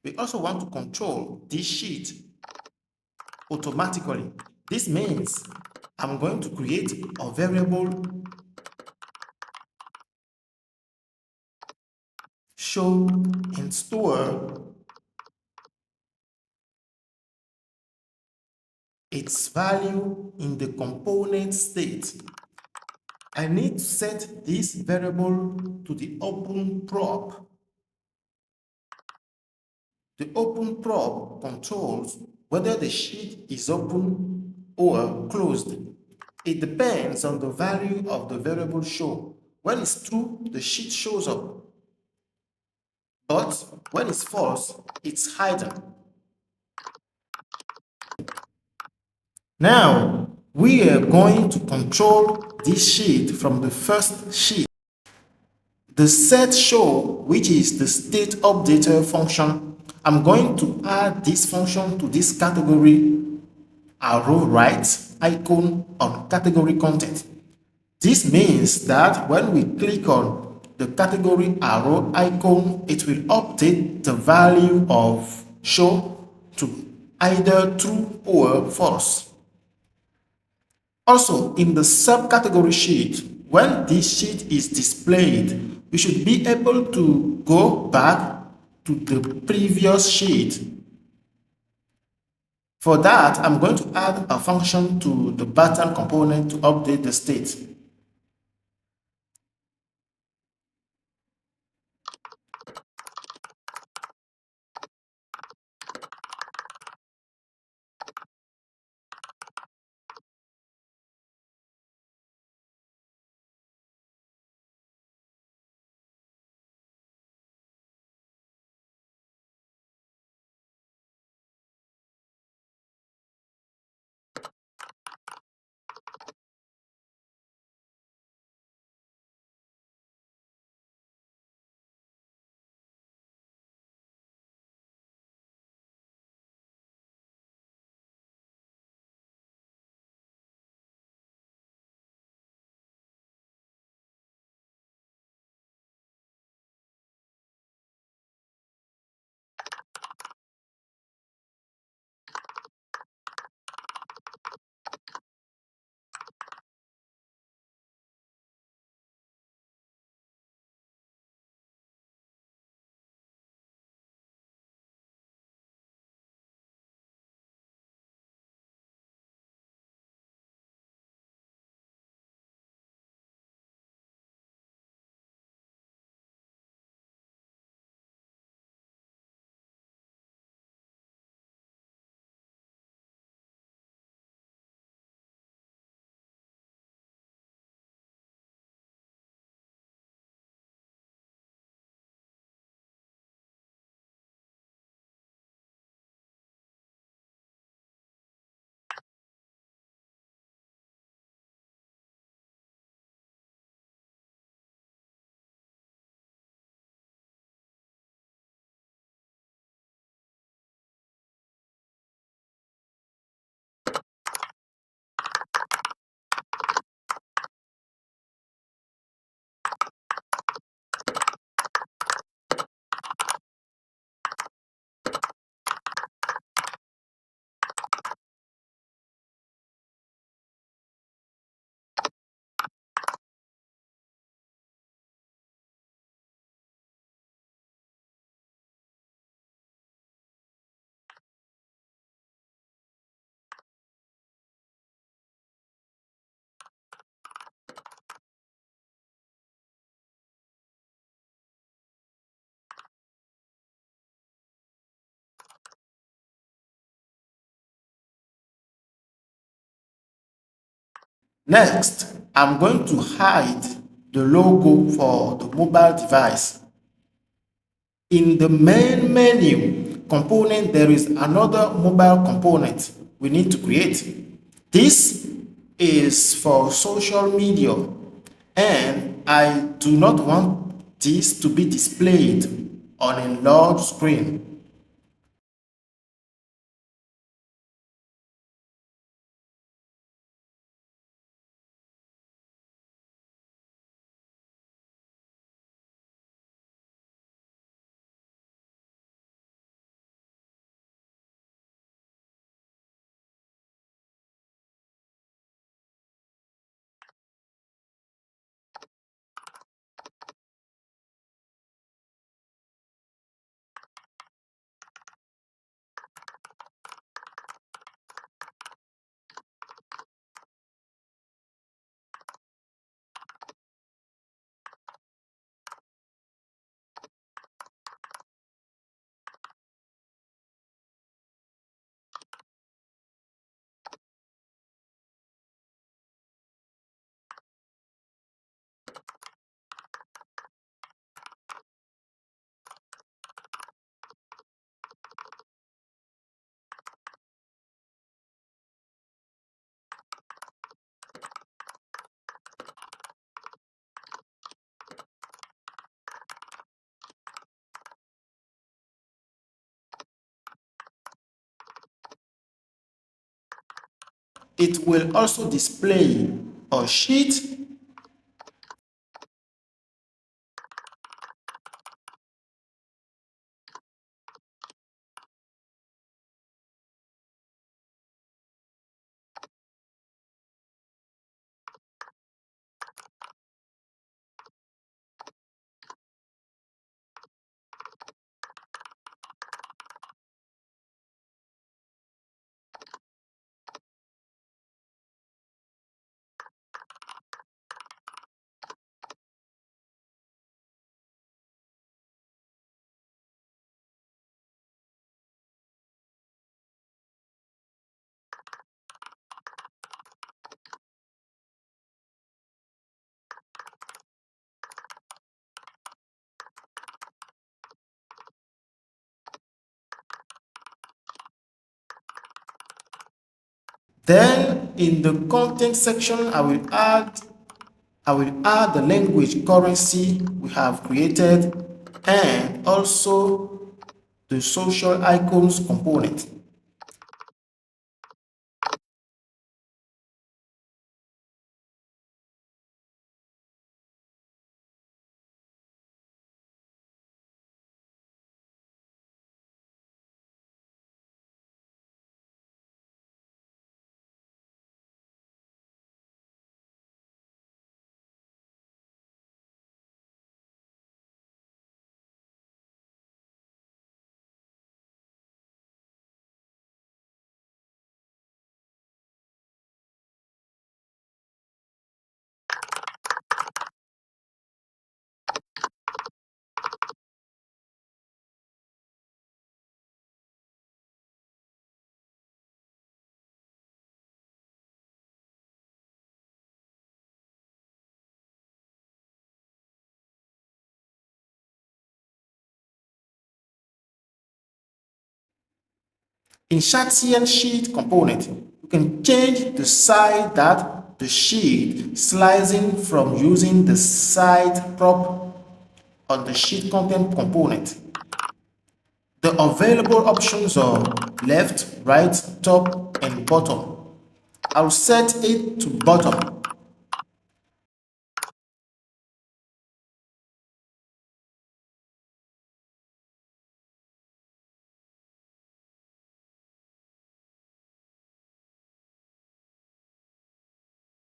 We also want to control this sheet automatically. This means I'm going to create a variable show and store its value in the component state. I need to set this variable to the open prop. The open prop controls whether the sheet is open or closed. It depends on the value of the variable show. When it's true, the sheet shows up. But when it's false, it's hidden. Now, we are going to control this sheet from the first sheet. The set show, which is the state updater function, I'm going to add this function to this category arrow right icon on category content. This means that when we click on the category arrow icon, it will update the value of show to either true or false. Also, in the subcategory sheet, when this sheet is displayed, we should be able to go back to the previous sheet. For that, I'm going to add a function to the button component to update the state. Next, I'm going to hide the logo for the mobile device. In the main menu component, there is another mobile component we need to create. This is for social media, and I do not want this to be displayed on a large screen. It will also display a sheet. Then in the content section, I will add the language currency we have created and also the social icons component. In Shadcn sheet component, you can change the side that the sheet slicing from using the side prop on the sheet content component. The available options are left, right, top, and bottom. I'll set it to bottom.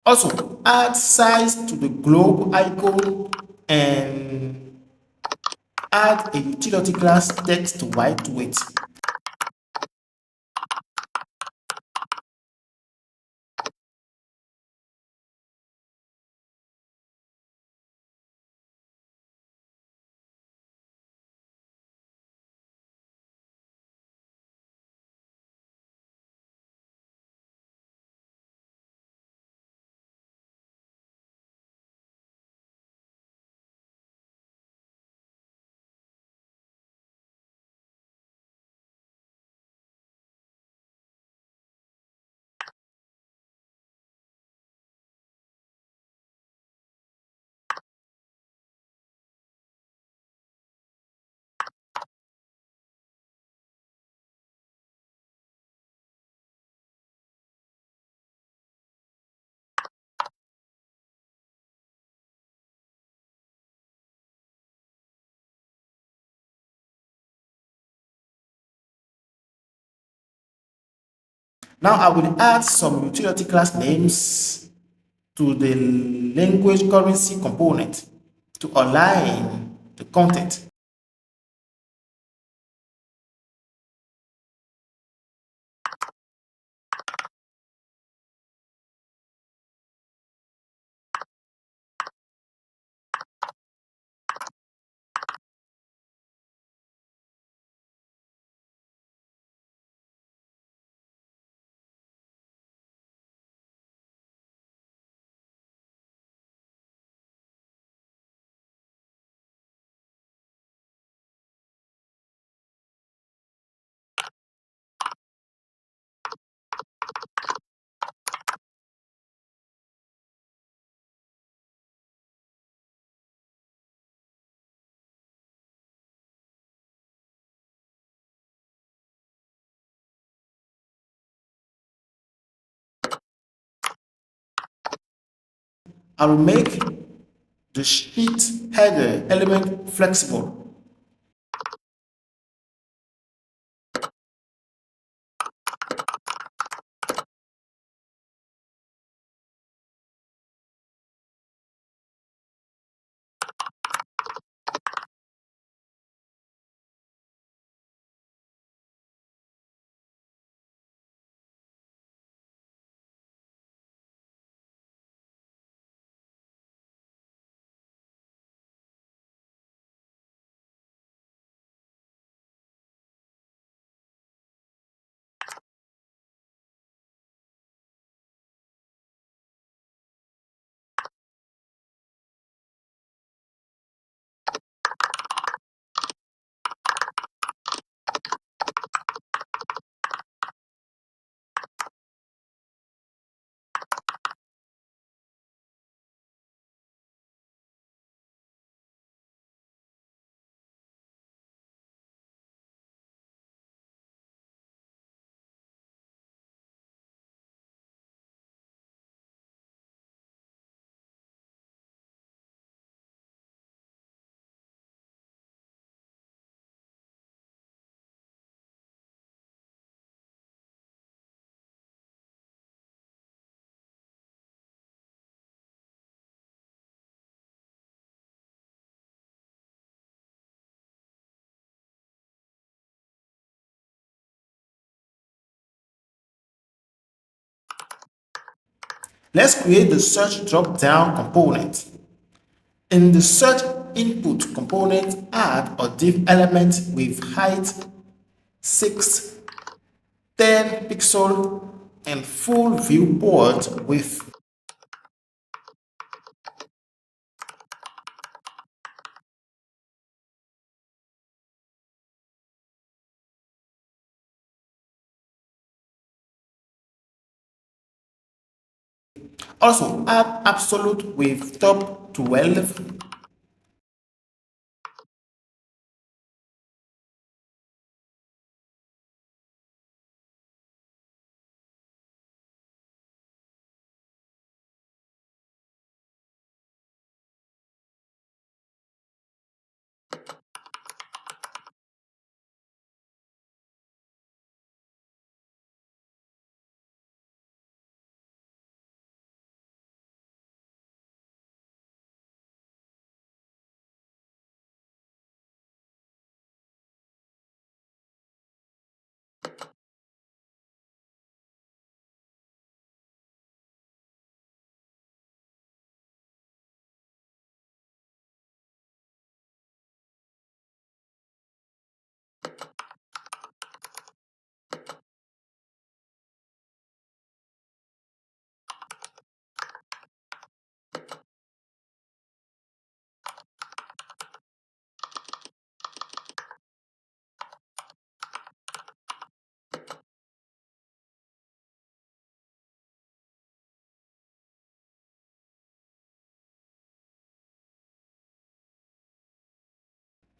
Also, add size to the globe icon and add a utility class text white to it. Now I will add some utility class names to the language currency component to align the content. I will make the sheet header element flexible. Let's create the search drop-down component. In the search input component, add a div element with height 6, 10 pixel and full viewport width. Also add absolute with top 12.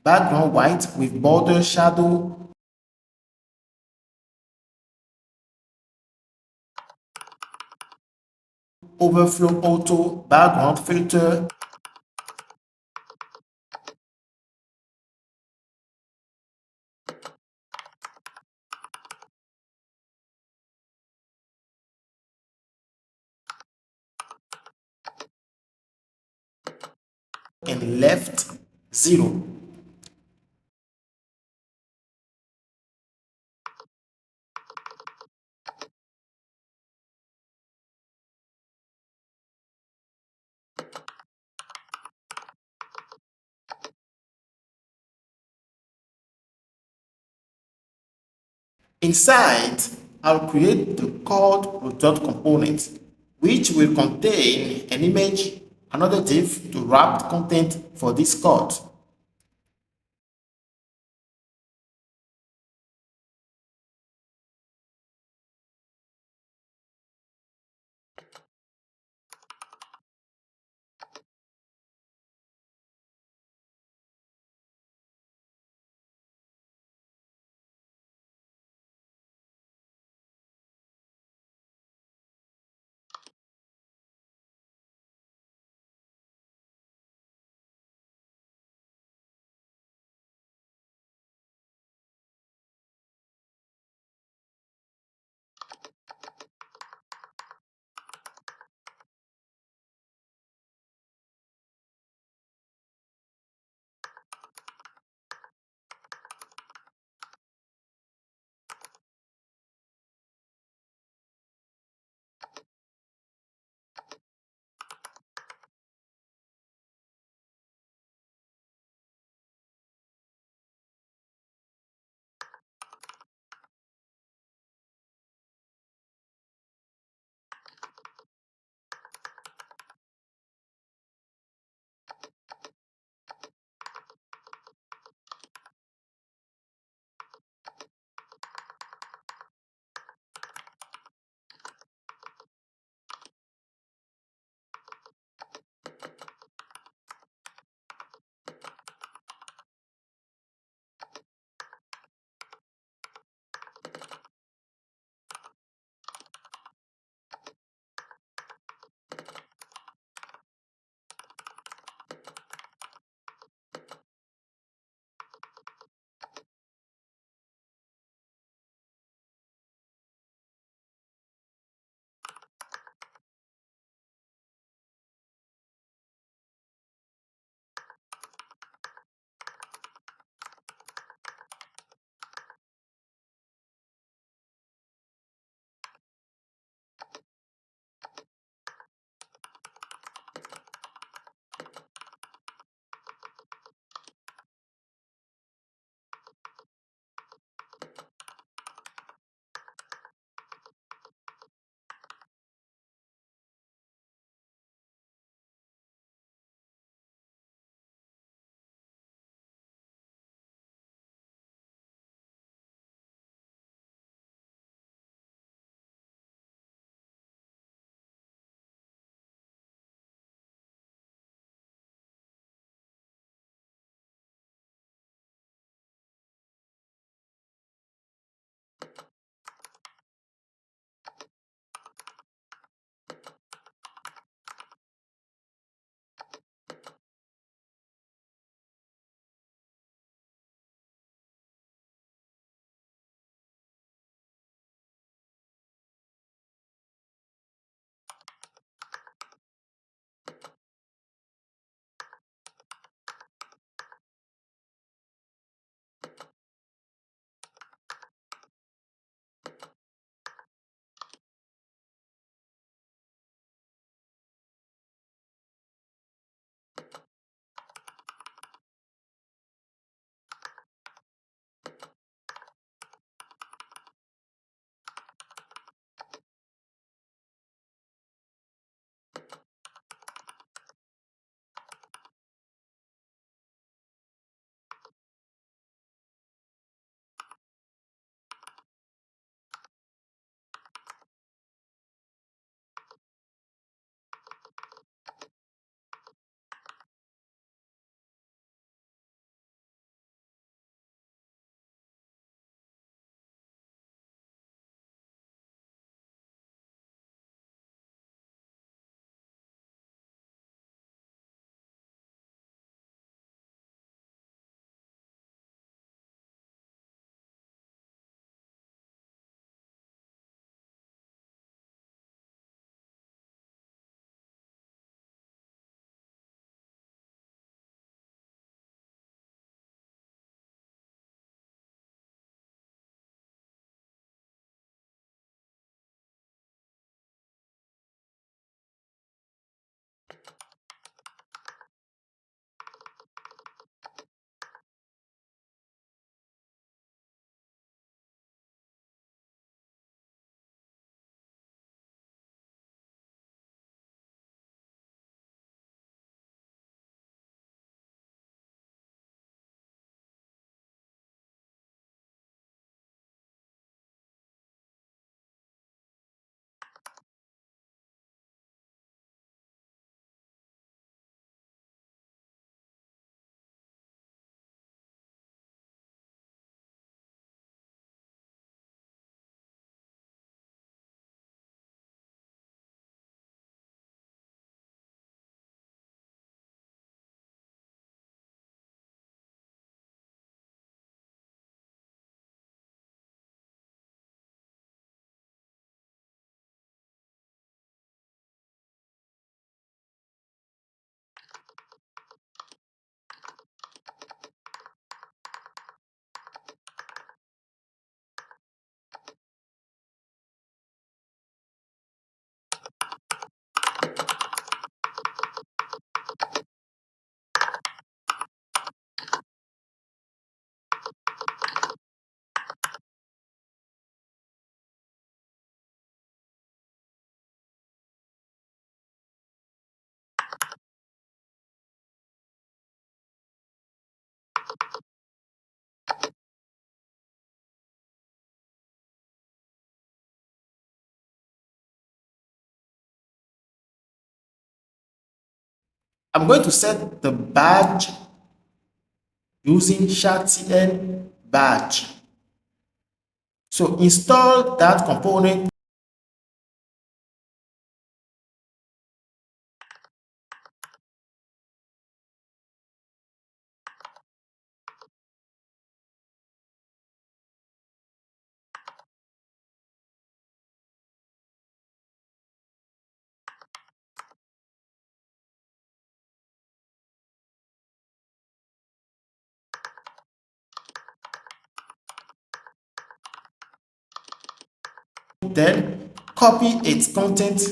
Background white with border shadow. Overflow auto background filter. and left 0. Inside, I'll create the called result component, which will contain an image, another div to wrap content for this code. I'm going to set the badge using Shadcn badge. So install that component. Then copy its content.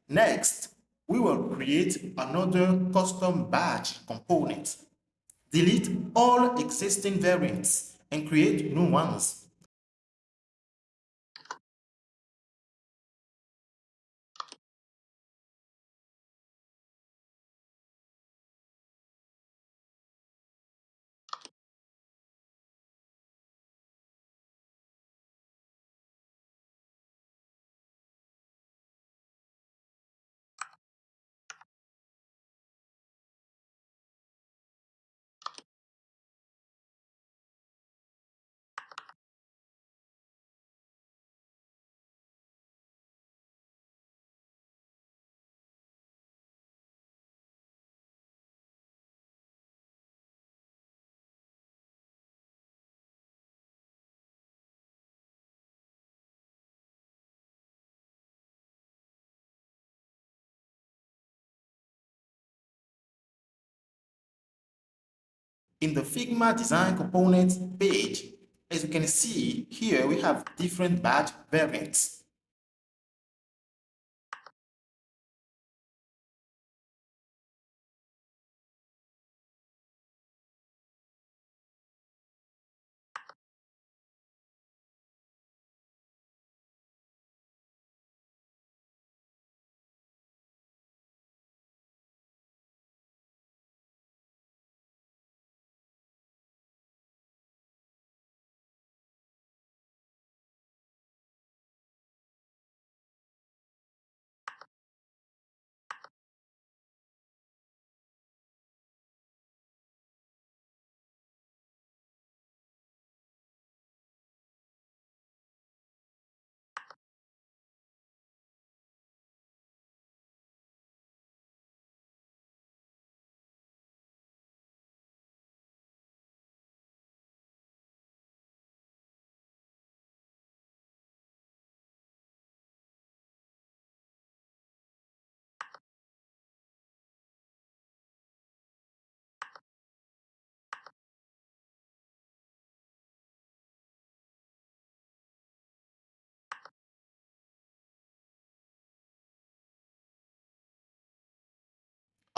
Next, we will create another custom badge component. Delete all existing variants and create new ones. In the Figma Design Components page, as you can see here, we have different badge variants.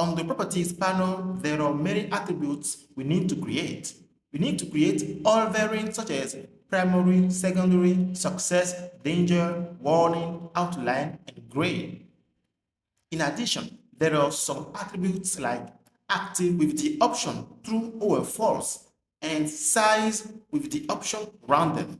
On the Properties panel, there are many attributes we need to create. We need to create all variants such as primary, secondary, success, danger, warning, outline, and gray. In addition, there are some attributes like active with the option true or false and size with the option random.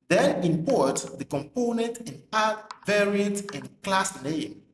Then import the component and add variant and class name.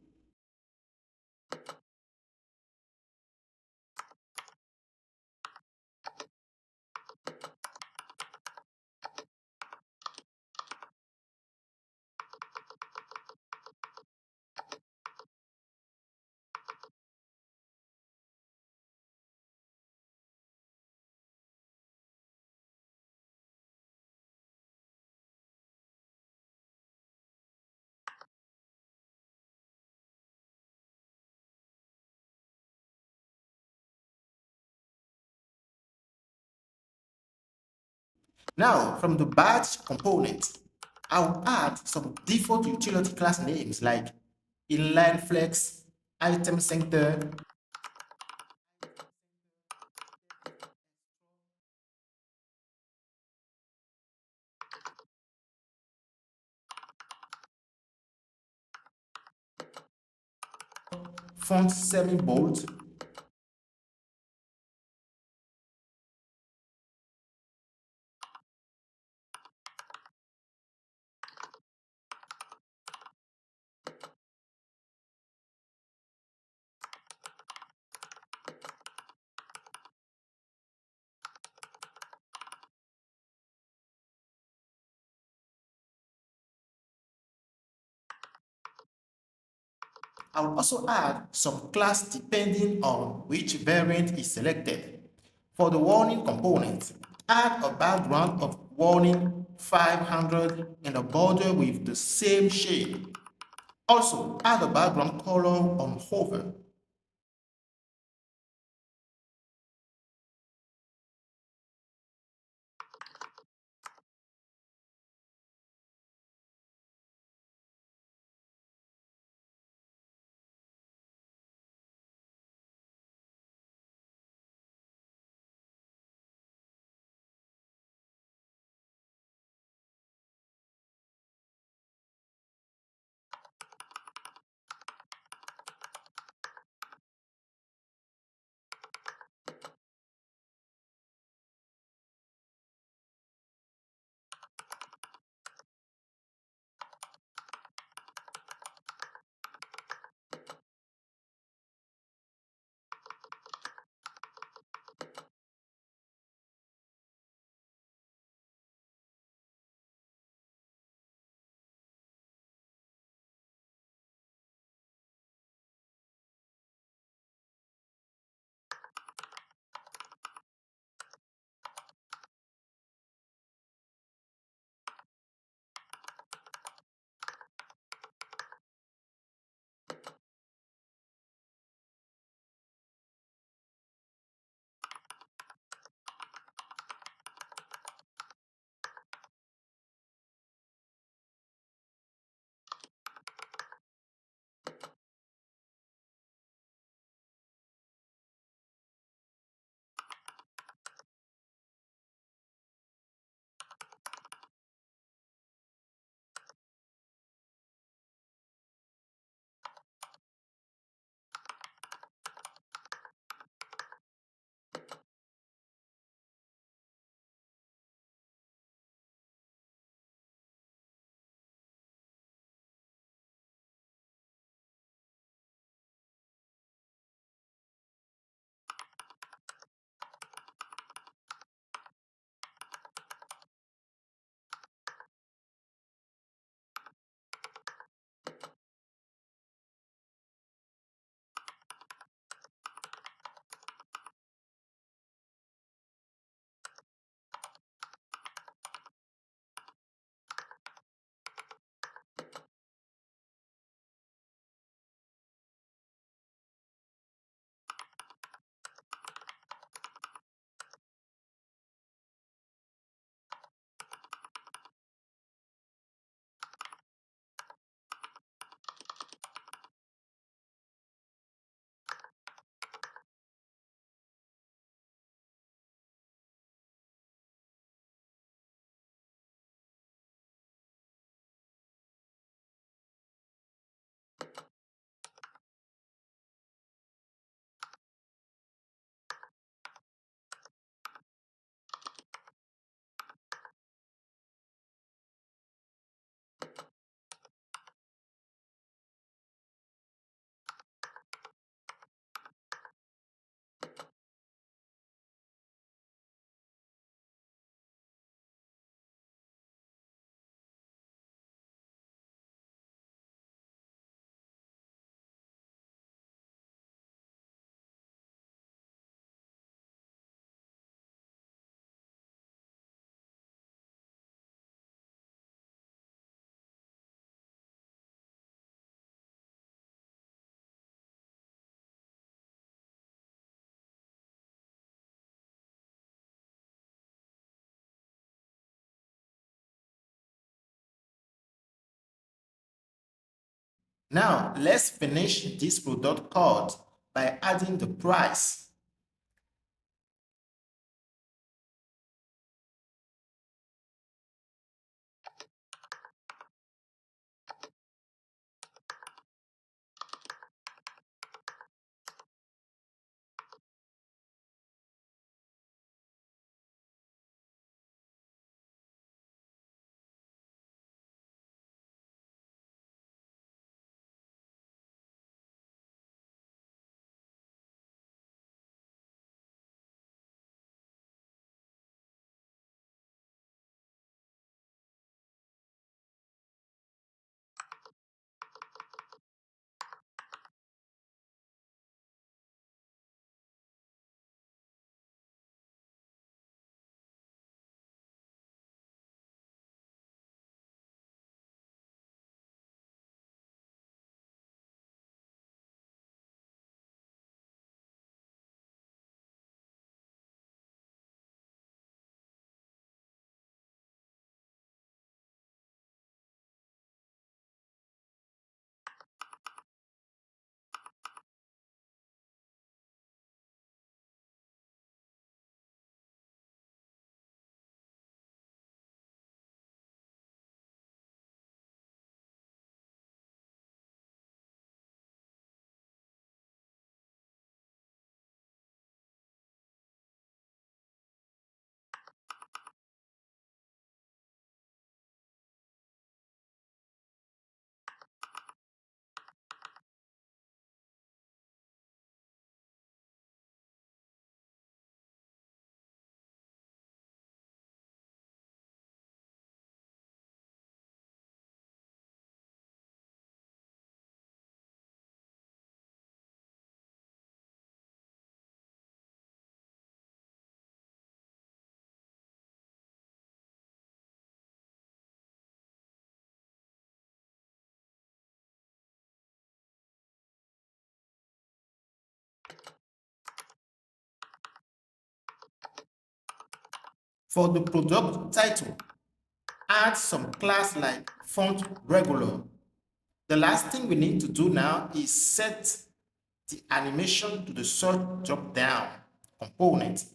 Now, from the batch component, I'll add some default utility class names like inline flex, item center, font semi-bold. I'll also add some class depending on which variant is selected. For the warning component, add a background of warning 500 and a border with the same shade. Also, add a background color on hover. Now, let's finish this product code by adding the price. For the product title, add some class like font regular. The last thing we need to do now is set the animation to the search drop-down component.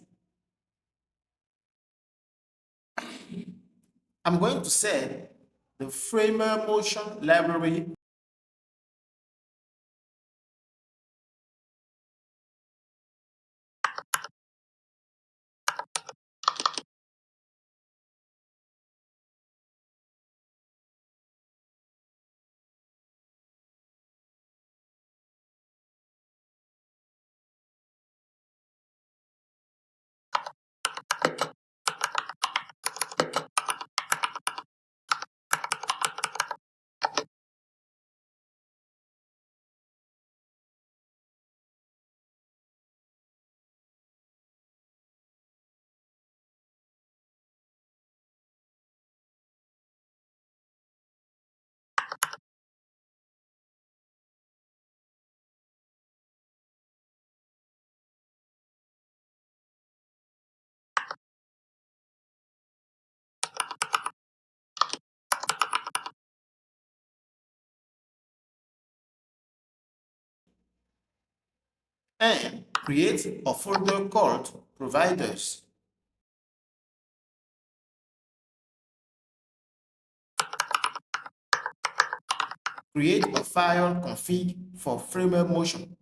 I'm going to set the framer motion library and create a folder called providers. Create a file config for framer motion.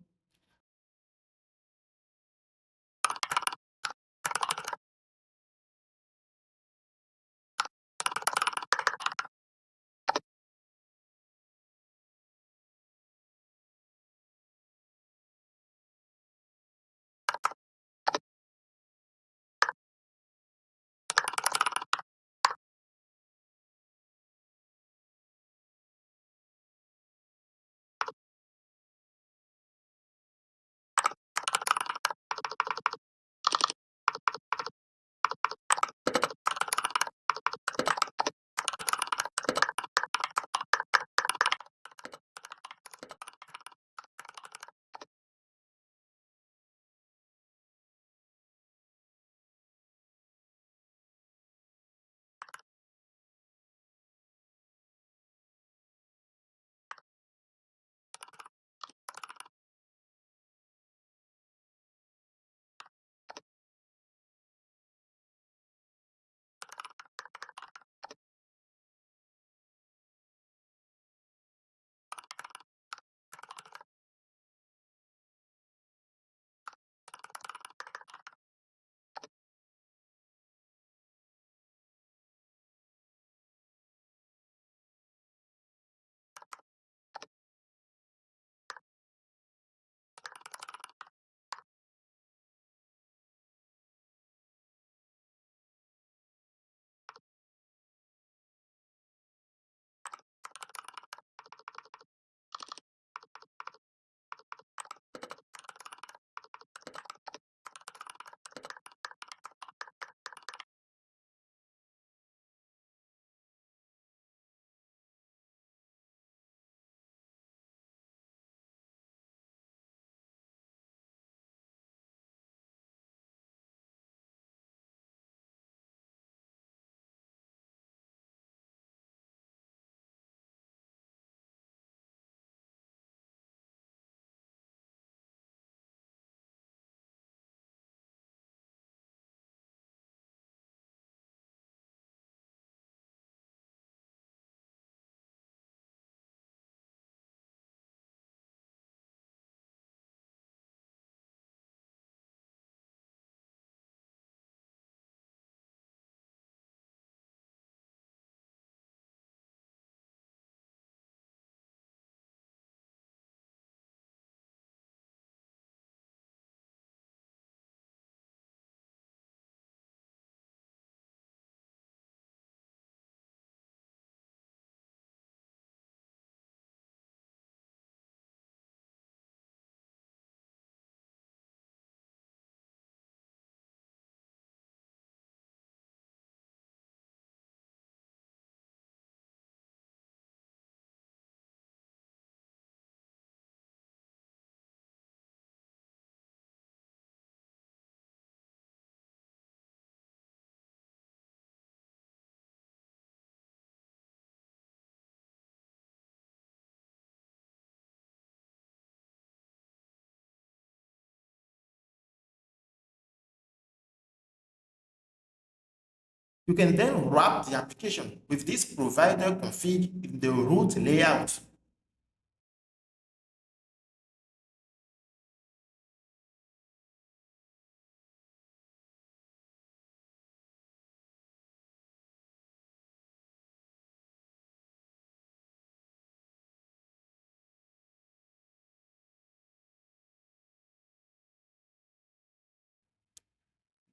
You can then wrap the application with this provider config in the root layout.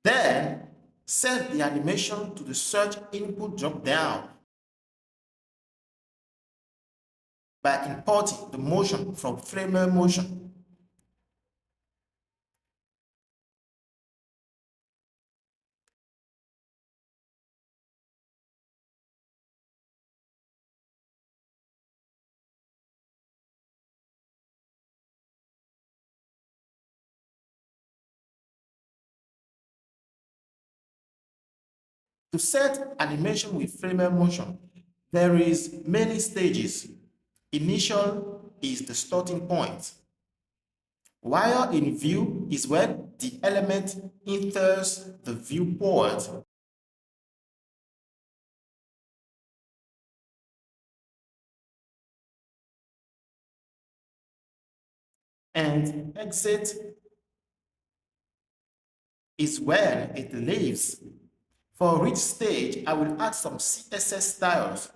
Then set the animation to the search input dropdown by importing the motion from Framer Motion. To set animation with Framer Motion, there is many stages. Initial is the starting point. While in view is where the element enters the viewport. And exit is where it leaves. For each stage, I will add some CSS styles.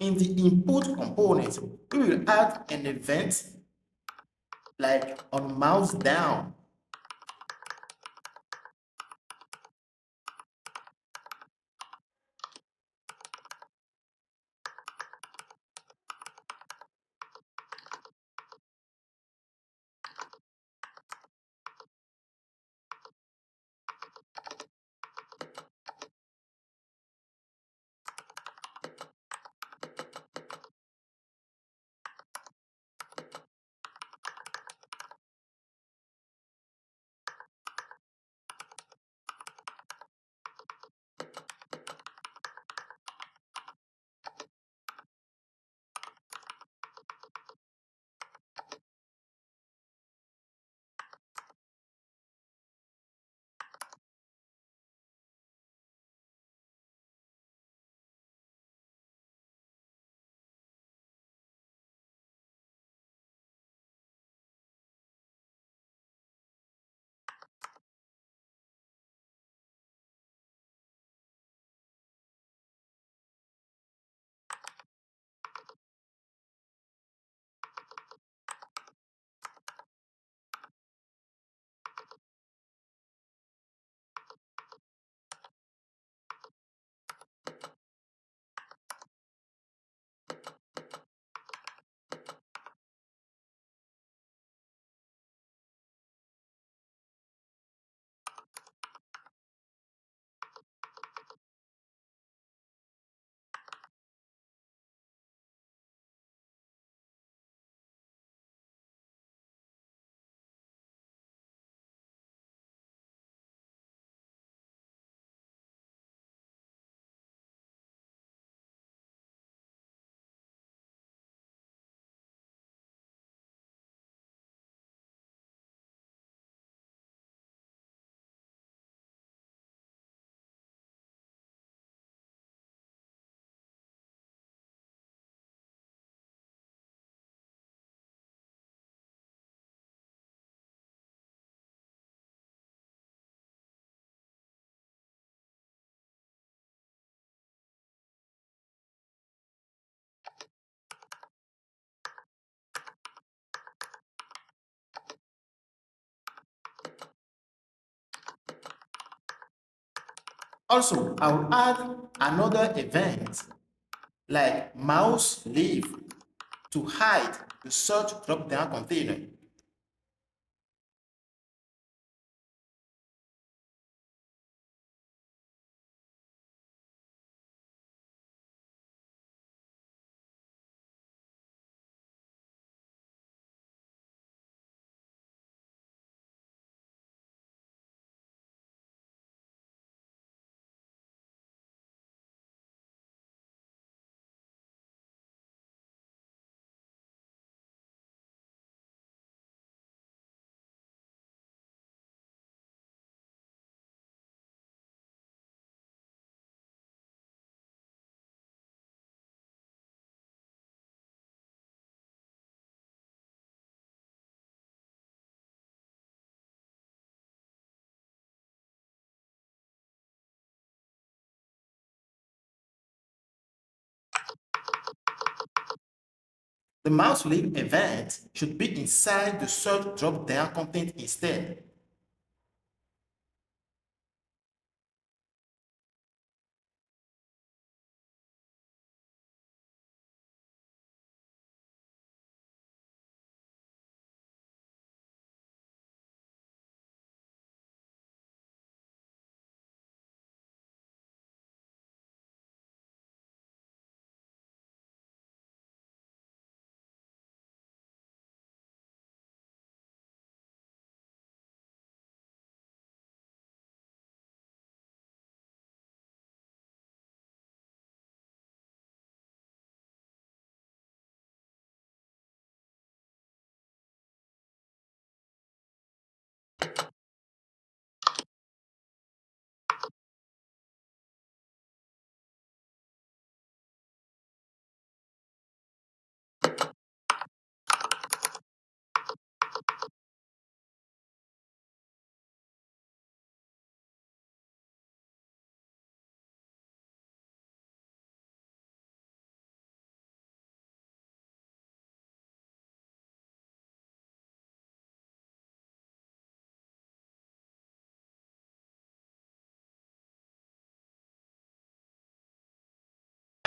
In the input component, we will add an event like on mouse down. Also, I will add another event like mouse leave to hide the search drop-down container. The mouse leave event should be inside the search drop-down content instead.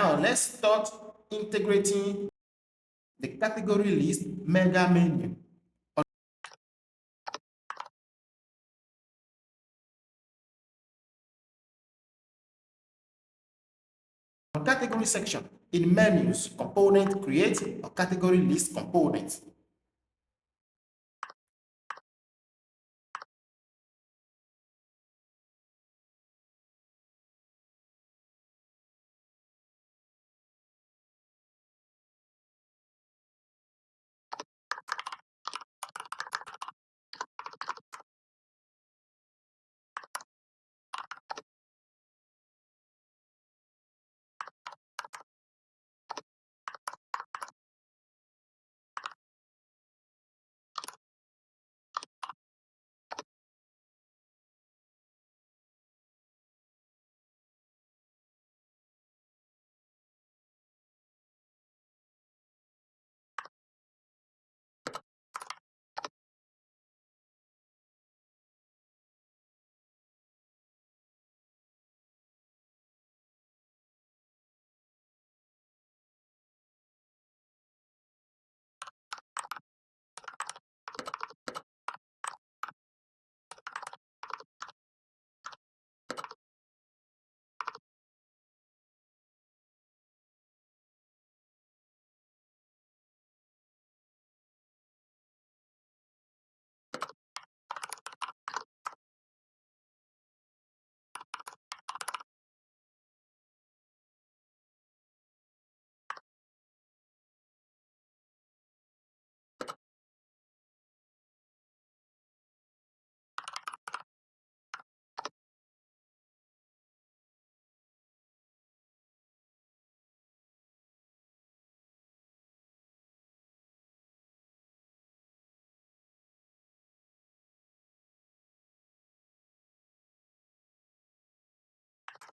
Now let's start integrating the category list mega menu. On category section, in menus, component, create a category list component.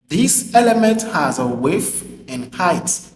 This element has a width and height.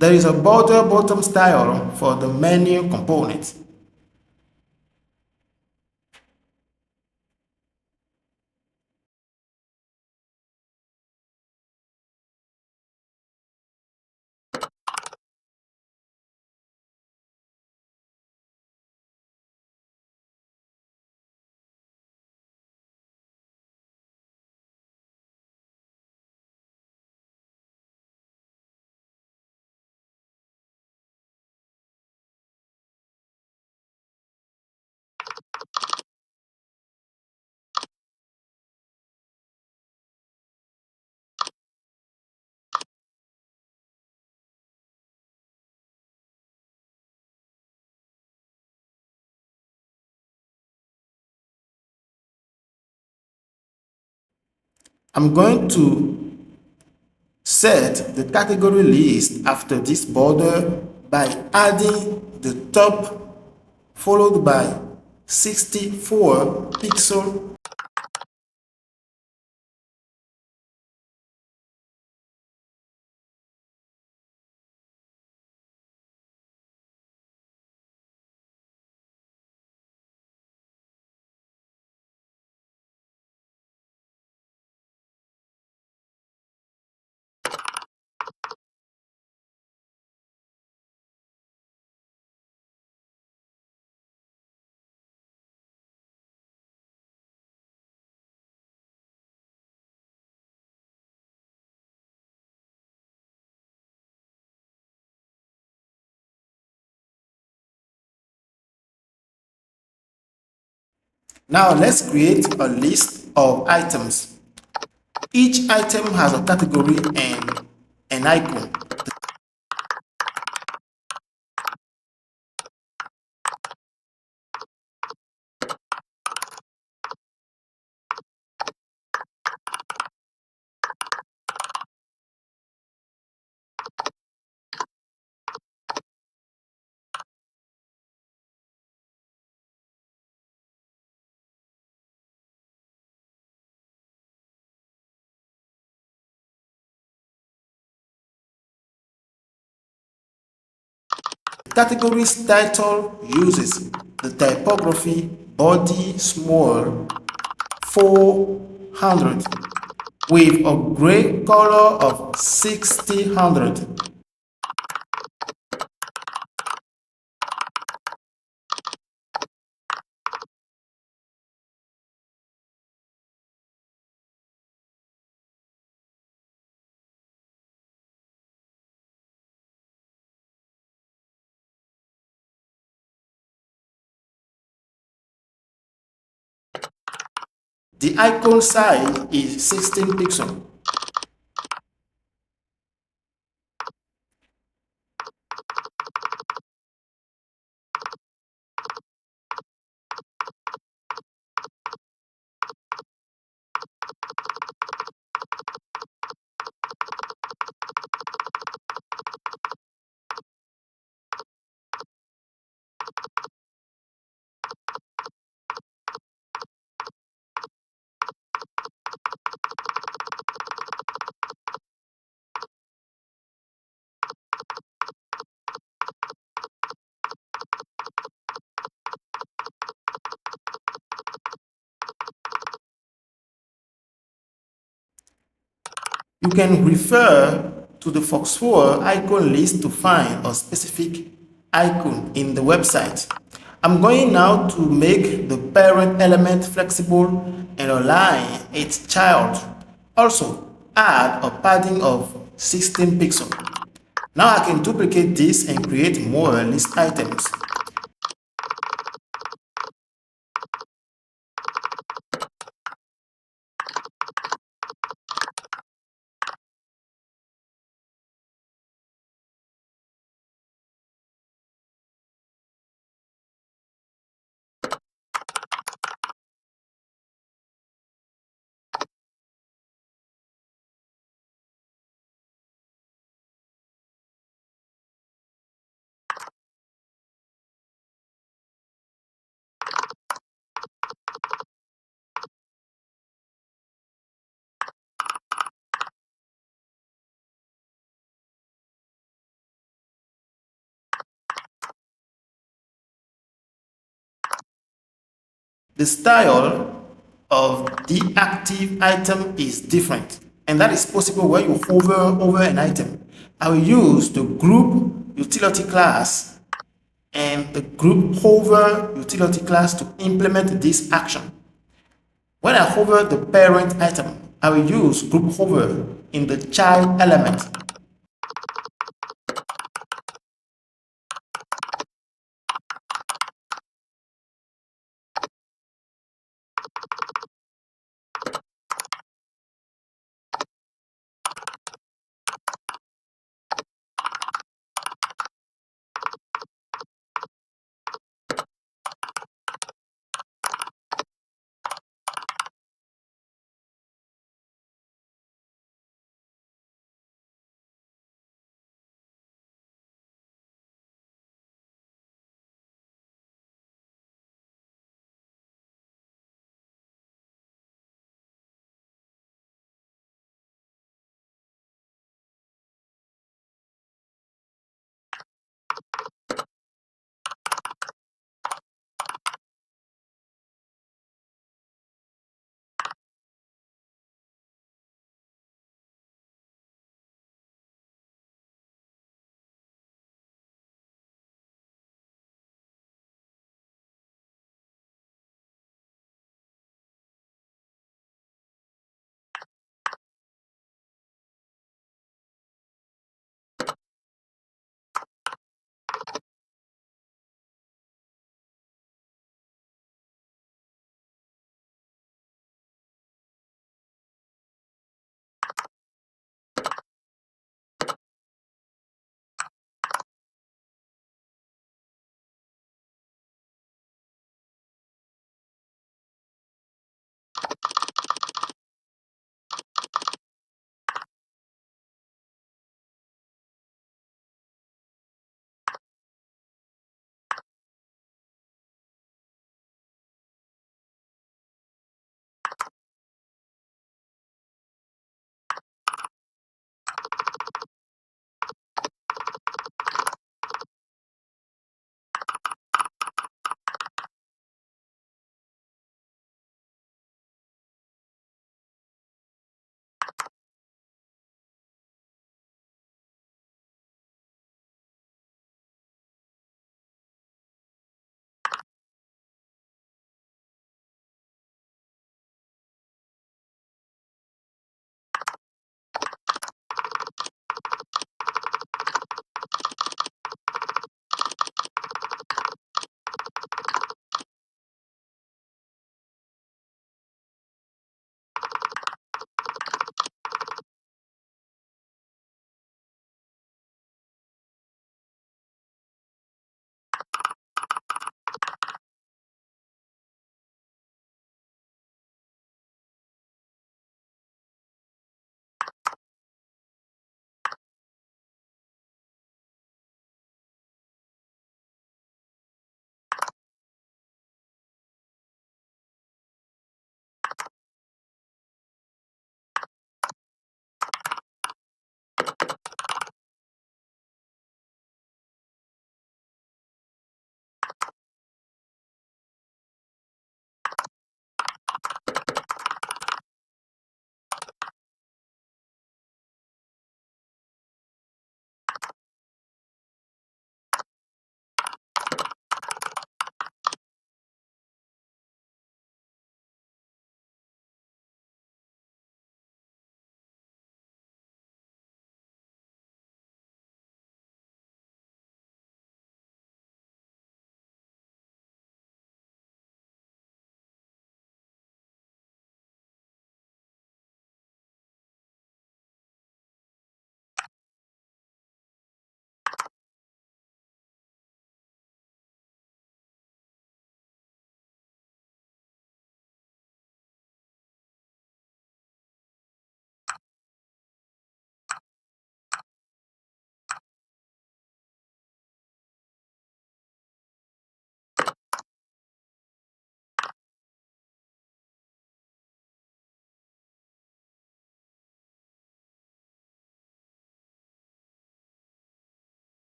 There is a border bottom style for the menu component. I'm going to set the category list after this border by adding the top followed by 64 pixel. Now let's create a list of items. Each item has a category and an icon. Categories title uses the typography body small 400 with a gray color of 1600. The icon size is 16 pixels. You can refer to the Foxwell icon list to find a specific icon in the website. I'm going now to make the parent element flexible and align its child. Also, add a padding of 16 pixels. Now I can duplicate this and create more list items. The style of the active item is different, and that is possible when you hover over an item. I will use the group utility class and the group hover utility class to implement this action. When I hover the parent item, I will use group hover in the child element.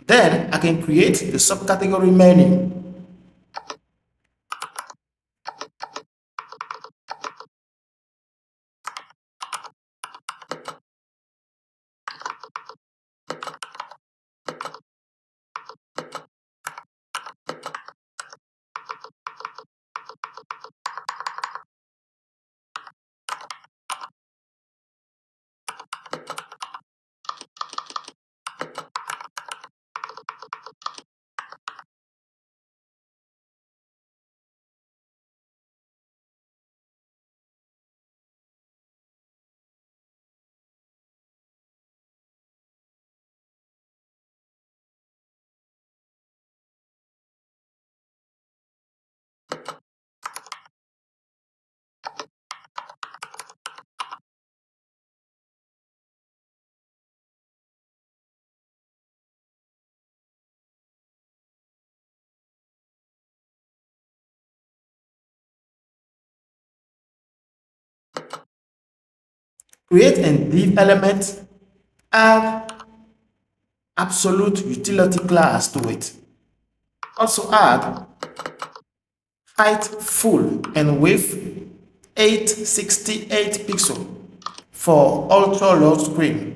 Then I can create the subcategory menu. Create and div element, add absolute utility class to it. Also add height full and width 868 pixel for ultra low screen.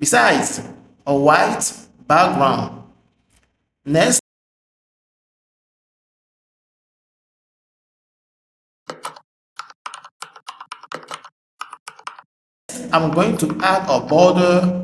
Besides a white background. Next, I'm going to add a border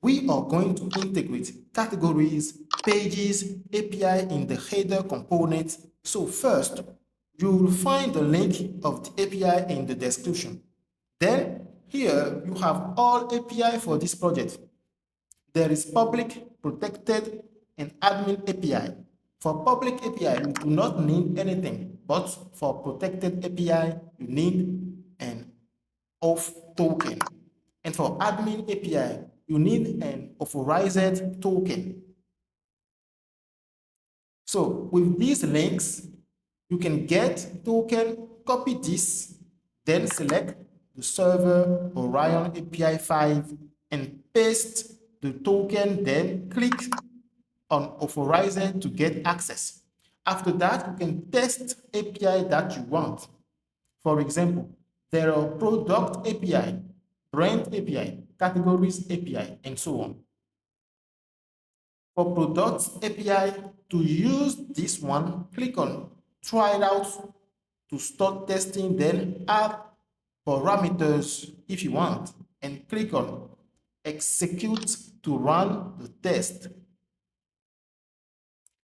we are going to integrate categories, pages, API in the header component. So first, you will find the link of the API in the description. Then here you have all API for this project. There is public, protected, and admin API. For public API, you do not need anything, but for protected API, you need an auth token. And for admin API, you need an authorized token. So with these links, you can get token, copy this, then select the server ORION API 5 and paste the token, then click on authorized to get access. After that, you can test API that you want. For example, there are product API, brand API, categories API, and so on. For products API, to use this one, click on try it out to start testing, then add parameters if you want, and click on execute to run the test.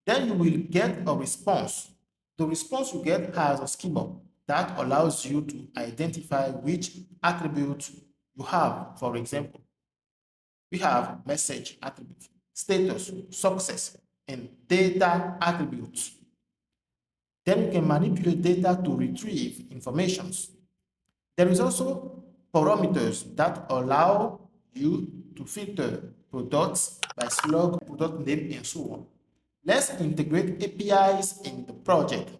Then you will get a response. The response you get has a schema that allows you to identify which attributes you have. For example, we have message attributes, status, success, and data attributes. Then you can manipulate data to retrieve informations. There is also parameters that allow you to filter products by slug, product name, and so on. Let's integrate APIs in the project.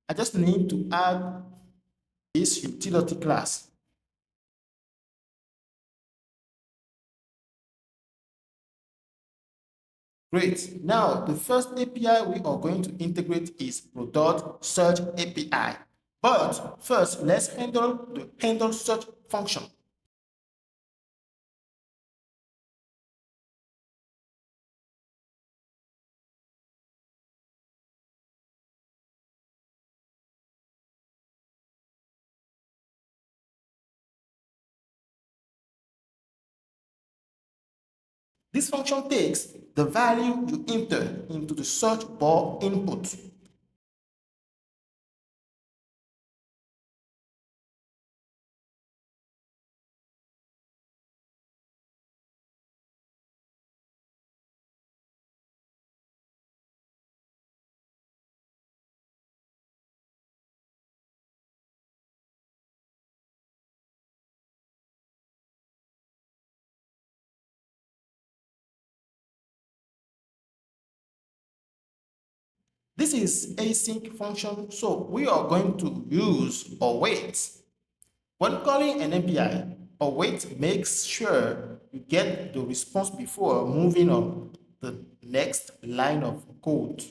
I just need to add this utility class. Great. Now, the first API we are going to integrate is product search API. But first, let's handle the handle search function. This function takes the value you enter into the search bar input. This is async function, so we are going to use await. When calling an API, await makes sure you get the response before moving on the next line of code.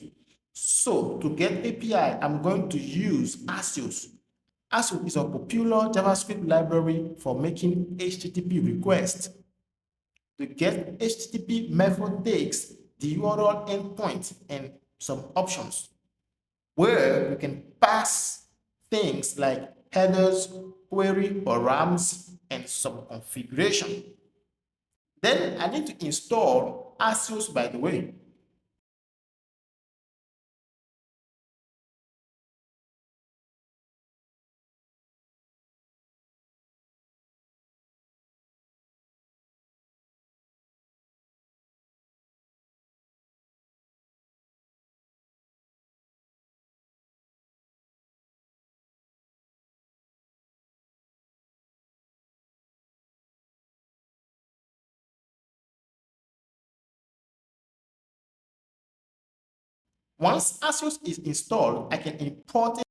So to get API, I'm going to use Axios. Axios is a popular JavaScript library for making HTTP requests. The get HTTP method takes the URL endpoint and some options where you can pass things like headers, query, params, and some configuration. Then I need to install Axios, by the way. Once Axios is installed, I can import it.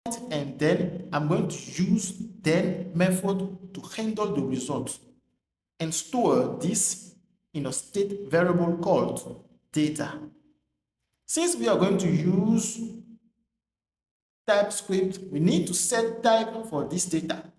and then I'm going to use then method to handle the result and store this in a state variable called data. Since we are going to use TypeScript, we need to set type for this data.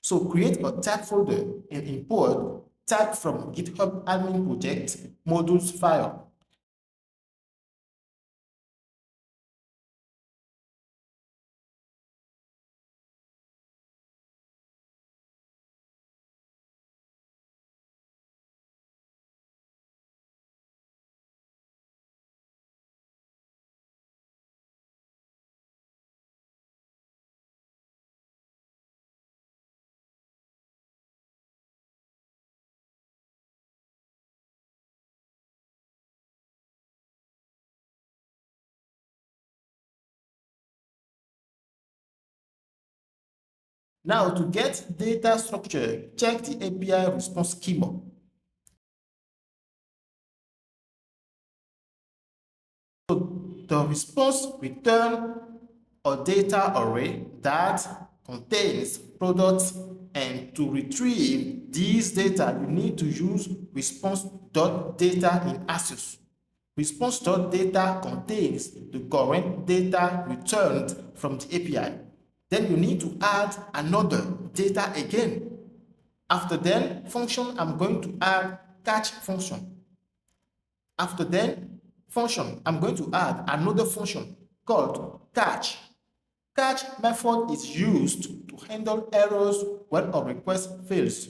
So create a tag folder and import tag from GitHub admin project modules file. Now to get data structure, check the API response schema. So the response return a data array that contains products, and to retrieve these data, you need to use response.data in Asus. Response.data contains the current data returned from the API. Then you need to add another data again. After then, function, I'm going to add catch function. After then, function, I'm going to add another function called catch. Catch method is used to handle errors when a request fails.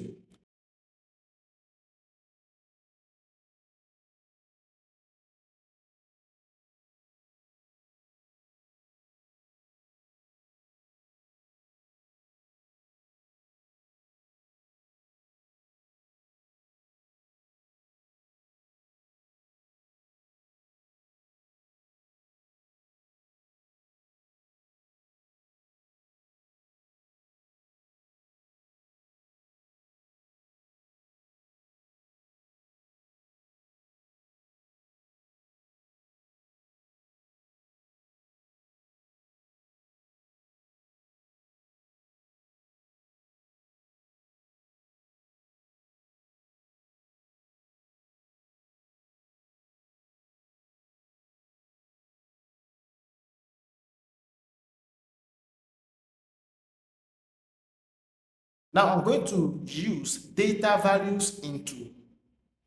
Now I'm going to use data values into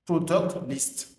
product list.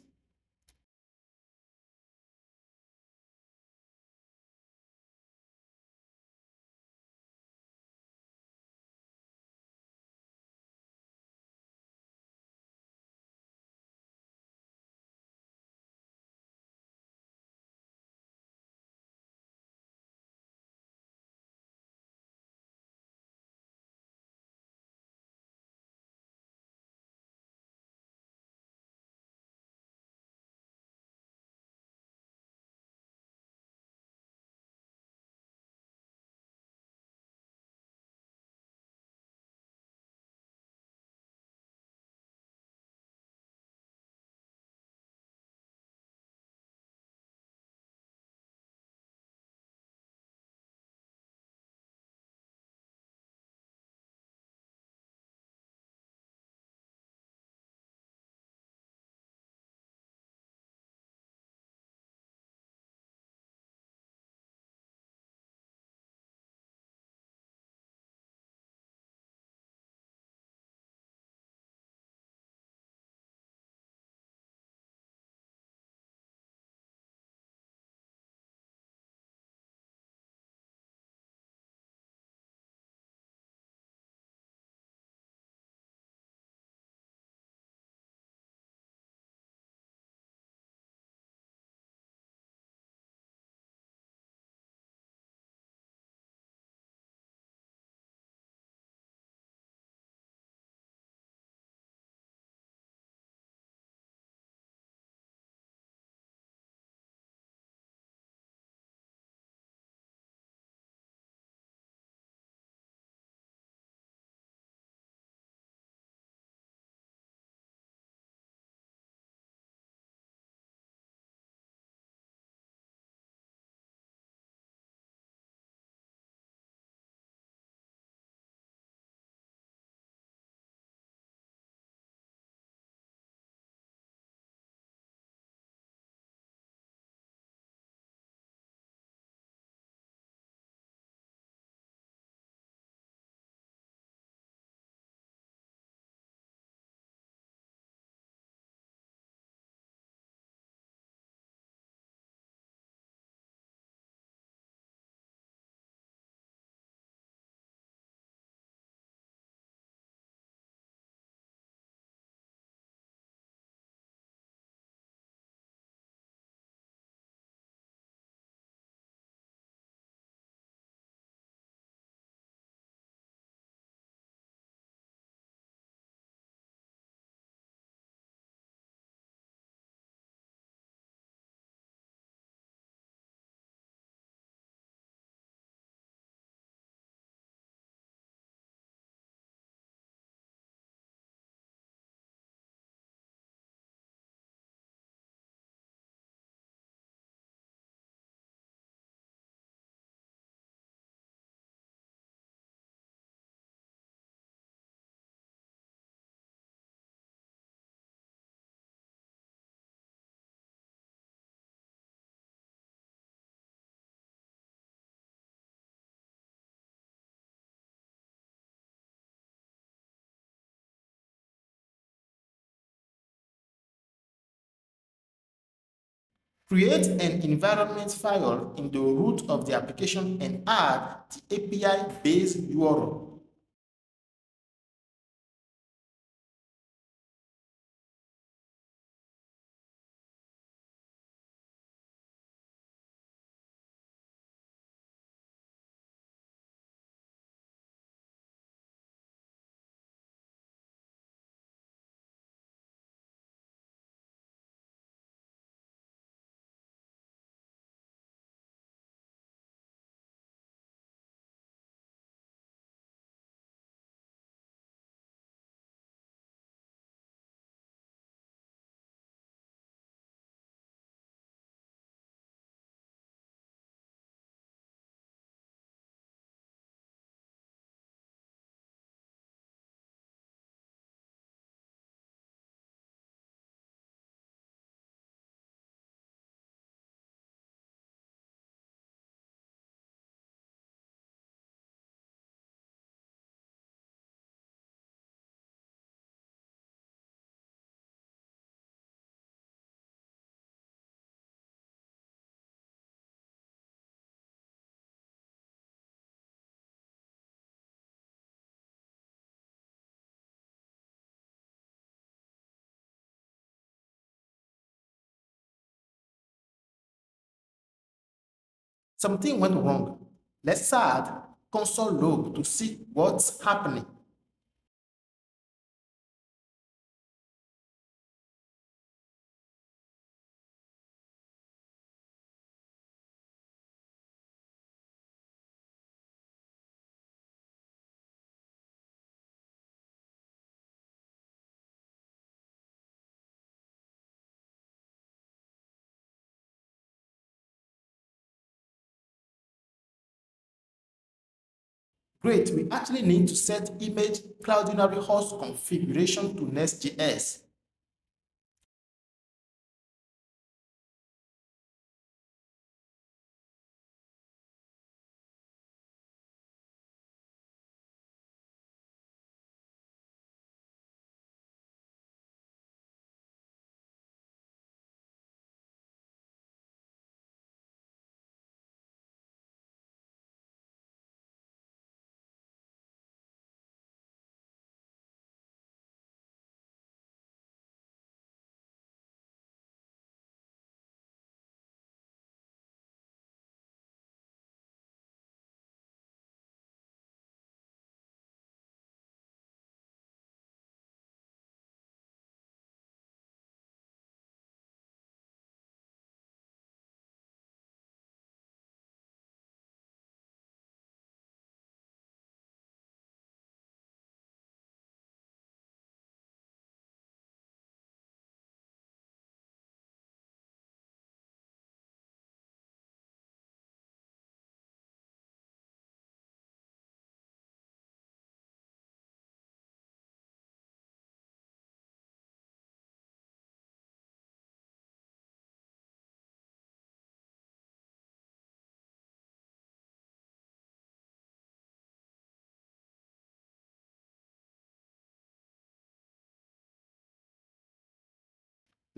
Create an environment file in the root of the application and add the API-based URL. Something went wrong. Let's add console log to see what's happening. Great, we actually need to set image Cloudinary host configuration to Next.js.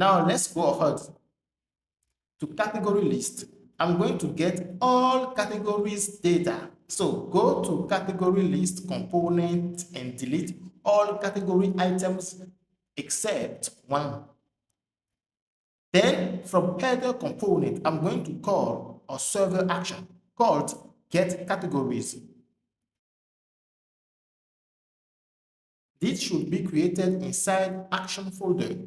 Now let's go ahead to category list. I'm going to get all categories data. So go to category list component and delete all category items except one. Then from header component, I'm going to call a server action called get categories. This should be created inside action folder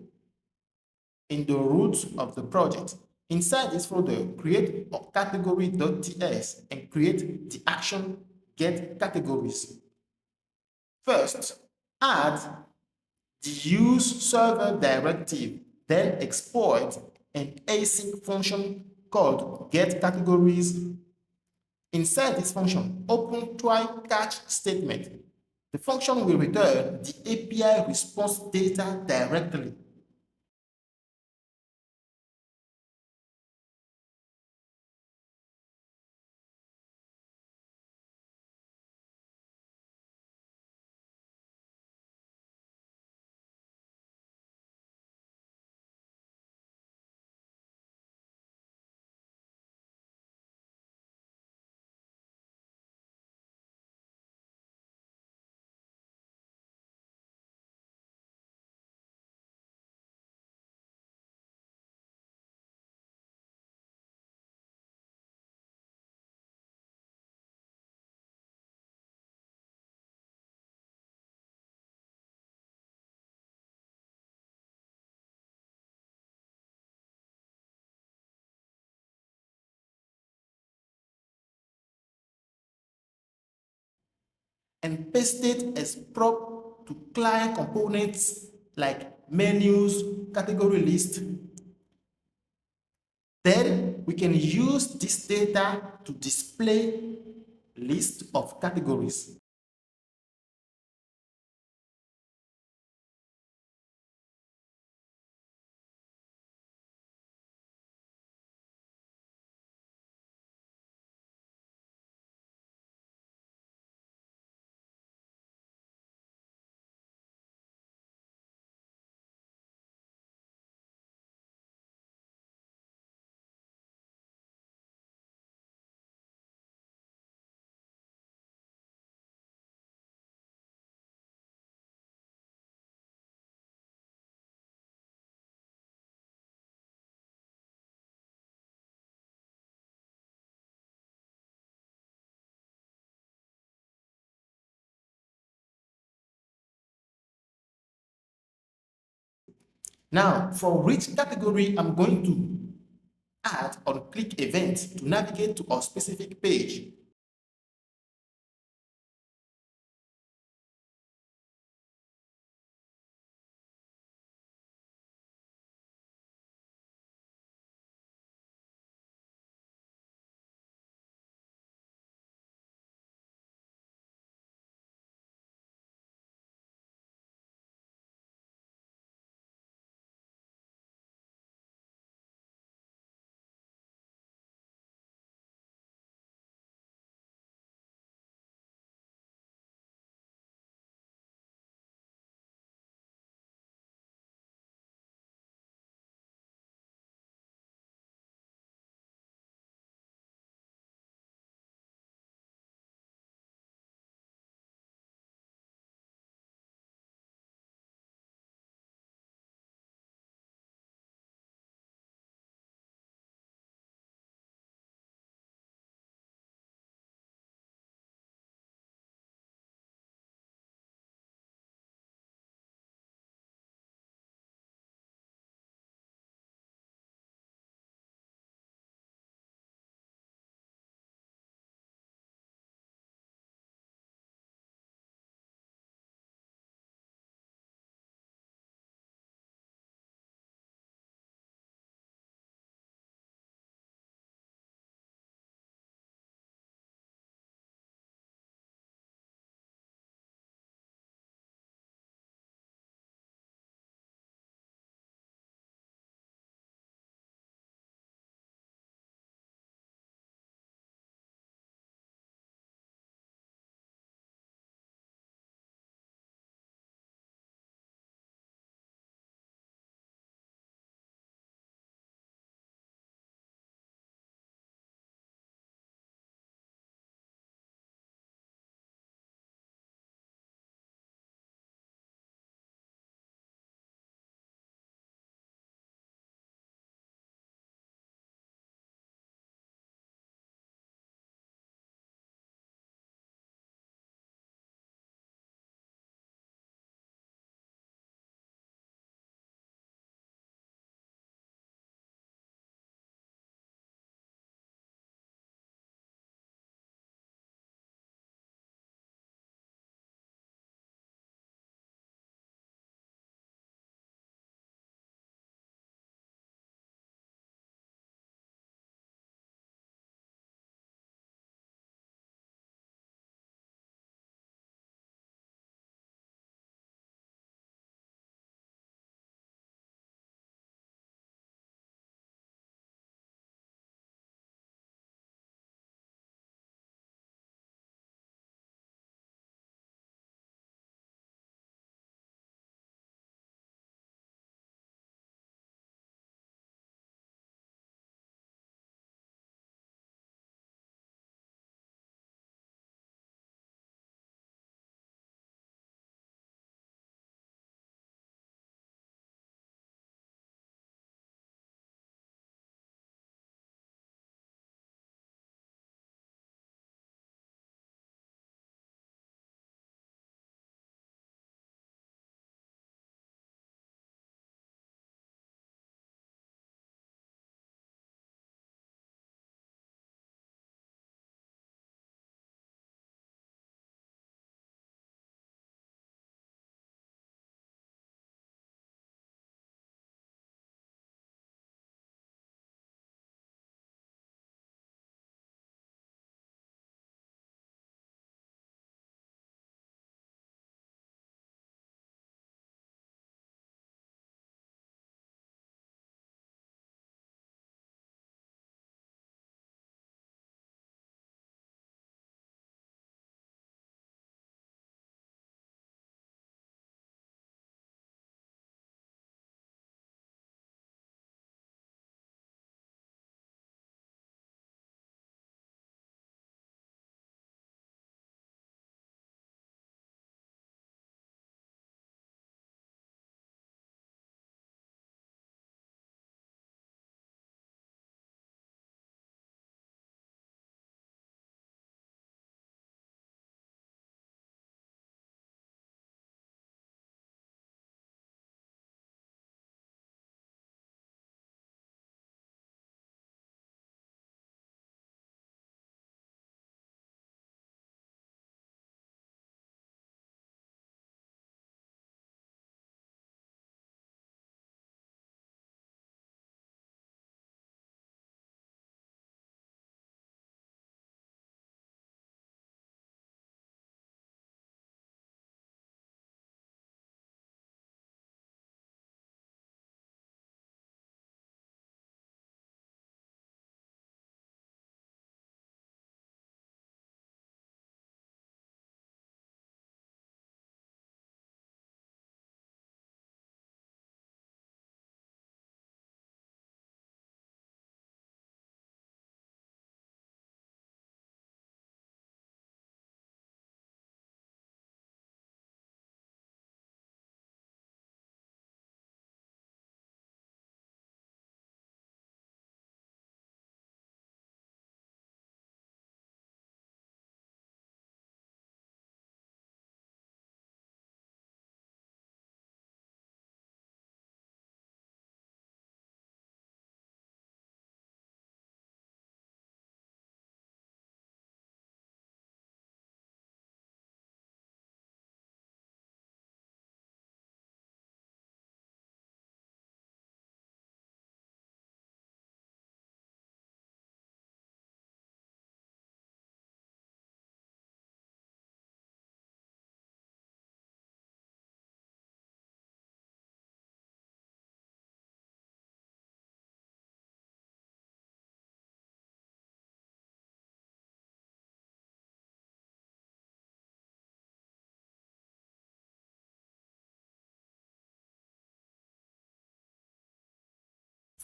in the root of the project. Inside this folder, create a category.ts and create the action get categories. First, add the use server directive, then exploit an async function called get categories. Inside this function, open try catch statement. The function will return the API response data directly. and paste it as prop to client components like menus, category list. Then we can use this data to display list of categories. Now, for which category I'm going to add on click event to navigate to a specific page.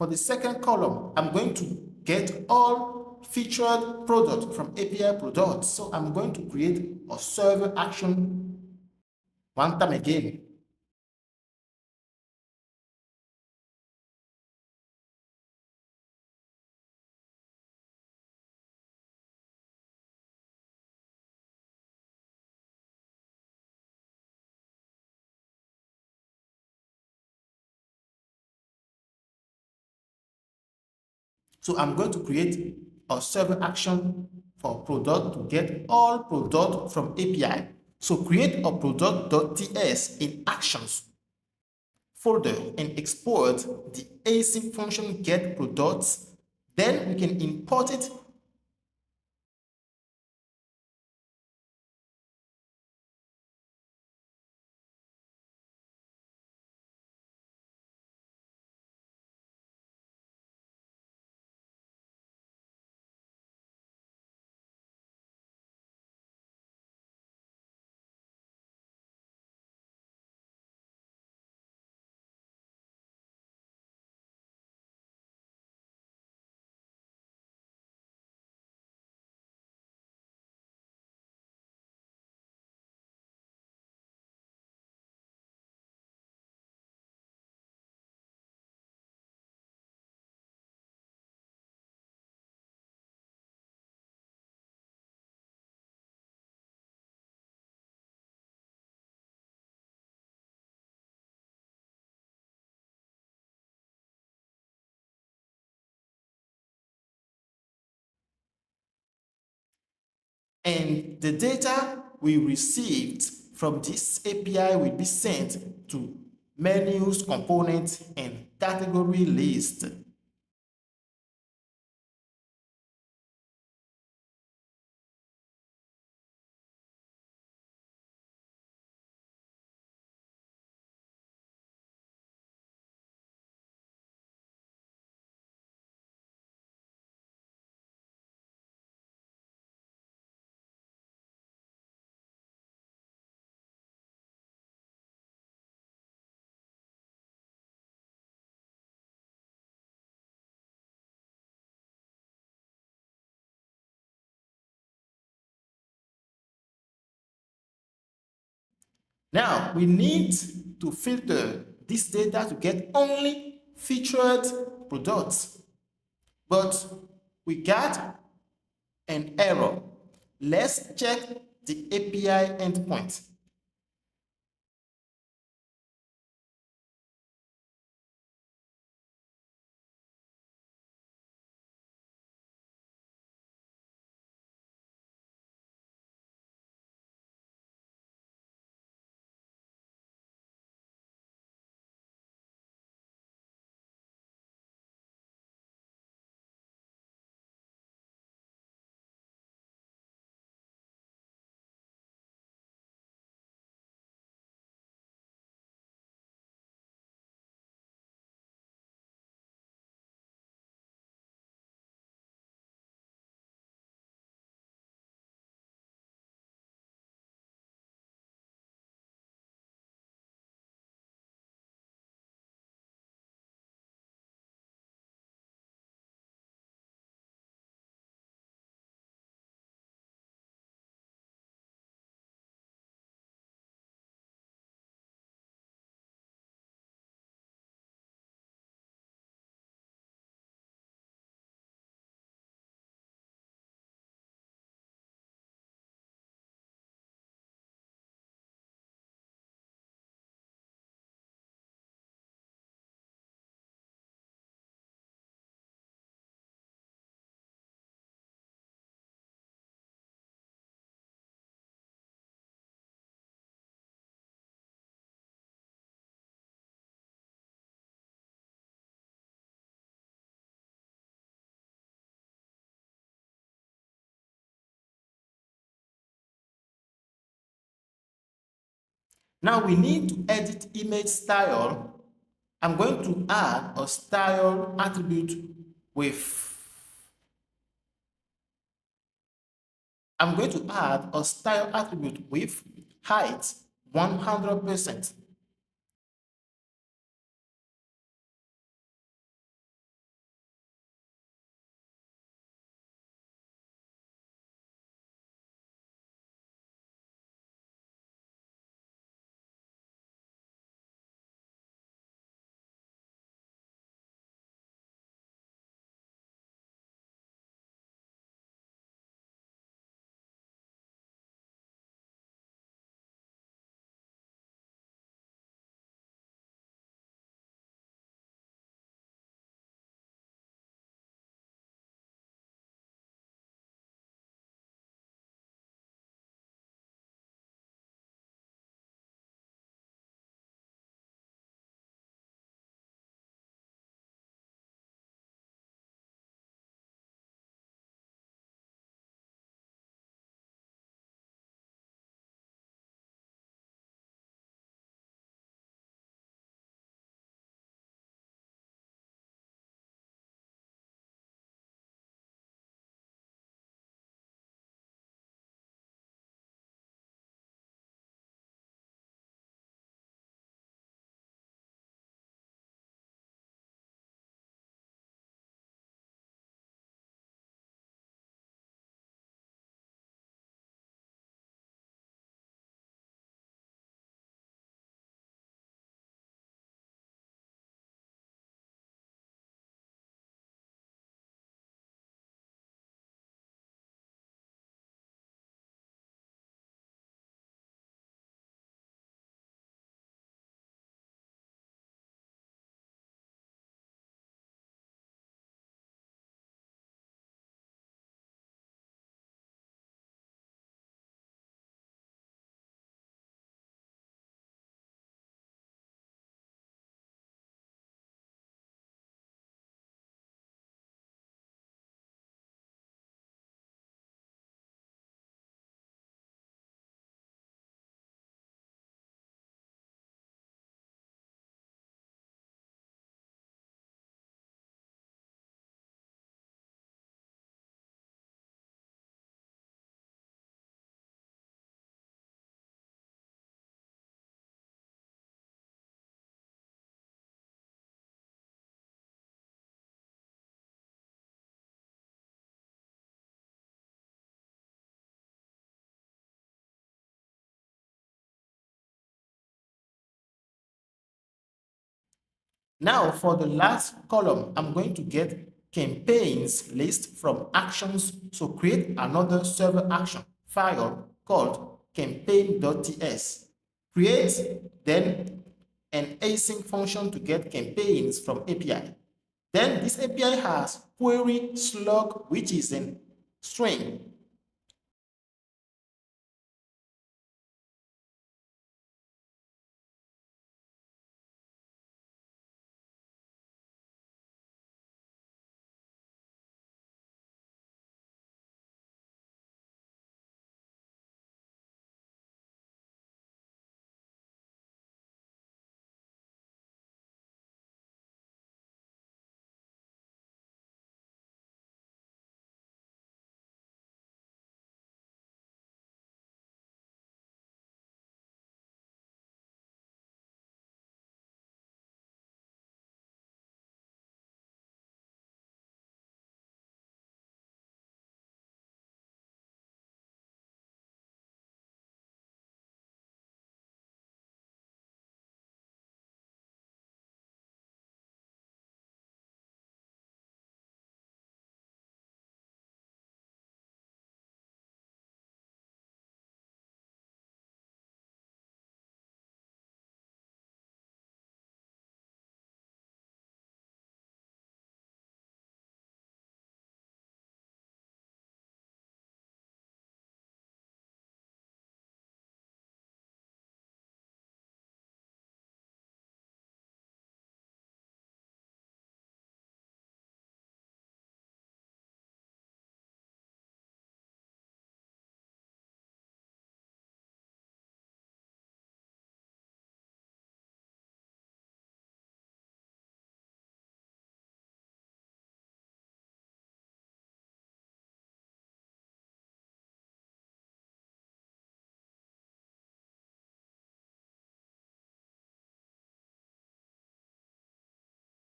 For the second column, I'm going to get all featured products from API products. So I'm going to create a server action one time again. So I'm going to create a server action for product to get all product from API. So create a product.ts in actions folder and export the async function get products. Then we can import it and the data we received from this API will be sent to menus, components, and category list. Now, we need to filter this data to get only featured products, but we got an error. Let's check the API endpoint. Now we need to edit image style. I'm going to add a style attribute with height 100%. Now for the last column, I'm going to get campaigns list from actions. So create another server action file called campaign.ts. Create then an async function to get campaigns from API. Then this API has query slug, which is in string.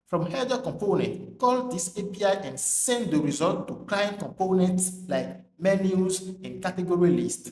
From header component, call this API and send the result to client components like menus and category list.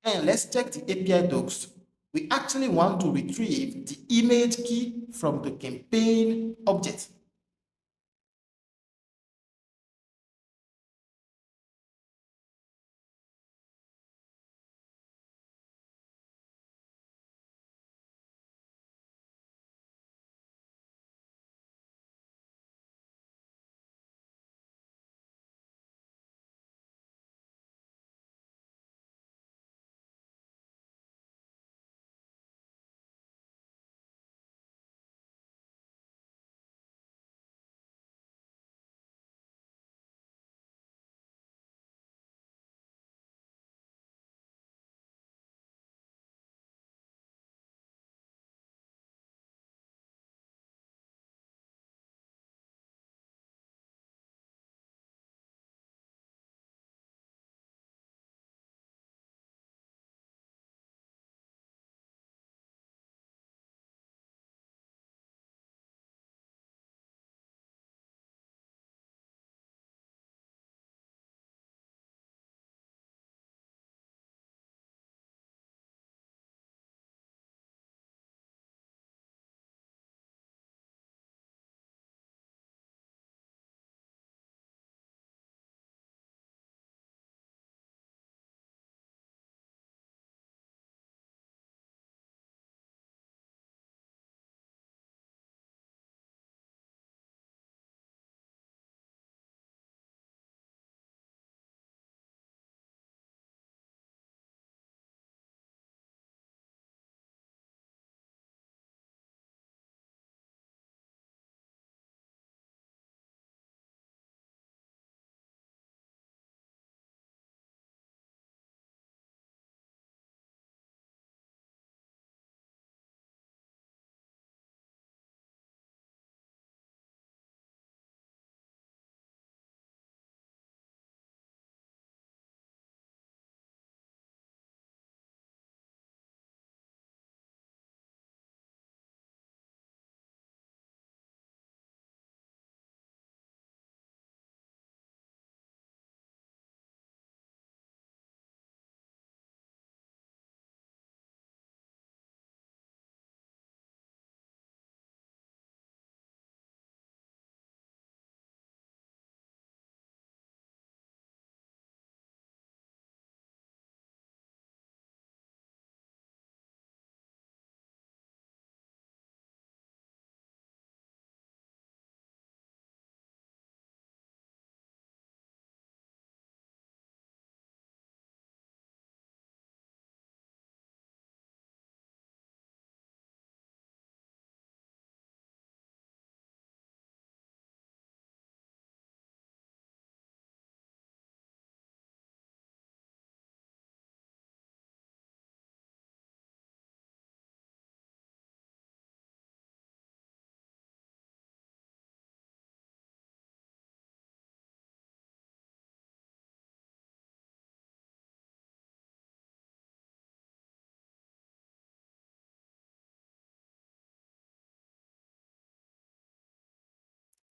And let's check the API docs. We actually want to retrieve the image key from the campaign object.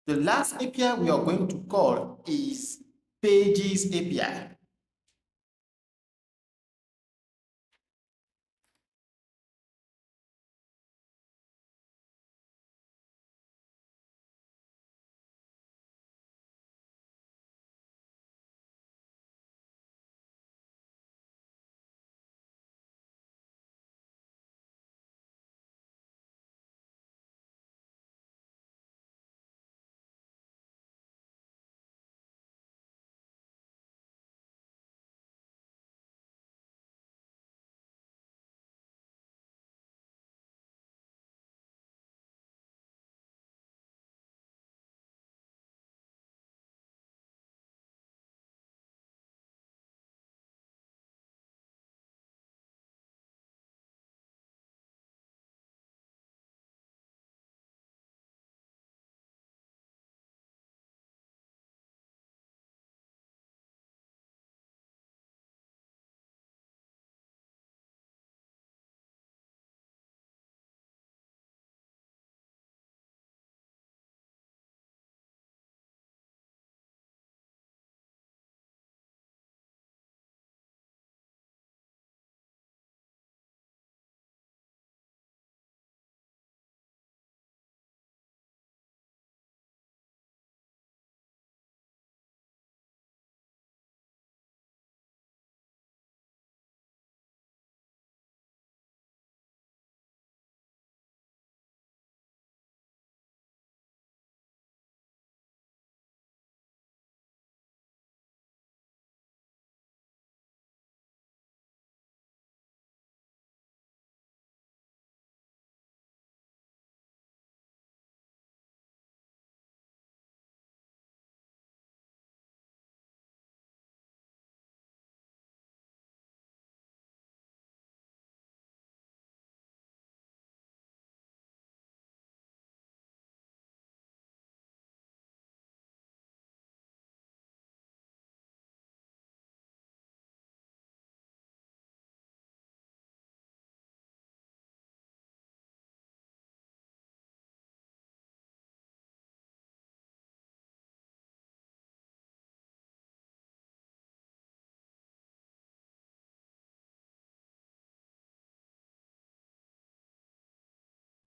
The last API we are going to call is Pages API.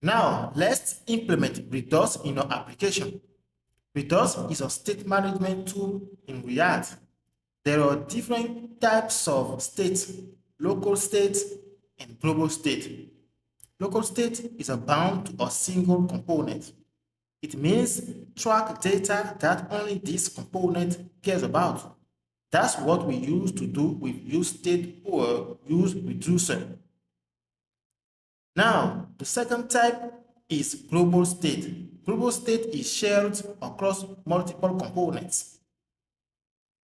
Now, let's implement Redux in our application. Redux is a state management tool in React. There are different types of states: local state and global state. Local state is bound to a single component. It means track data that only this component cares about. That's what we use to do with useState or useReducer. Now, the second type is global state. Global state is shared across multiple components.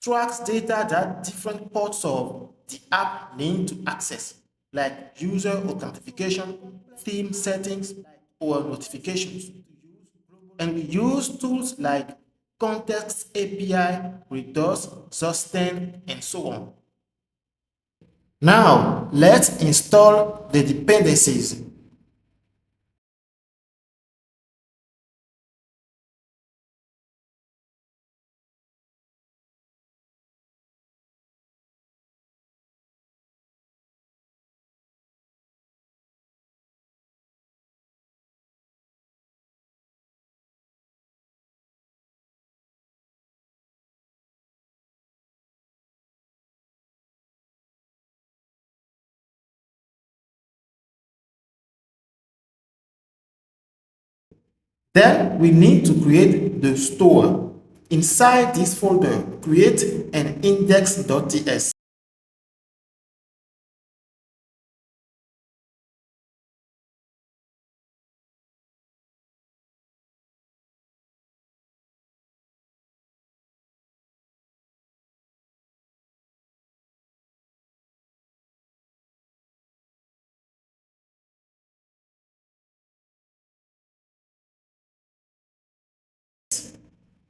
Tracks data that different parts of the app need to access, like user authentication, theme settings, or notifications. And we use tools like Context API, Redux, Shadcn, and so on. Now, let's install the dependencies. Then we need to create the store. Inside this folder, create an index.js.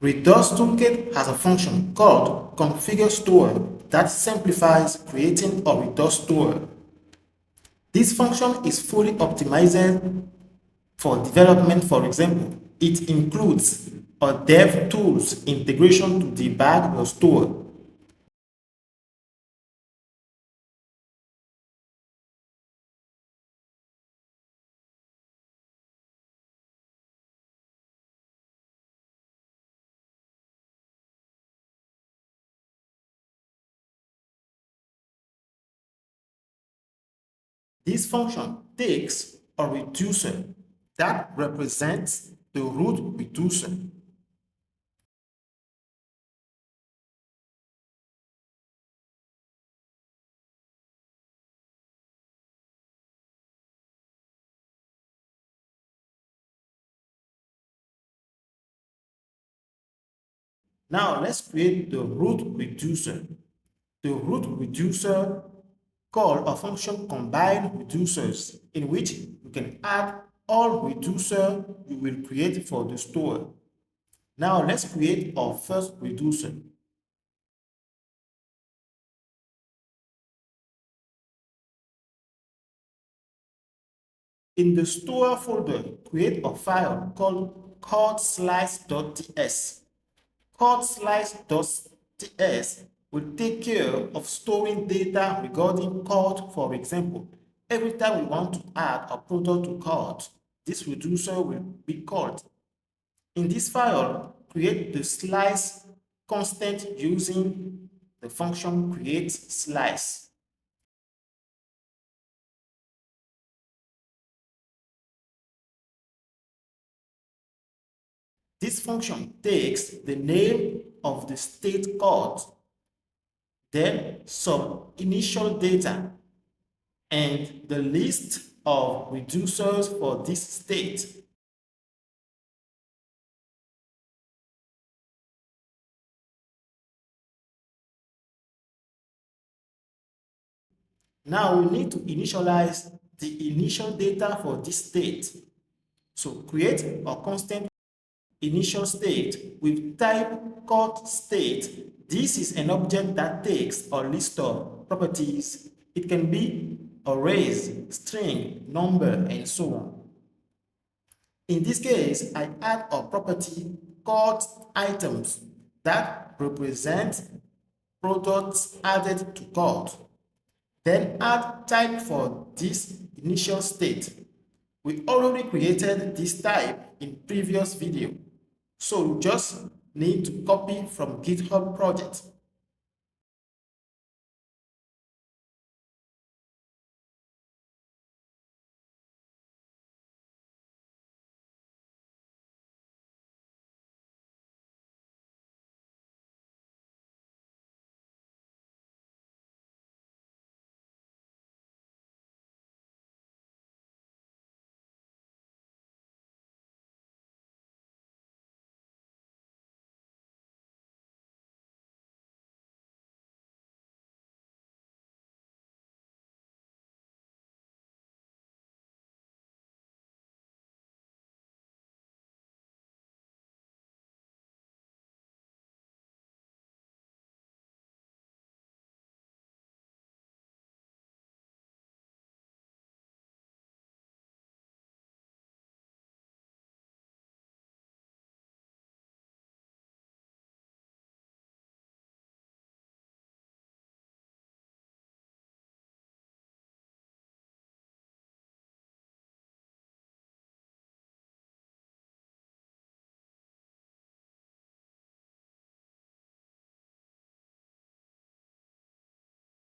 Redux Toolkit has a function called configure store that simplifies creating a Redux store. This function is fully optimized for development. For example, it includes or dev tools integration to debug your store. This function takes a reducer that represents the root reducer. Now let's create the root reducer. The root reducer call a function combine reducers in which you can add all reducer you will create for the store. Now let's create our first reducer. In the store folder, create a file called codeslice.ts. Codeslice.ts will take care of storing data regarding code. For example, every time we want to add a product to cart, this reducer will be called. In this file, create the slice constant using the function create_slice. This function takes the name of the state code, then some initial data, and the list of reducers for this state. Now we need to initialize the initial data for this state. So create a constant initial state with type called state. This is an object that takes a list of properties. It can be arrays, string, number, and so on. In this case, I add a property called items that represent products added to cart. Then add type for this initial state. We already created this type in previous video, so you just need to copy from GitHub project.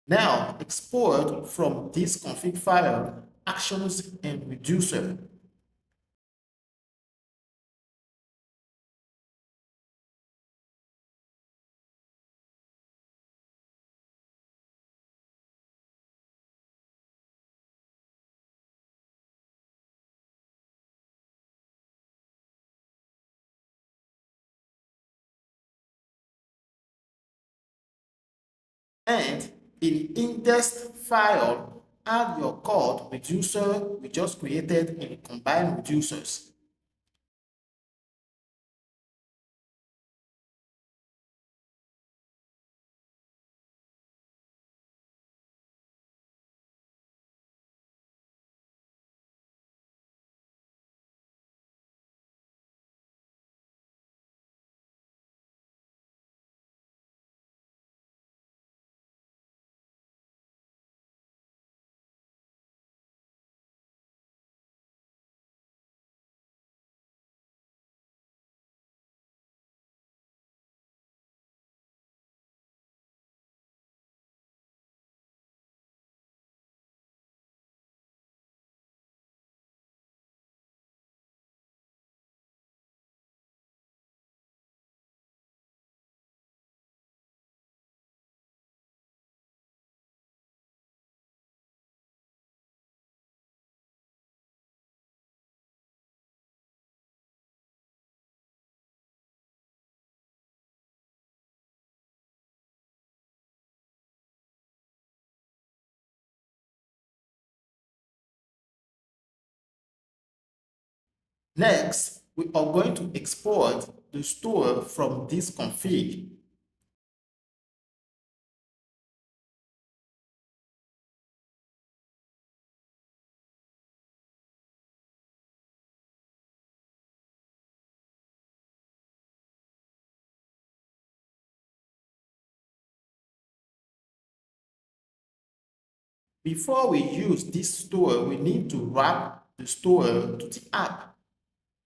Now export from this config file actions and reducer. And in index file, add your code reducer we just created in combine reducers. Next, we are going to export the store from this config. Before we use this store, we need to wrap the store to the app.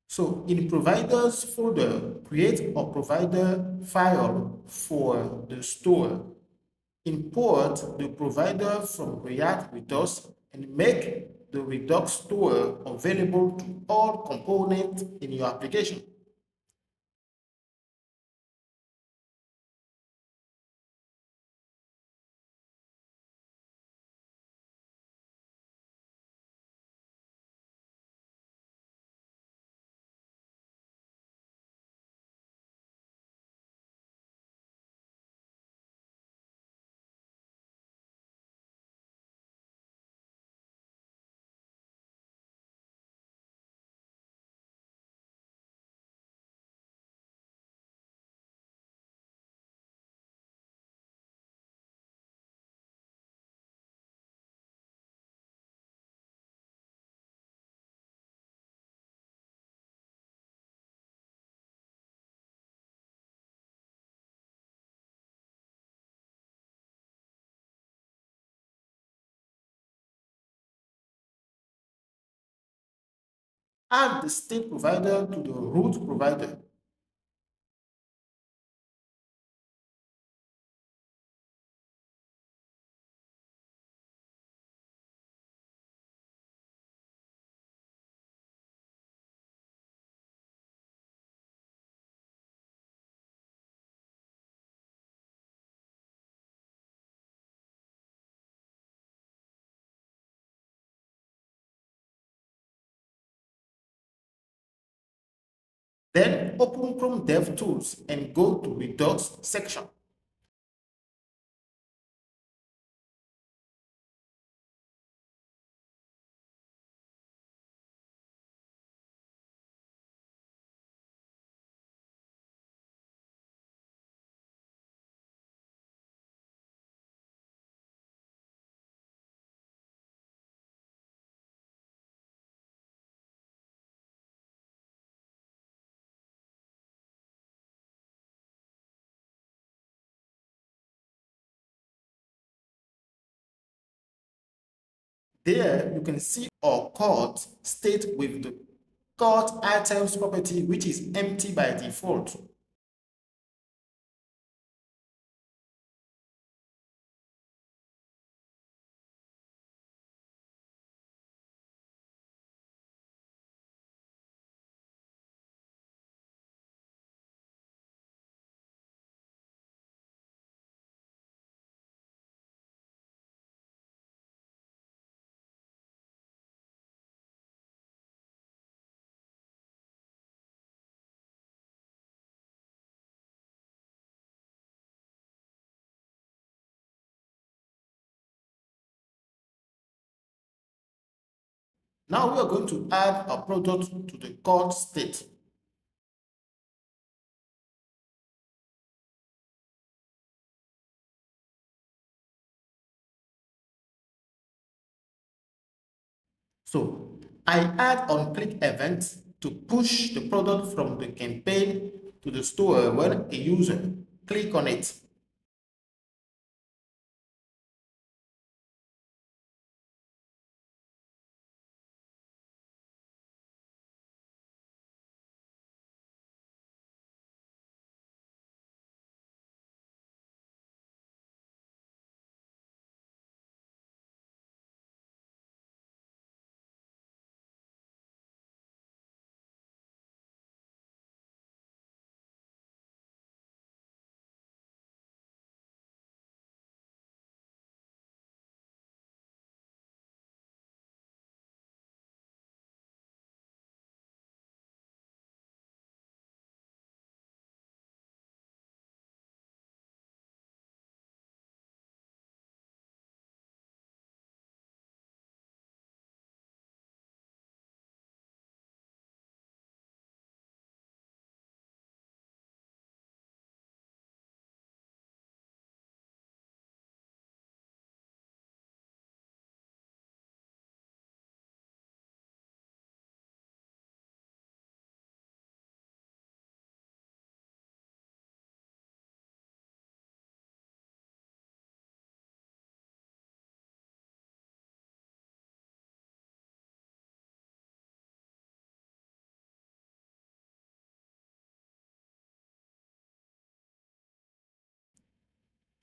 So in providers folder, create a provider file for the store. Import the provider from React Redux and make the Redux store available to all components in your application. Add the state provider to the root provider. Then open Chrome DevTools and go to Redux section. There you can see our cart state with the cart items property, which is empty by default. Now we are going to add a product to the cart state. So I add on-click event to push the product from the campaign to the store when a user click on it.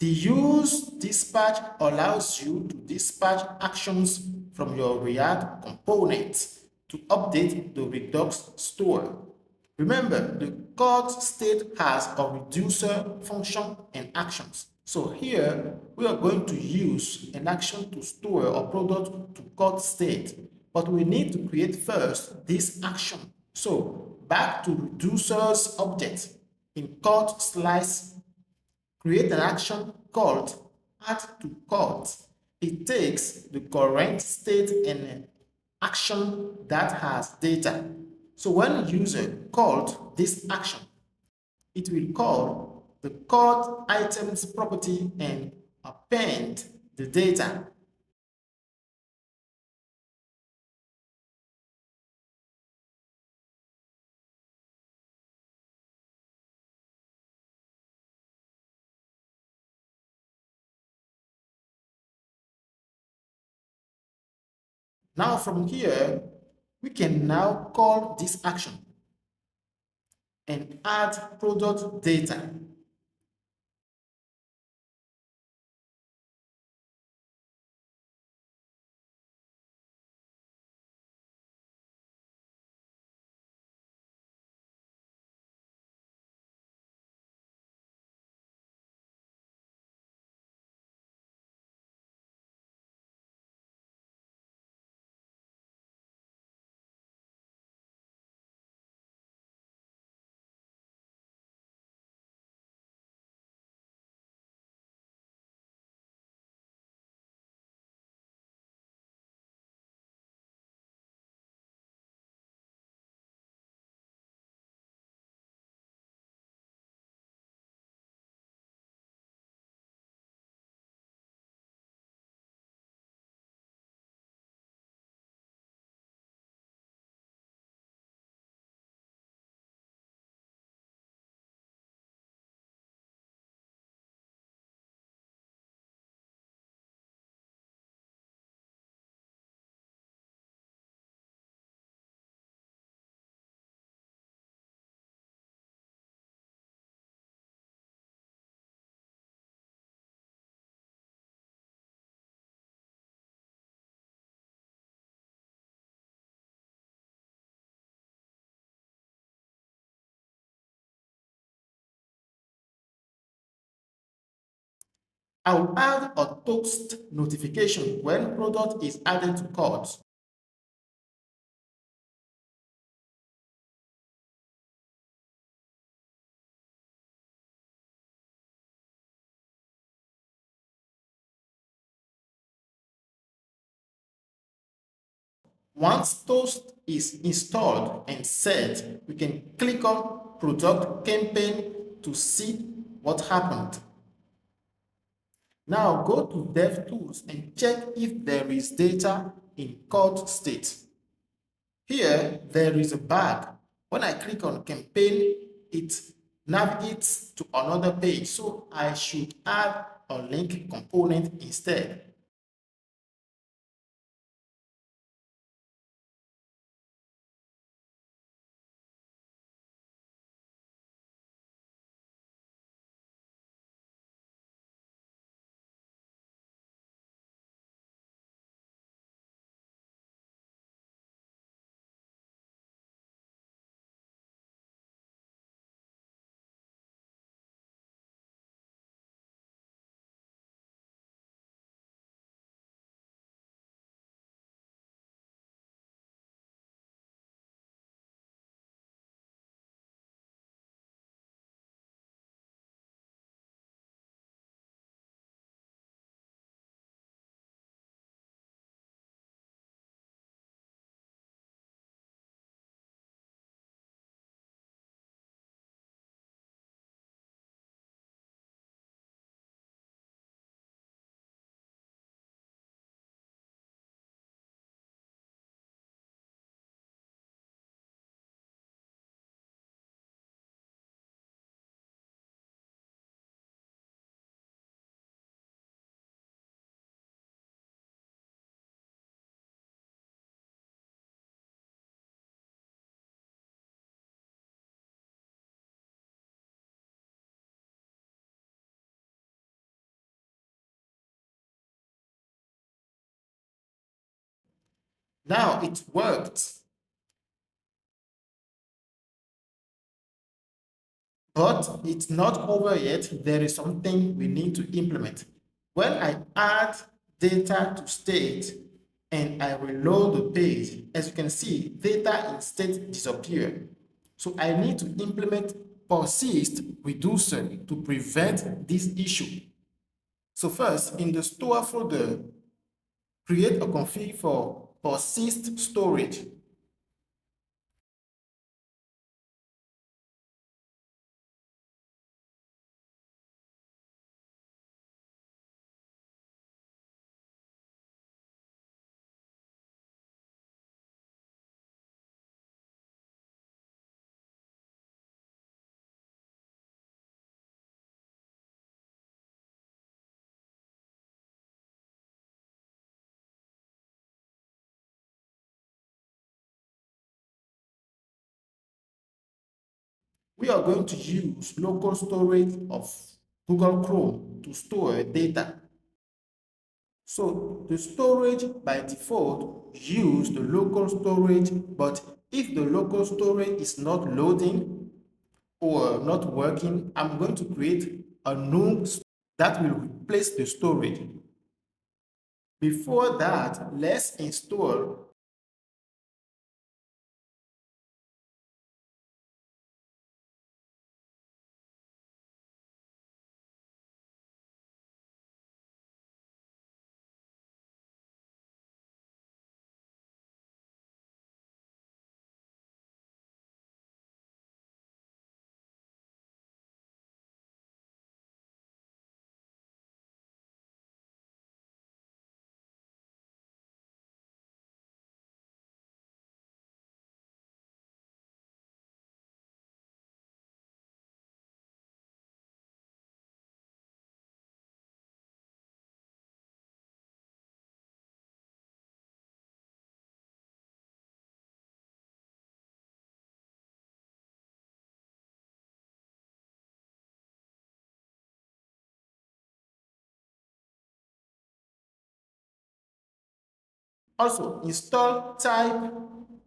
The use dispatch allows you to dispatch actions from your React component to update the Redux store. Remember, the code state has a reducer function and actions. So here, we are going to use an action to store a product to code state, but we need to create first this action. So back to reducers object in code slice, create an action called add to code. It takes the current state and an action that has data. So when user called this action, it will call the code items property and append the data. Now from here, we can now call this action and add product data. I'll add a toast notification when product is added to cart. Once toast is installed and set, we can click on product campaign to see what happened. Now go to DevTools and check if there is data in code state. Here, there is a bug. When I click on campaign, it navigates to another page, so I should add a link component instead. Now it worked. But it's not over yet. There is something we need to implement. When I add data to state and I reload the page, as you can see, data in state disappear. So I need to implement persist reducer to prevent this issue. So first, in the store folder, create a config for persist storage. We are going to use local storage of Google Chrome to store data. So the storage by default use the local storage, but if the local storage is not loading or not working, I'm going to create a new that will replace the storage. Before that, let's install also install type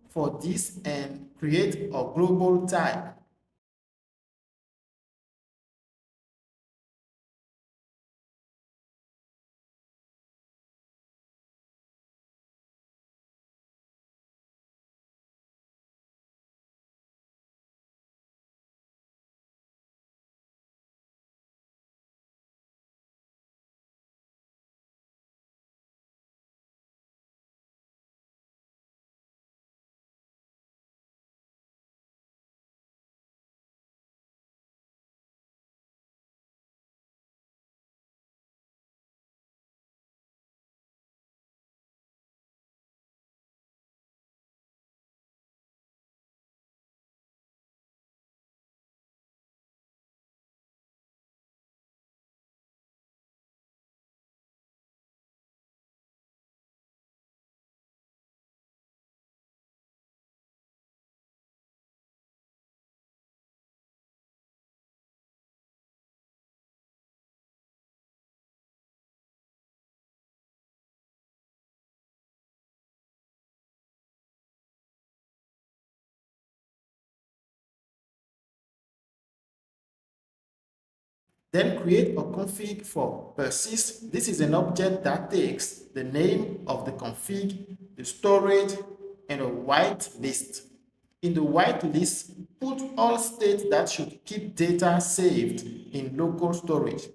for this and create a global type. Then create a config for persist. This is an object that takes the name of the config, the storage, and a whitelist. In the whitelist, put all states that should keep data saved in local storage.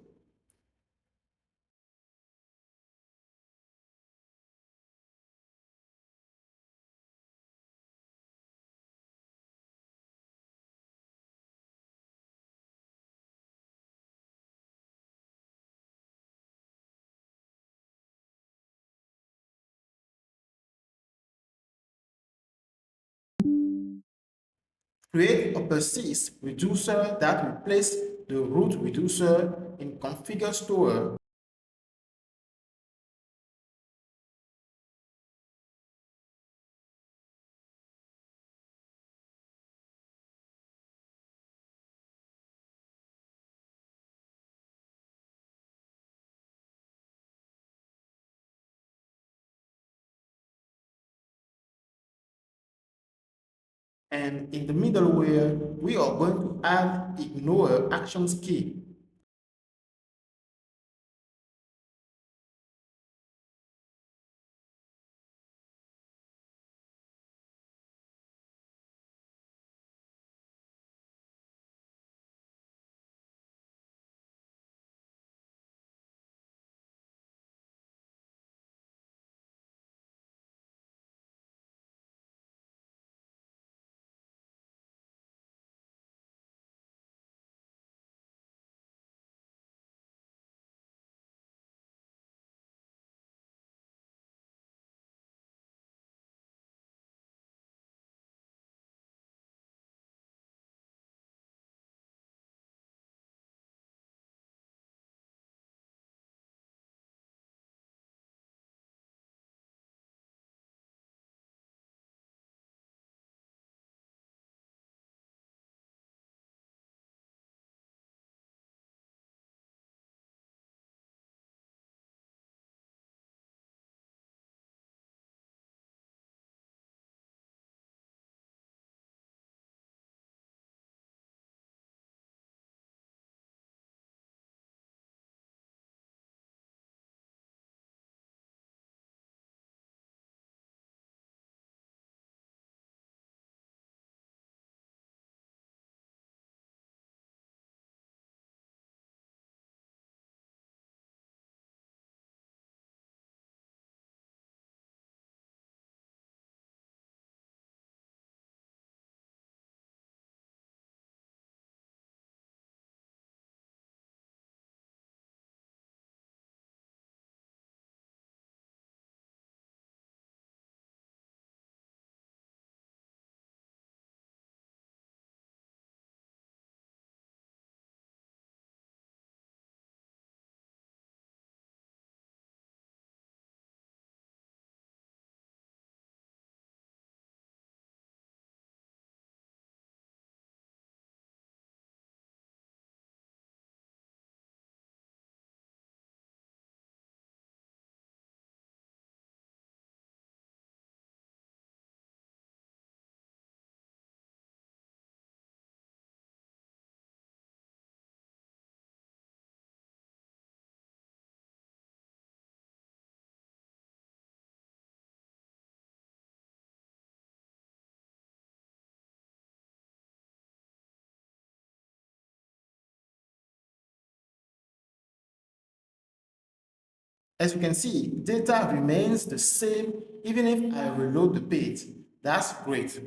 Create a persist reducer that replaces the root reducer in configure store. And in the middleware, we are going to add ignore actions key. As you can see, data remains the same even if I reload the page. That's great.